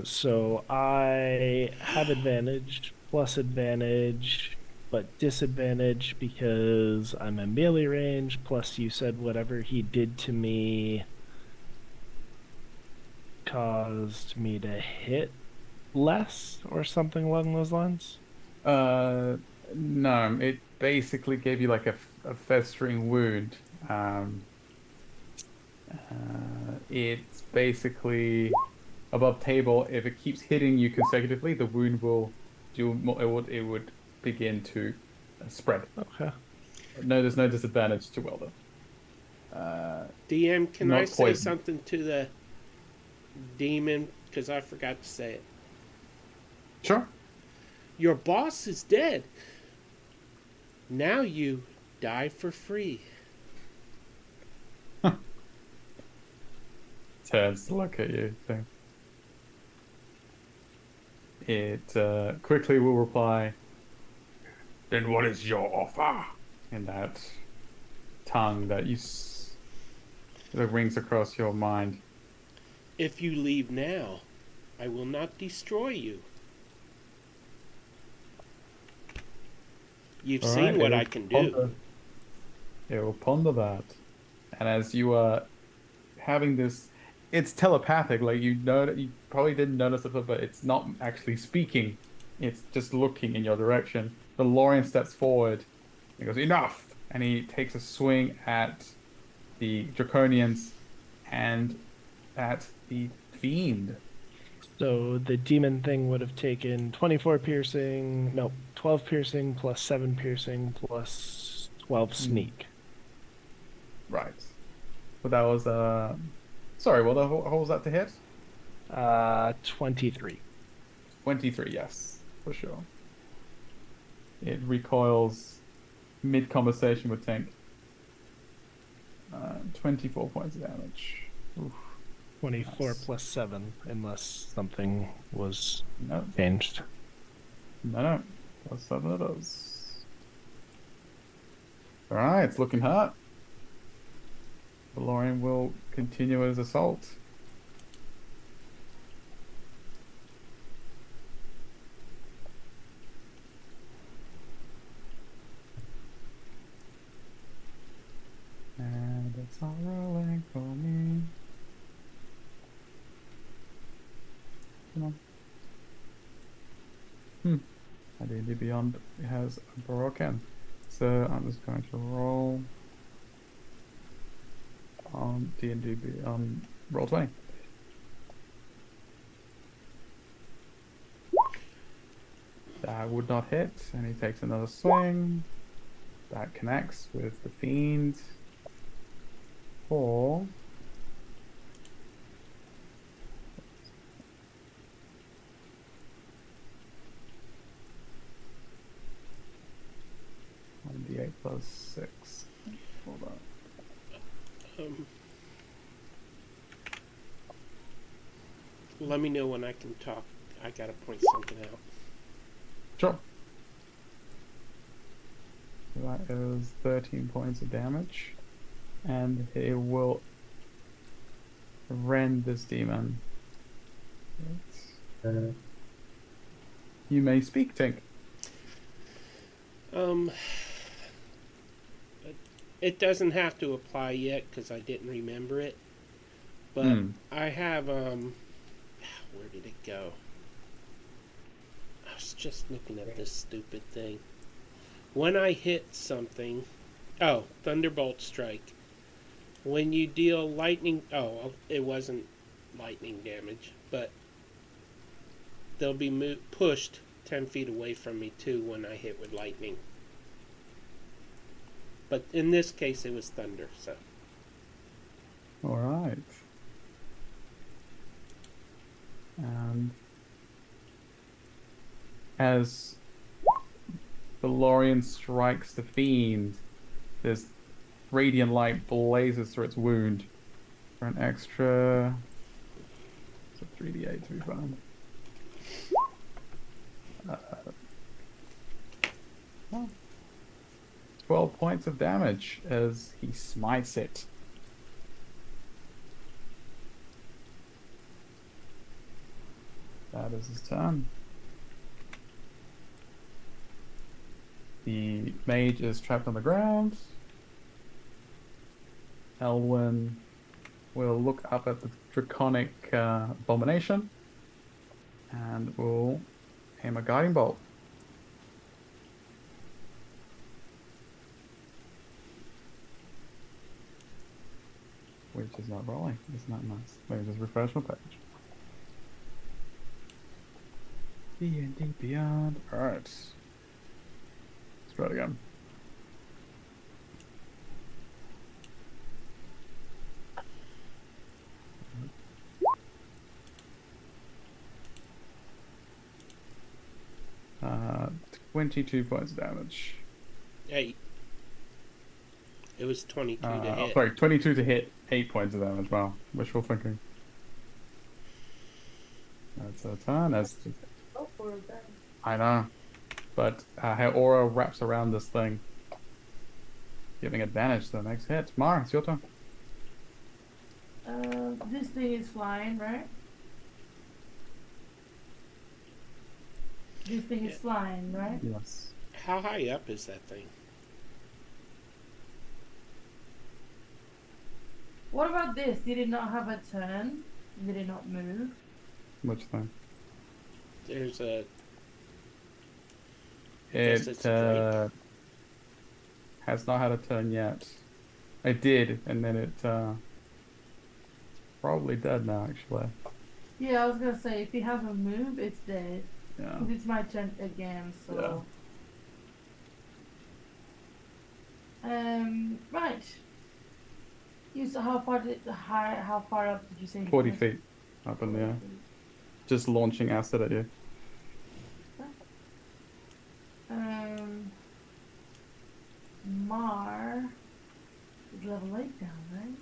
So I have advantage, plus advantage, but disadvantage because I'm in melee range, plus you said whatever he did to me caused me to hit less or something along those lines. No, it basically gave you like a festering wound. It's basically above table. If it keeps hitting you consecutively, the wound will do more. It would begin to spread. Okay. No, there's no disadvantage to welder. DM, can Not I say poison. something to the demon? Because I forgot to say it. Sure. Your boss is dead. Now you die for free. Turns to look at you. So. It quickly will reply Then what is your offer? in that tongue that that rings across your mind. If you leave now, I will not destroy you. You've All seen right, what it'll I can ponder- do. It will ponder that, and as you are having this, it's telepathic. Like you know that you probably didn't notice it, but it's not actually speaking. It's just looking in your direction. The Lorian steps forward. He goes, "Enough!" And he takes a swing at the Draconians and at the Fiend. So the demon thing would have taken 24 piercing, no, 12 piercing plus 7 piercing plus 12 sneak. Right. But that was sorry. Well, how was that to hit? 23. 23, yes, for sure. It recoils mid-conversation with Tank. 24 points of damage. Oof. 24 Nice. plus 7, unless something was No, changed. no. Plus 7 it is. Alright, it's looking hot. Valorian will continue his assault. And it's all rolling for me. Come on. D&D Beyond has broken. So I'm just going to roll on D&D Beyond roll 20. That would not hit, and he takes another swing. That connects with the fiend for 1d8 plus 6. Hold on. Let me know when I can talk. I gotta point something out. Sure. That is 13 points of damage. And it will rend this demon. You may speak, Tink. It doesn't have to apply yet because I didn't remember it. But I have where did it go? I was just looking at this stupid thing. When I hit something, Thunderbolt Strike. When you deal lightning, it wasn't lightning damage, but they'll be pushed 10 feet away from me too when I hit with lightning. But in this case, it was thunder, so. All right. And as Valorian strikes the fiend, this radiant light blazes through its wound for an extra. It's a 3d8 to be fine. 12 points of damage as he smites it. That is his turn. The mage is trapped on the ground. Elwyn will look up at the draconic abomination and will aim a guiding bolt. Which is not rolling. It's not nice. Let me just refresh my page. D&D Beyond. Alright. Let's try it again. Uh, 22 points of damage. 8. It was 22 to hit. Sorry, 22 to hit, 8 points of damage. Wow, wishful thinking. That's a turn. I know. But her aura wraps around this thing, giving advantage to the next hit. Mar, it's your turn. This thing is flying, right? This thing is flying, right? Yes. How high up is that thing? What about this? Did it not have a turn? Did it not move? Which thing? There's a. It it's a has not had a turn yet. It did, and then it's probably dead now, actually. Yeah, I was gonna say, if it hasn't moved, it's dead. Yeah. 'Cause it's my turn again, so. Right. So how far up did you say? 40 feet up in the air. Just launching acid at you. Mar is level 8 down, right?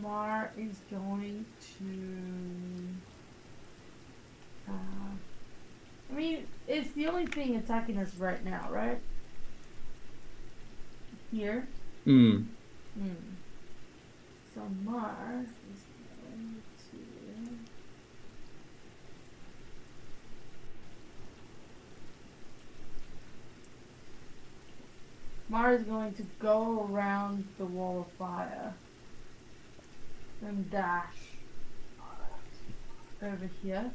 Mar is going to. I mean, it's the only thing attacking us right now, right? Here. So Mar is going to. Mar is going to go around the wall of fire and dash over here.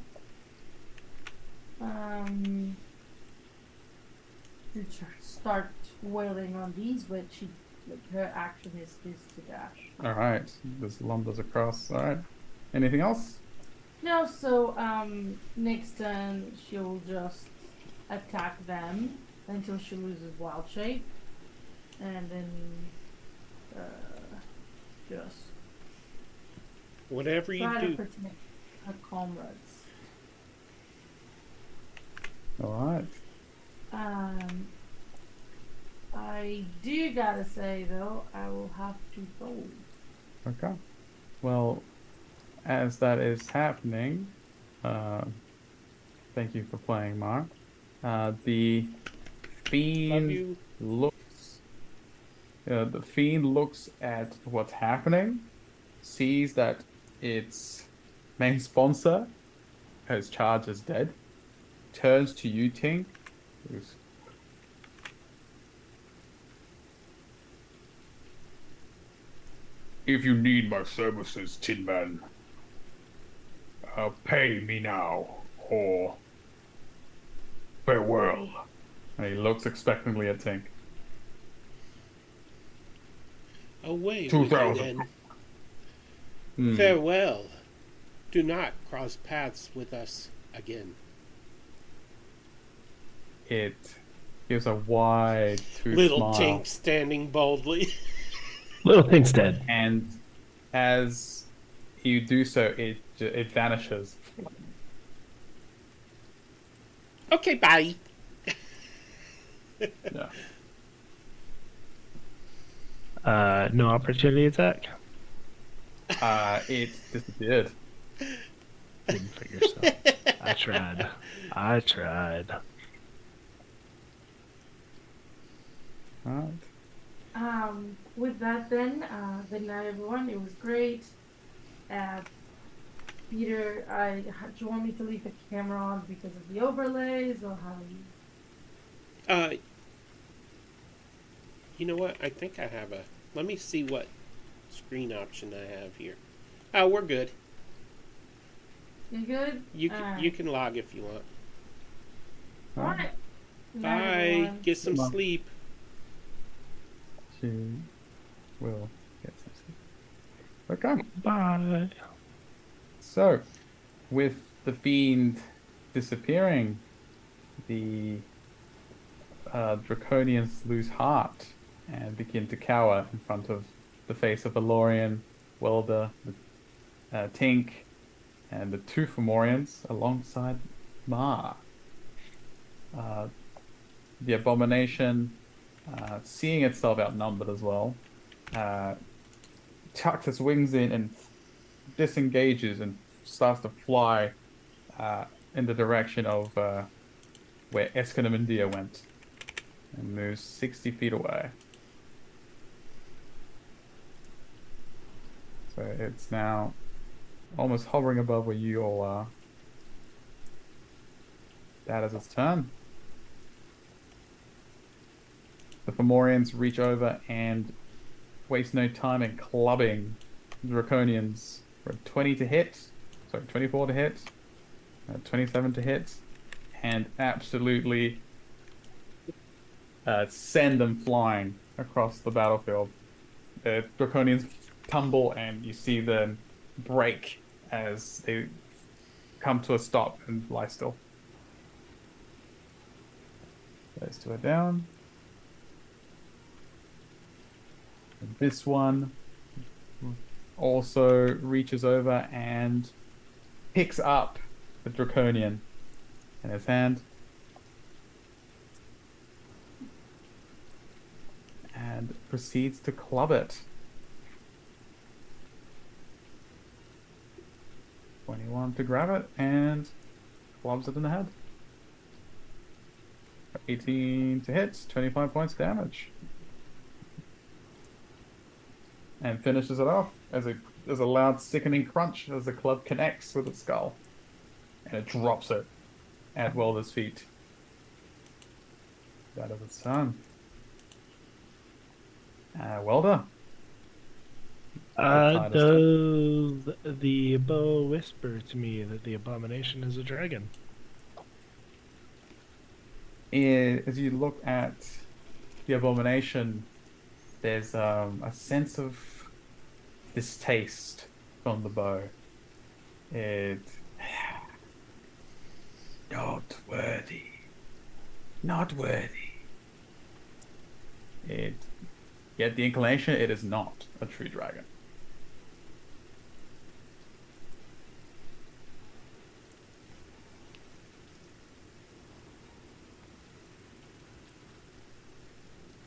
to start wailing on these, but her action is to dash. All right. This lumbers across. All right. Anything else? No, so next turn she'll just attack them until she loses wild shape, and then just Whatever you try to do. protect her comrades. All right. I do gotta say though, I will have to fold. Okay. Well, as that is happening, thank you for playing, Mark. The Love fiend you. the fiend looks at what's happening, sees that its main sponsor has charged as dead, turns to you, Tink, who's If you need my services, Tin Man, pay me now, or farewell. and he looks expectantly at Tink. Away with 2,000. you then. Hmm. Farewell. Do not cross paths with us again. It gives a wide tooth Little smile. Tink standing boldly. Little thing's dead. And as you do so, it vanishes. Okay, bye. Yeah. No opportunity attack. It disappeared. Didn't figure so. I tried. Alright. With that then, good night everyone. It was great. Peter, do you want me to leave the camera on because of the overlays or how? You know what? I think I have a... Let me see what screen option I have here. Oh, we're good. You good? You can log if you want. All right. Good night, Bye. everyone. Get some Bye. sleep. She will get some sleep. Okay. Bye. So, with the fiend disappearing, the Draconians lose heart and begin to cower in front of the face of Valorian, Welder, Tink, and the two Fomorians alongside Ma. The abomination, seeing itself outnumbered as well, tucks its wings in and disengages and starts to fly in the direction of where Escanamundia went and moves 60 feet away. So it's now almost hovering above where you all are. That is its turn. The Fomorians reach over and waste no time in clubbing the Draconians. For 20 to hit, sorry, 24 to hit, 27 to hit, and absolutely send them flying across the battlefield. The Draconians tumble, and you see them break as they come to a stop and lie still. Those two are down. And this one also reaches over and picks up the Draconian in his hand. And proceeds to club it. 21 to grab it and clubs it in the head. 18 to hit, 25 points damage. And finishes it off as there's a loud sickening crunch as the club connects with its skull. And it drops it at Welder's feet. That is its turn. Welder. Does the bow whisper to me that the abomination is a dragon? as you look at the abomination, there's a sense of distaste from the bow. It not worthy, not worthy. It Yet the inclination it is not a true dragon.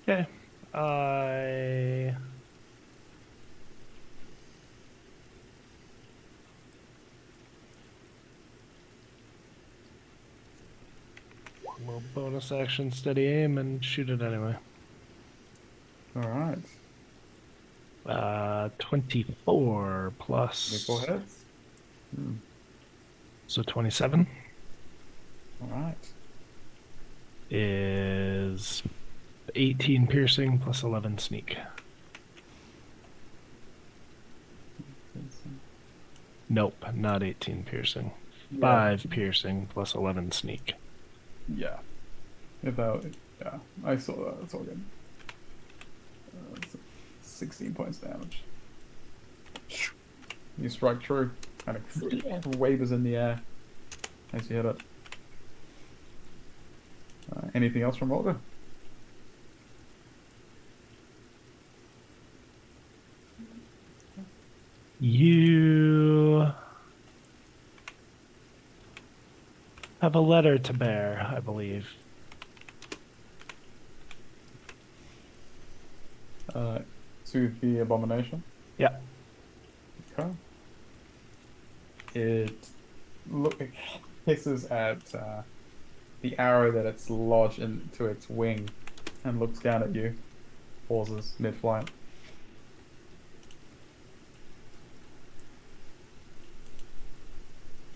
Okay. I will bonus action steady aim and shoot it anyway. All right. 24 plus. 24 hits. So 27 All right. is 18 piercing plus 11 sneak. Nope, not 18 piercing. 5 piercing plus 11 sneak. Yeah. About yeah. I saw that. That's all good. 16 points damage. You strike true. Kind of wavers in the air as you hit it. Anything else from Olga? You have a letter to bear, I believe. To the abomination. Yeah. Okay. It hisses at the arrow that it's lodged into its wing and looks down at you. Pauses mid-flight.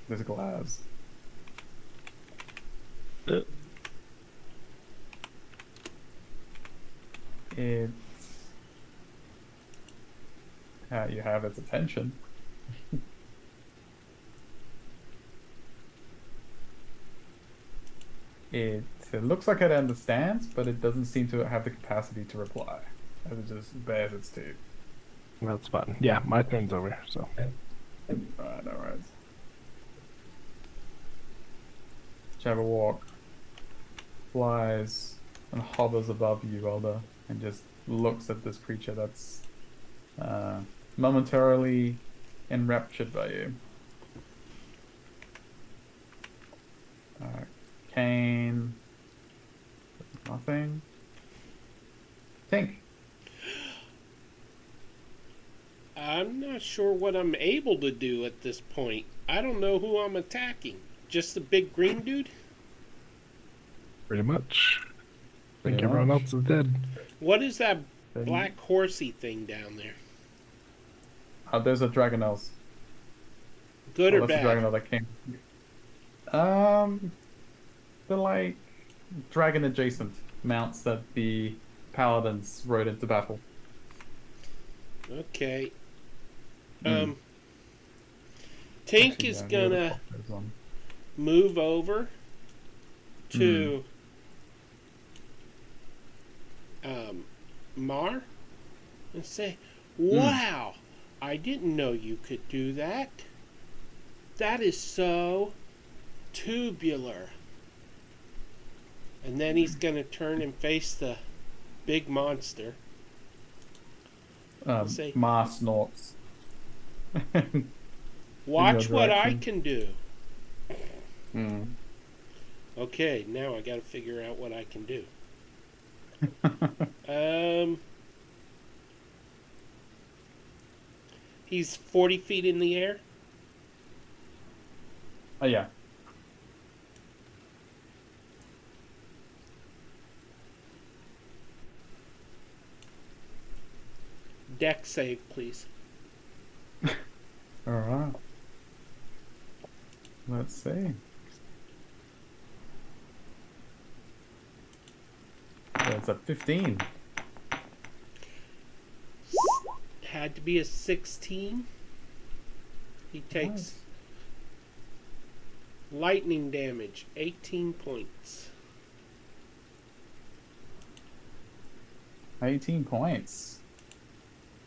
There's a glass. It's you have its attention. It looks like it understands, but it doesn't seem to have the capacity to reply, as it just bares its teeth. That's fun. Yeah, my turn's over, so. Alright, alright. Jabberwock flies and hovers above you, Elder, and just looks at this creature that's momentarily enraptured by you. Kane. Nothing. Tink. I'm not sure what I'm able to do at this point. I don't know who I'm attacking. Just the big green dude? Pretty much. I think Pretty everyone much. else is dead. What is that black horsey thing down there? There's a Dragonels. Good or That's bad? the Dragonel that came. They're like dragon adjacent mounts that the paladins rode into battle. Okay. Hmm. Tink Actually, is yeah, the other gonna top is one. move over to Mar and say, "Wow, I didn't know you could do that. That is so tubular." And then he's gonna turn and face the big monster. Say, Ma snorts. "Watch what I direction. can do." Hmm. Okay, now I gotta figure out what I can do. He's 40 feet in the air. Oh yeah. Deck save, please. All right. Let's see. That's a 15. Had to be a 16. He takes Nice. lightning damage, 18 points. 18 points.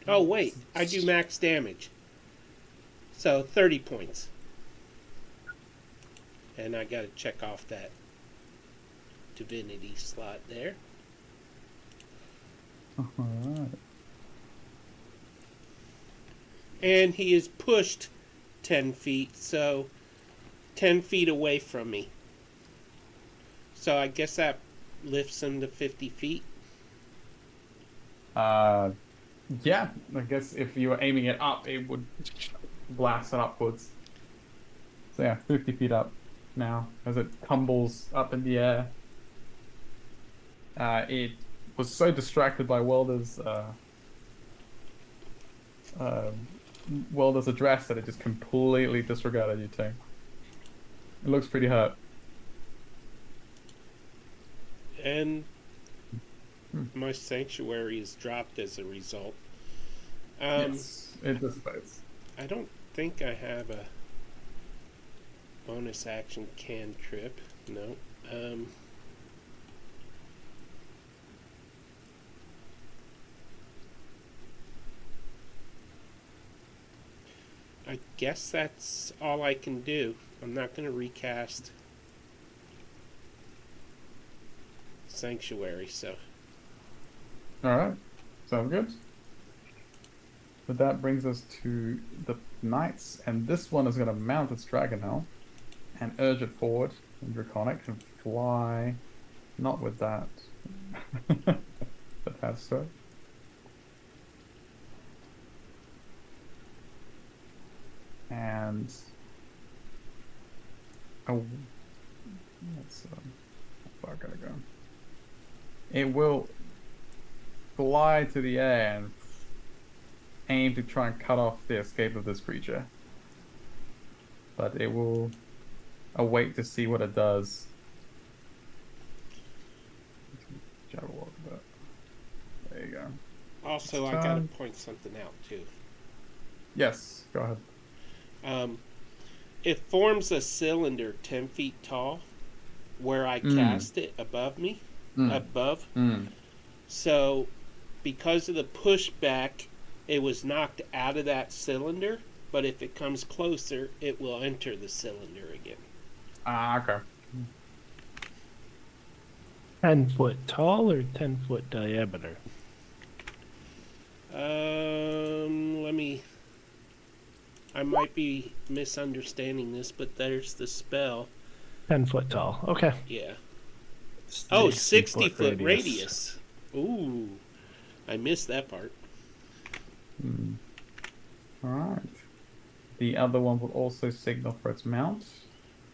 Oh, wait. I do max damage. So 30 points. And I gotta check off that divinity slot there. Alright. And he is pushed 10 feet, so 10 feet away from me. So I guess that lifts him to 50 feet. Yeah, I guess if you were aiming it up, it would blast it upwards. So yeah, 50 feet up now as it tumbles up in the air. It was so distracted by Welder's address that it just completely disregarded you two. It looks pretty hurt. And my sanctuary is dropped as a result. Yes, it dissipates. I don't think I have a bonus action cantrip. No. I guess that's all I can do. I'm not going to recast Sanctuary, so. Alright, sounds good. But that brings us to the knights, and this one is going to mount its dragon now and urge it forward in Draconic and fly. Not with that. But that's so. And let's how far gotta go. It will fly to the air and aim to try and cut off the escape of this creature. But it will await to see what it does. Jabberwock, but there you go. Also, I gotta point something out, too. Yes, go ahead. It forms a cylinder 10 feet tall where I cast it above me. Above. So, because of the pushback, it was knocked out of that cylinder, but if it comes closer, it will enter the cylinder again. Okay. 10-foot tall or 10-foot diameter? I might be misunderstanding this, but there's the spell. 10-foot tall. Okay. Yeah. 60 60-foot radius. Ooh. I missed that part. Alright. The other one will also signal for its mount,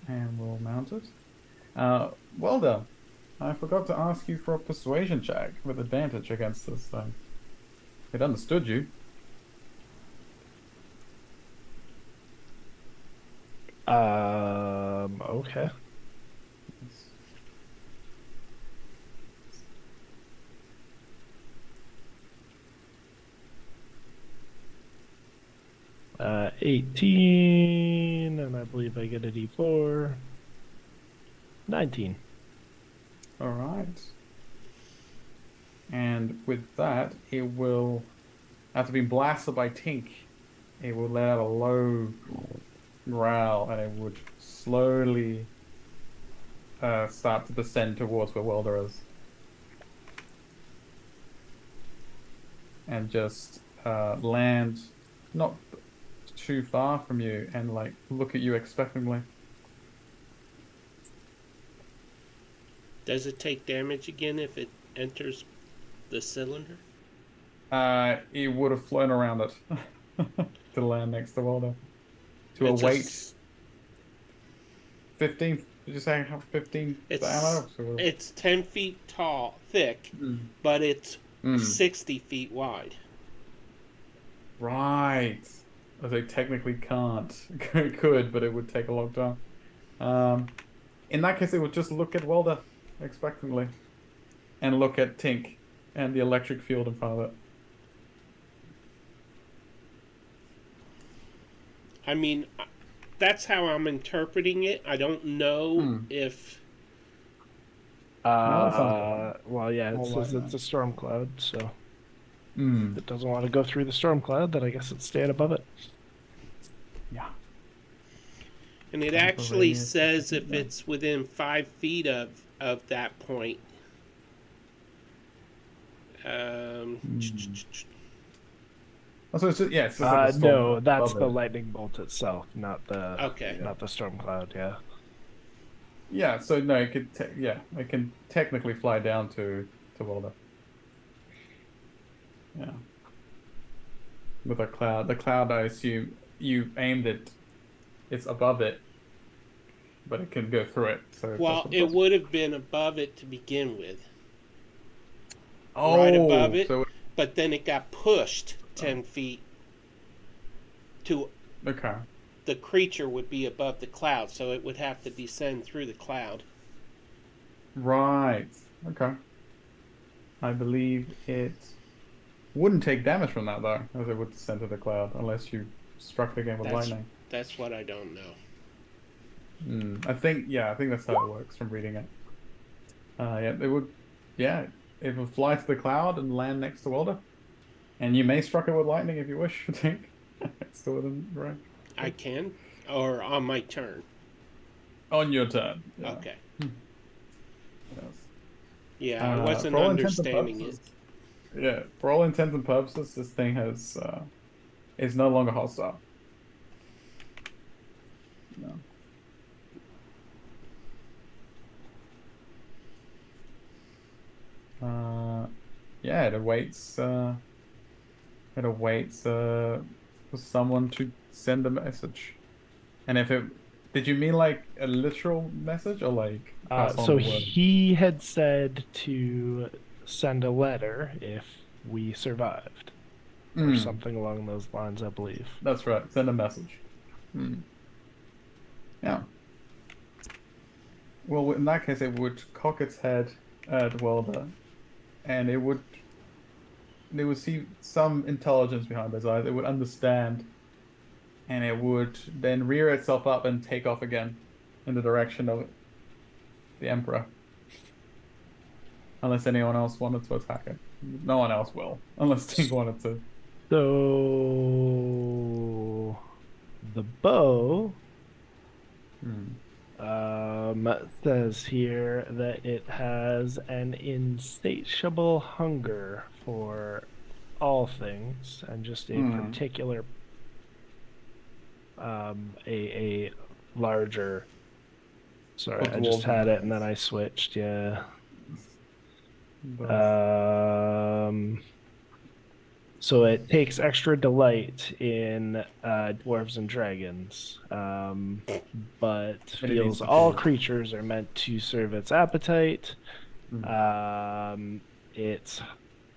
and we'll mount it. Well done. I forgot to ask you for a persuasion check with advantage against this thing. It understood you. Okay. 18, and I believe I get a D4. 19. All right. And with that, it will, after being blasted by Tink, it will let out a low growl, and it would slowly start to descend towards where Welder is. And just land not too far from you and like look at you expectantly. Does it take damage again if it enters the cylinder? It would have flown around it to land next to Welder. To await 15. Did you say 15 diameter? It's 10 feet tall, thick, but it's 60 feet wide. Right. They technically can't. It could, but it would take a long time. In that case, it would just look at Welder expectantly. And look at Tink and the electric field in front of it. I mean, that's how I'm interpreting it. I don't know if... No, that sounds fine. Well, yeah, it More says it's lightning. a storm cloud, so Hmm. if it doesn't want to go through the storm cloud, then I guess it's staying above it. Yeah. And it Temper actually radius. says if Yeah. it's within 5 feet of that point. Um, Oh, so it's just, yeah, it's just like a storm No, cloud that's above the it. lightning bolt itself, okay. not the storm cloud. Yeah. Yeah, so no, it could yeah, it can technically fly down to Wilder. Yeah. With a cloud. The cloud, I assume you aimed it, it's above it, but it can go through it. So that's Well, what it it does. would have been above it to begin with, right above Oh, it, so but then it got pushed 10 feet to okay. the creature would be above the cloud, so it would have to descend through the cloud. Right. Okay. I believe it wouldn't take damage from that though, as it would descend to the cloud, unless you struck it again with That's lightning. that's what I don't know. I think yeah, I think that's how it works from reading it. Yeah, it would yeah, it would fly to the cloud and land next to Wilder. And you may struck it with lightning if you wish, I think. It's still within range. I can, or on my turn. On your turn. Yeah. Okay. Yes. Yeah, I wasn't For all intents and understanding it. purposes, yeah, for all intents and purposes, this thing has is no longer hostile. No. Yeah, it awaits. It awaits for someone to send a message. And if it, did you mean like a literal message or like pass on So the word? he had said to send a letter if we survived, or something along those lines, I believe. That's right. Send a message. Hmm. Yeah. Well, in that case, it would cock its head at Welder, and they would see some intelligence behind those eyes. It would understand, and it would then rear itself up and take off again in the direction of the Emperor. Unless anyone else wanted to attack it. No one else will, unless Tink wanted to. So the bow Hmm. says here that it has an insatiable hunger for all things and just a Hmm. particular a larger. Sorry, For I just dwarves and had it and then giants. I switched. Yeah. Those. So it takes extra delight in dwarves and dragons, but And it needs feels to all feed. creatures are meant to serve its appetite. Hmm. Its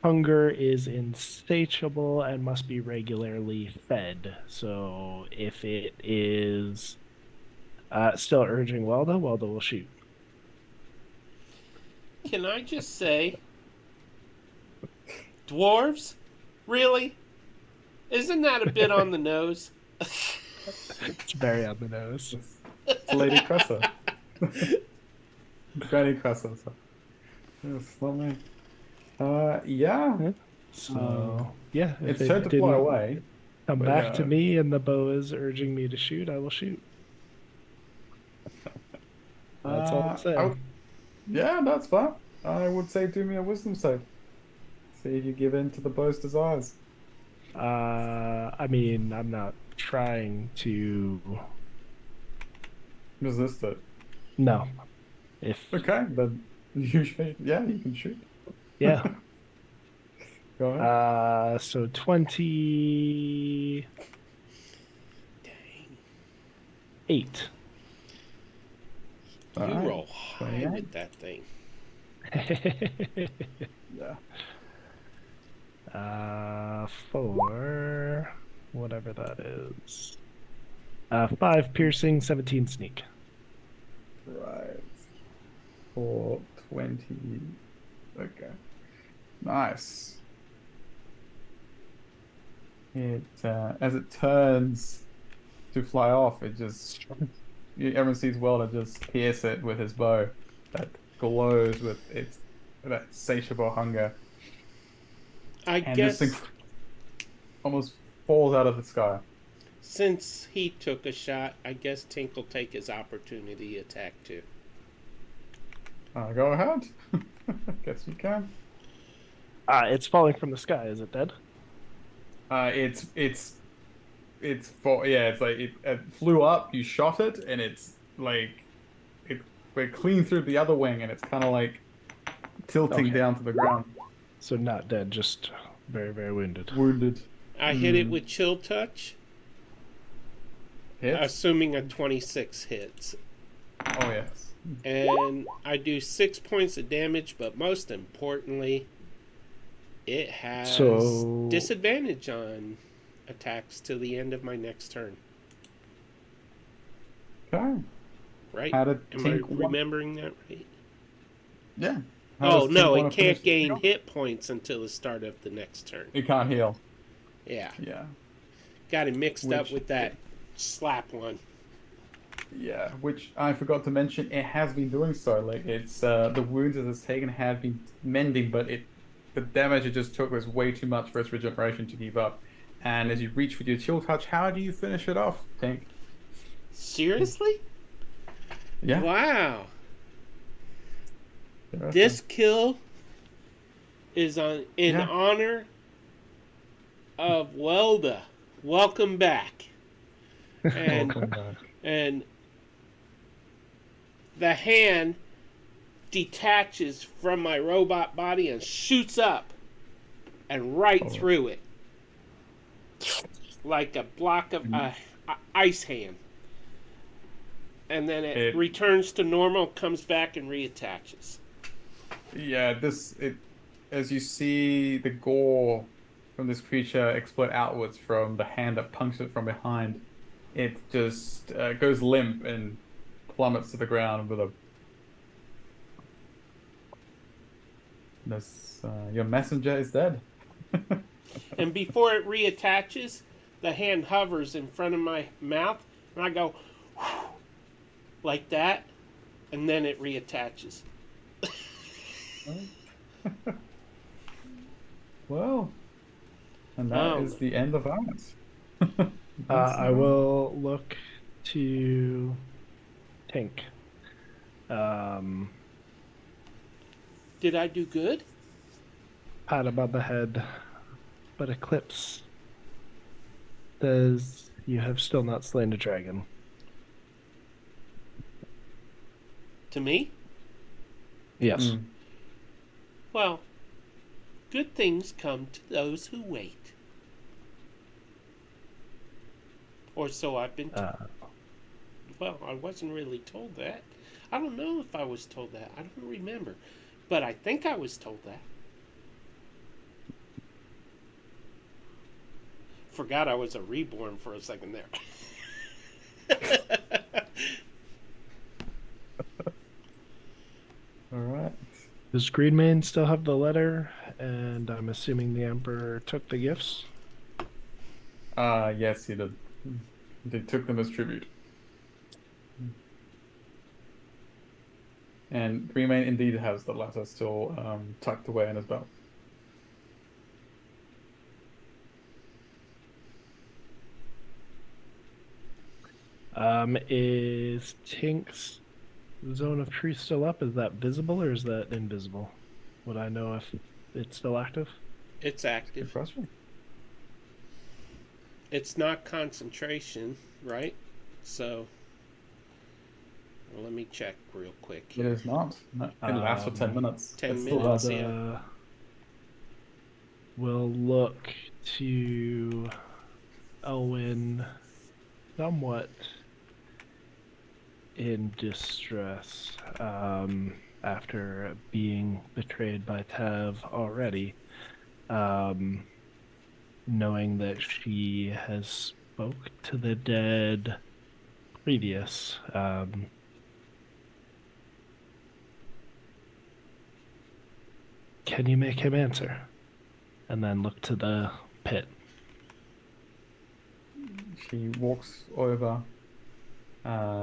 hunger is insatiable and must be regularly fed. So if it is still urging Welda, Welda will shoot. Can I just say, dwarves? Really? Isn't that a bit on the nose? It's very on the nose. It's Lady Cressa. Granny Cressa. So. Yes, not me. Yeah. So yeah, if It's turn it to fly didn't away, come but back to yeah. me and the bow is urging me to shoot, I will shoot. That's all I'm I saying. would, yeah, that's fine. I would say do me a wisdom save. See if you give in to the bow's desires. I mean, I'm not trying to. Resist it. No, if Okay, then you should. Yeah, you can shoot. yeah. Go ahead. So 28. Dang. You Alright, roll high 28. with that thing. Yeah. For whatever that is. 5 piercing, 17 sneak. Right. For 20. Okay. Nice. It as it turns to fly off, it just everyone sees Welder just pierce it with his bow. That glows with its that insatiable hunger, I and this thing guess almost falls out of the sky. since he took a shot, I guess Tink will take his opportunity attack too. Go ahead. Guess you can. It's falling from the sky. Is it dead? It's for yeah. It's like it flew up. You shot it, and it's like it went clean through the other wing, and it's kind of like tilting Okay. down to the ground, So not dead, just very, very wounded. wounded. I hit it with chill touch, Hits. assuming a 26 hits. Oh yes. And I do 6 points of damage, but most importantly, it has So- disadvantage on attacks till the end of my next turn. Okay. Right? How did Am I Tink want- remembering that right? Yeah. How Oh does no, Tink it wanna can't finish the gain deal? hit points until the start of the next turn. It can't heal. Yeah. Yeah. Got it mixed up Which- with that slap one. Yeah, which I forgot to mention, it has been doing so. Like it's the wounds it has taken have been mending, but the damage it just took was way too much for its regeneration to keep up. And as you reach for your chill touch, how do you finish it off, Tank? Seriously? Yeah. Wow. Yeah. This kill is in Yeah. honor of Welda. Welcome back. And Welcome back. and the hand detaches from my robot body and shoots up and right through it. Like a block of ice hand. And then it returns to normal, comes back and reattaches. Yeah, as you see the gore from this creature explode outwards from the hand that punctured it from behind, it just goes limp and plummets to the ground with a. Your messenger is dead. And before it reattaches, the hand hovers in front of my mouth, and I go like that, and then it reattaches. Well, and that is the end of that. I will look to Tink. Did I do good? Pat above the head, but Eclipse says you have still not slain a dragon. To me? Yes. Mm. Well, good things come to those who wait. Or so I've been told. Well, I wasn't really told that. I don't know if I was told that. I don't remember. But I think I was told that. Forgot I was a reborn for a second there. All right. Does Greenmane still have the letter? And I'm assuming the Emperor took the gifts? Yes, he did. They took them as tribute. And Greenmane indeed has the letter still tucked away in his belt. Is Tink's zone of truth still up? Is that visible or is that invisible? Would I know if it's still active? It's Good active. question. It's not concentration, right? So, well, let me check real quick. It is not. No, it lasts for 10 minutes. 10 It's still minutes, up. yeah. We'll look to Elwyn somewhat in distress after being betrayed by Tav already, knowing that she has spoke to the dead previous. Can you make him answer? And then look to the pit. She walks over.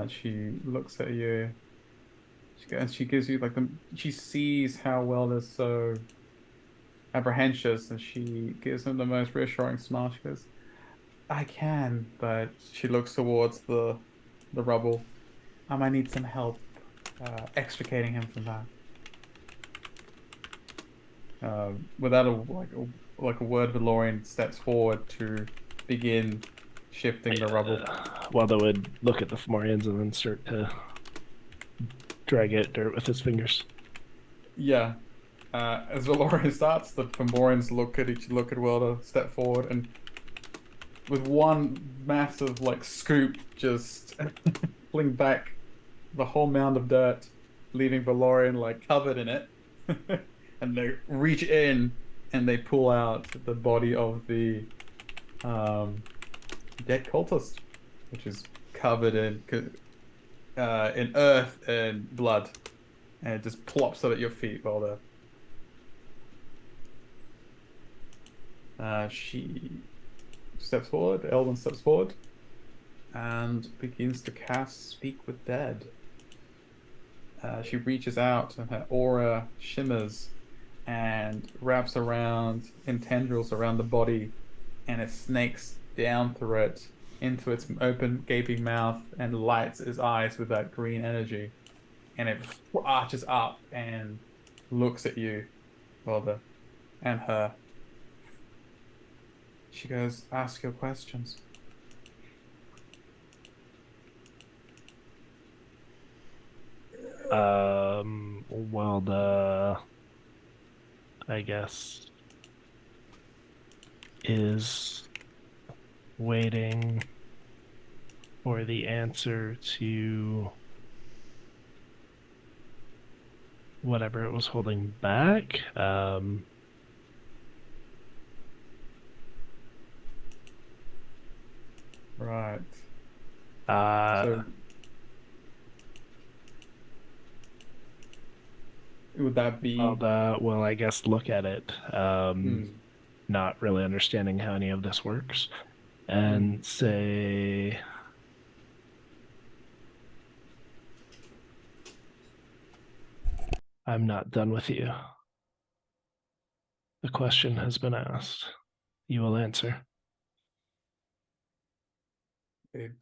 She looks at you. And she gives you like she sees how well is so apprehensive, and she gives him the most reassuring smile. She goes, "I can," but she looks towards the rubble. I might need some help extricating him from that. Without a word, Valorian steps forward to begin shifting the rubble. Waldo would look at the Fomorians and then start to drag at dirt with his fingers. Yeah. As Valorian starts, the Fomorians look at Wilder, step forward, and with one massive like scoop, just fling back the whole mound of dirt, leaving Valorian like covered in it. And they reach in and they pull out the body of the um, dead cultist, which is covered in earth and blood, and it just plops up at your feet while she steps forward. Elden steps forward and begins to cast Speak with Dead. She reaches out and her aura shimmers and wraps around in tendrils around the body, and it snakes down through it into its open, gaping mouth and lights its eyes with that green energy. And it arches up and looks at you, Wilder, and her. She goes, "Ask your questions." Well, I guess, is waiting for the answer to whatever it was holding back. Right. Uh, So would that be? well, I guess look at it. Hmm. Not really understanding how any of this works, Hmm. and say, I'm not done with you. The question has been asked. You will answer. It,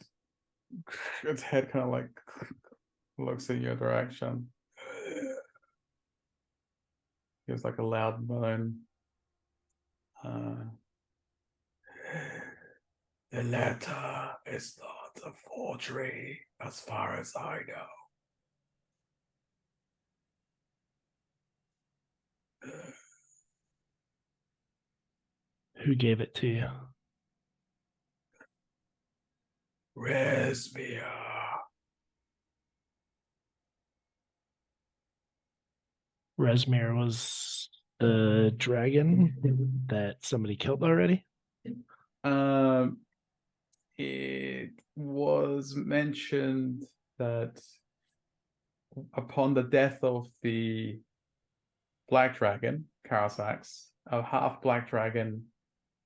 its head kind of like looks in your direction. Gives like a loud moan. Uh, the letter is not a forgery, as far as I know. Who gave it to you? Resmia. Resmir was the dragon that somebody killed already? Um, it was mentioned that upon the death of the Black Dragon, Karasax, a half Black Dragon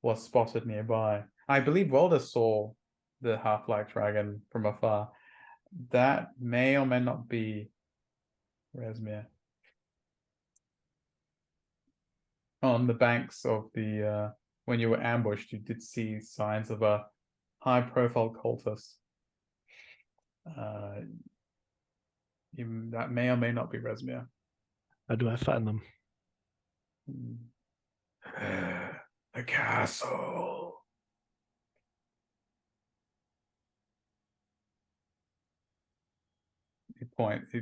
was spotted nearby. I believe Welder saw the half Black Dragon from afar. That may or may not be Resmir. On the banks of the when you were ambushed, you did see signs of a high-profile cultist. Uh, that may or may not be Resmir. How do I find them? The castle. He points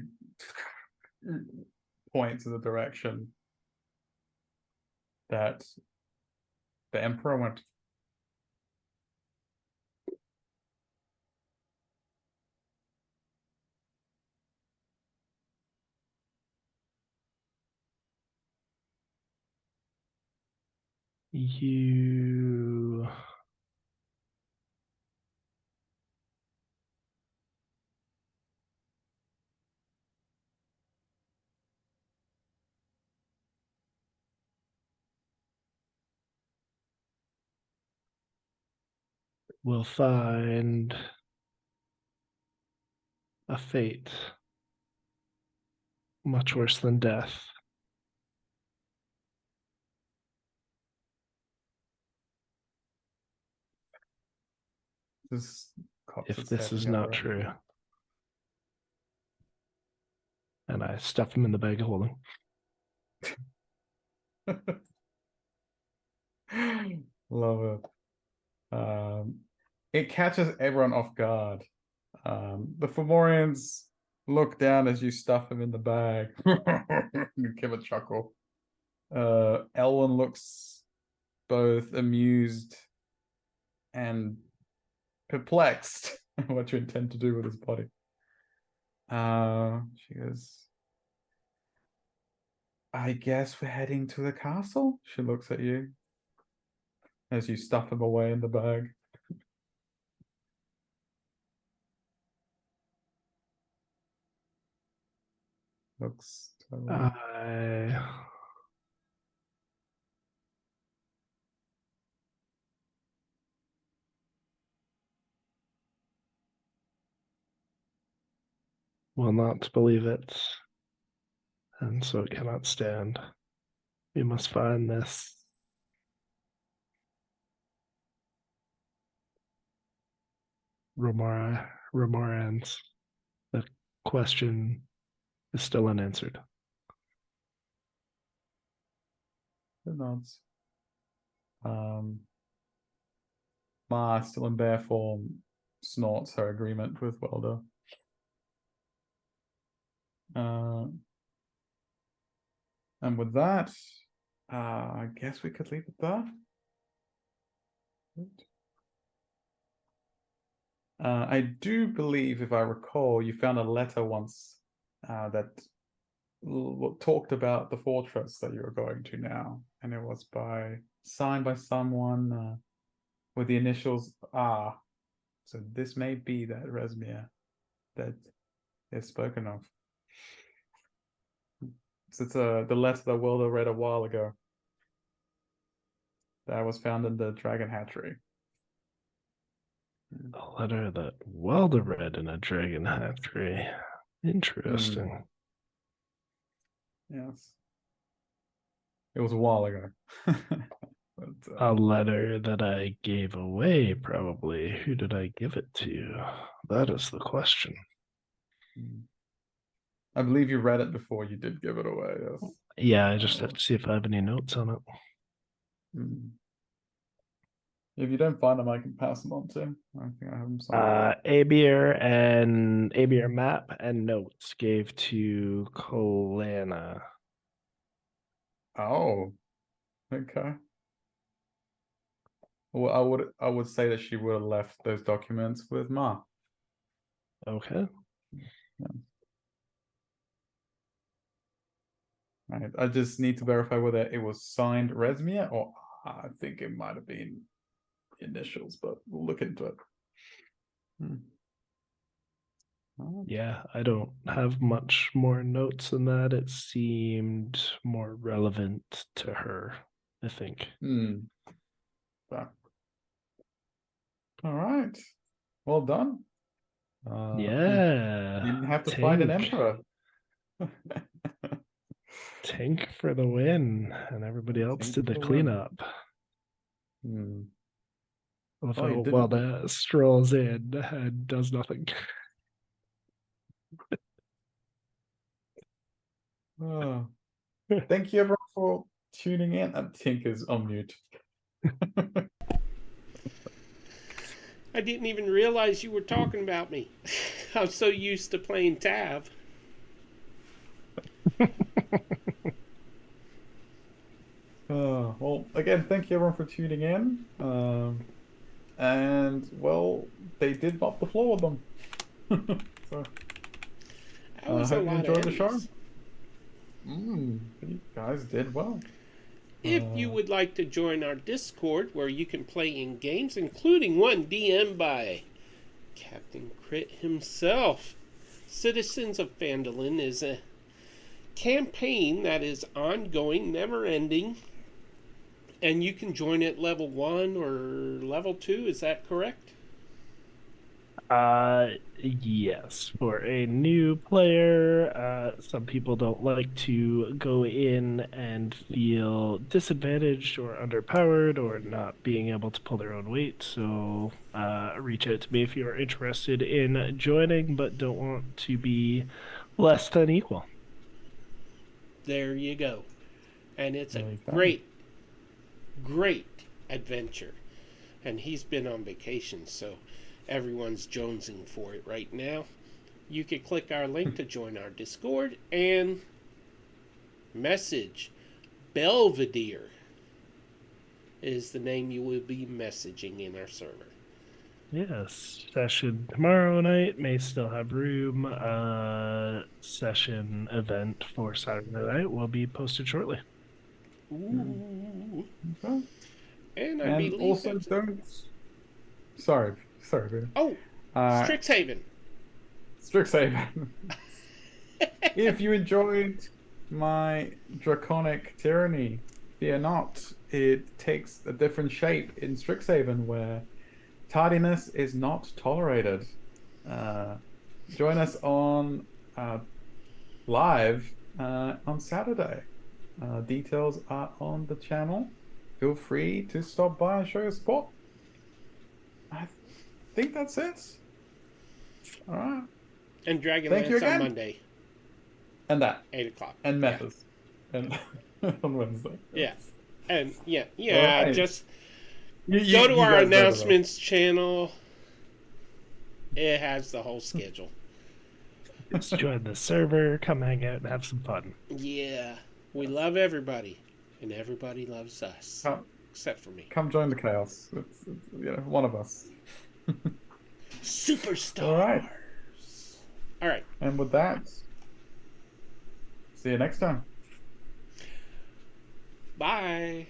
in the direction that the Emperor went. You will find a fate Much worse than death. Just cocks If its this head is the other not way. true. And I stuff him in the bag of holding. Love it. It catches everyone off guard. The Fomorians look down as you stuff him in the bag. You give a chuckle. Elwyn looks both amused and perplexed at what you intend to do with his body. She goes, I guess we're heading to the castle? She looks at you as you stuff him away in the bag. Looks totally... I will not believe it, and so it cannot stand. We must find this Romorans. The question is still unanswered. Good nods. Ma, still in bear form, snorts her agreement with Welder. And with that, I guess we could leave it there. I do believe, if I recall, you found a letter once that talked about the fortress that you were going to now, and it was signed by someone with the initials R. So this may be that Resmir that is spoken of. So it's the letter that Wilder read a while ago. That was found in the Dragon Hatchery. A letter that Welder read in a dragon hatchery. Interesting. Yes. It was a while ago. But, A letter that I gave away, probably. Who did I give it to? That is the question. I believe you read it before you did give it away, yes. Yeah, I just have to see if I have any notes on it. If you don't find them, I can pass them on to him. I think I have them somewhere. Abeir map and notes gave to Colana. Oh, okay. Well, I would say that she would have left those documents with Ma. Okay. Yeah. Right. I just need to verify whether it was signed Resmir or I think it might have been initials, but we'll look into it. Yeah, I don't have much more notes than that. It seemed more relevant to her, I think. All right. Well done. Yeah. You didn't have to fight an Tink. emperor. Tink for the win, and everybody else Tink did the for the win. cleanup. Oh, you While didn't. the strolls in and does nothing. Oh. Thank you everyone for tuning in. And Tink is on mute. I didn't even realize you were talking about me. I'm so used to playing Tav. Well, again, thank you everyone for tuning in. And well, they did mop the floor with them. So That was I a hope you lot enjoyed of the show. enemies. You guys did well. If you would like to join our Discord, where you can play in games, including one DM by Captain Crit himself, Citizens of Phandalin is a campaign that is ongoing, never-ending, and you can join at level 1 or level 2. Is that correct? Yes. For a new player, some people don't like to go in and feel disadvantaged or underpowered or not being able to pull their own weight. So, reach out to me if you're interested in joining, but don't want to be less than equal. There you go. And it's a There you go. great adventure. And he's been on vacation, so everyone's jonesing for it right now. You can click our link to join our Discord and message Belvedere is the name you will be messaging in our server. Yes, session tomorrow night may still have room. Session event for Saturday night will be posted shortly. Ooh. Okay. And I And believe also that's it. don't. Sorry, Peter. Oh, Strixhaven. Strixhaven. If you enjoyed my draconic tyranny, fear not. It takes a different shape in Strixhaven where tardiness is not tolerated. Join us on live on Saturday. Details are on the channel. Feel free to stop by and show your support. I think that's it. All right. And Thank you Dragonlance on again. Monday, And that. 8 o'clock. And Yeah. Metas. And on Wednesday. Yeah. And yeah, Alright. just You go to you our guys better announcements channel. It has the whole schedule. Just join the server, come hang out, and have some fun. Yeah. We love everybody. And everybody loves us. Come, Except for me. come join the chaos. It's one of us. Superstars. All right. And with that, see you next time. Bye.